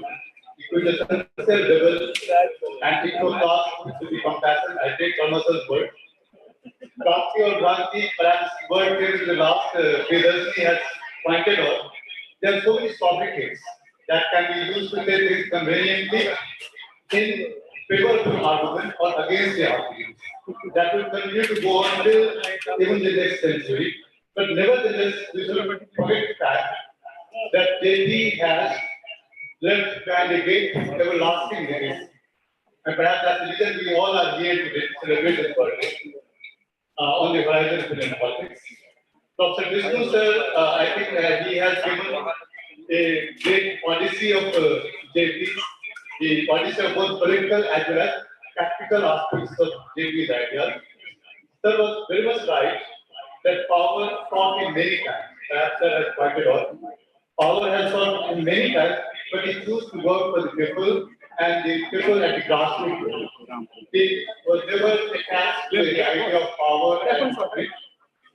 S7: Equal the essential level and equal class to be compassion. I take Thomas's word. Kranti or Kranti, perhaps word came in the last Vedanti has
S16: pointed out, there are so many sobriquets that can be used to say things conveniently in favor of an argument or against the argument. That will continue to go on till even the next century. But nevertheless, we should forget the fact that JP has left behind a great everlasting legacy. And perhaps that's the reason we all are here today to celebrate his birthday on the horizon of Indian politics. Professor Vishnu sir, I think he has given a great odyssey of JP, the odyssey of both political as well as practical aspects of JP's ideas. Sir was very much right that power fought in many times. Perhaps sir has pointed out. Power has fought in many times, but he chose to work for the people and the people at the grassroots level. He was never attached to the idea of power and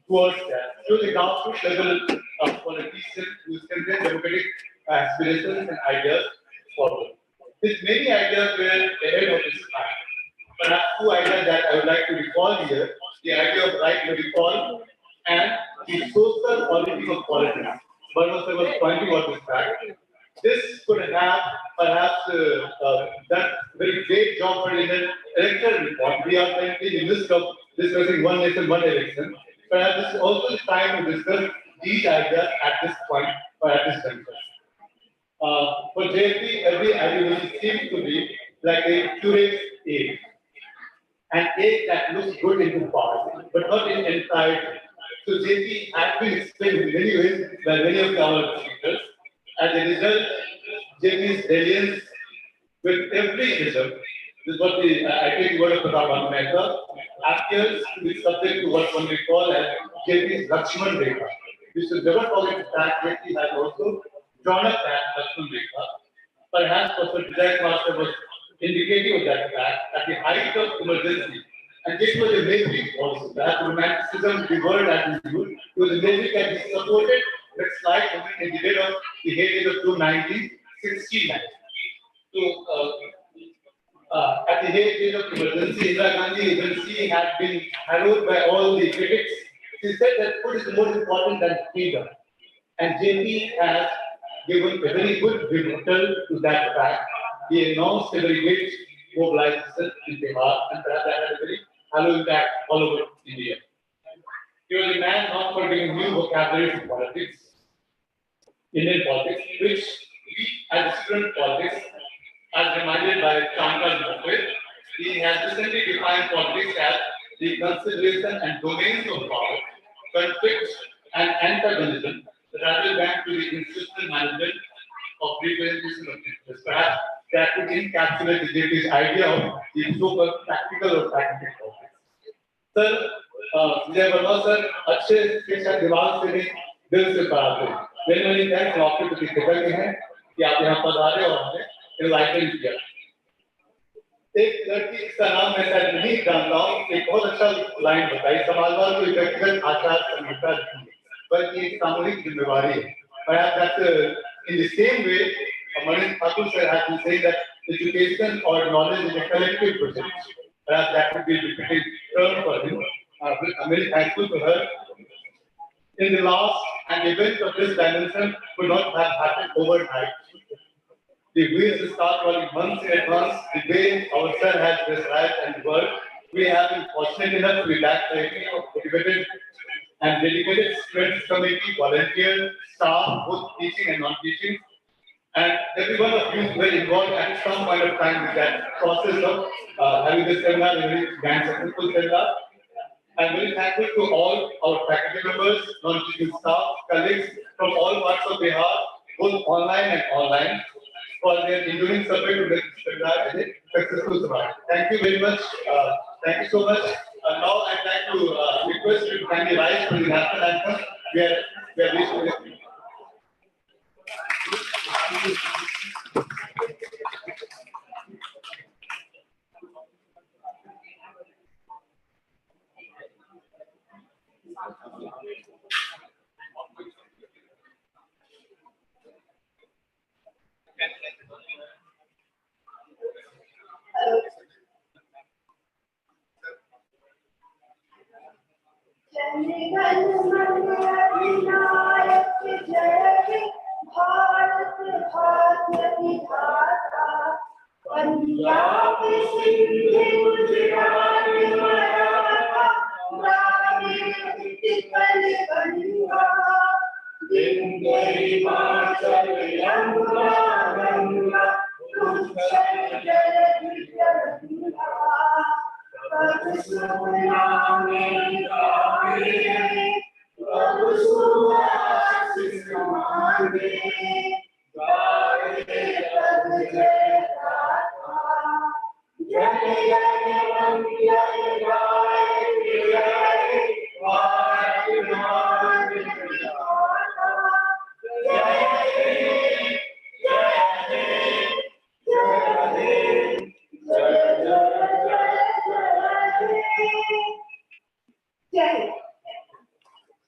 S16: towards that. To the grassroots level of politicians who strengthen democratic aspirations and ideas forward. His many ideas were ahead of his time. Perhaps two ideas that I would like to recall here: the idea of right to recall and the social quality of politics. But also was pointing out this fact. This could have perhaps done very great job for Indian electoral reform. We are currently in the midst of discussing one nation, one election. Perhaps this is also the time to discuss these ideas at this point or at this juncture. For JP, every ideology seems to be like a curate's egg. An egg that looks good into part, but not in entirety. So JP has been explained in many ways by many of our speakers. As a result, JP's dalliance with every ism, this is what I take the word of Pratap Mehta, appears to be subject to what one may call as JP's Lakshman Rekha. We should never forget the fact that he has also drawn up that Lakshman Rekha. Perhaps Professor Vijay Master was indicative of that fact at the height of emergency. And this was a maverick also. That romanticism, the word that we use, was a maverick that he supported that slight movement in the date of the heyday of 1969. So, at the heyday of emergency, Indira Gandhi agency had been hallowed by all the critics. She said that food is more important than freedom. And JP has given a very good rebuttal to that fact. He announced a very great mobilization in Bihar, and perhaps that had a very hallowed impact all over India. He was a man known for giving new vocabulary to politics, Indian politics, which we as student politics, as reminded by Chandra Bhopal, he has recently defined politics as the consideration and domains of power, conflict and antagonism, rather than to the institutional management of representation of interest. Perhaps that would encapsulate the JP's idea of the so-called practical or pragmatic politics. Sir, Vijay Verma sir, अच्छे शिक्षा दिमाग से भी दिल से पढ़ाते हैं। Many thanks आपके प्रति कृतज्ञ हैं कि आप यहाँ पर आ रहे और हमने इनवाइटेड किया। एक लड़की जिसका नाम मैं शायद नहीं जानता हूँ, एक बहुत अच्छा लाइन बताई, समाजवाद कोई व्यक्तिगत आचार संहिता नहीं है, बल्कि एक सामूहिक जिम्मेवारी है। Perhaps that's in the same way, Manish Thakur sir has been saying that education or knowledge is a collective project. Perhaps that would be a repeated term for him. I'm very thankful to her. In the last, an event of this dimension could not have happened overnight. The wheels start rolling months in advance. The way our sir has prescribed and worked, we have been fortunate enough to be backed by a motivated and dedicated students committee, volunteers, staff, both teaching and non-teaching. And every one of you were involved at some point of time with that process of having this seminar, a very grand successful seminar. I'm very thankful to all our faculty members, non-teaching staff, colleagues from all parts of Bihar, both online and online, for their enduring support to make this seminar a successful seminar. Thank you very much. Thank you so much. Now I'd like to request you to kindly rise for the national anthem. We are reaching this.
S10: Jana Gana मन अधिनायक जय
S17: जय जय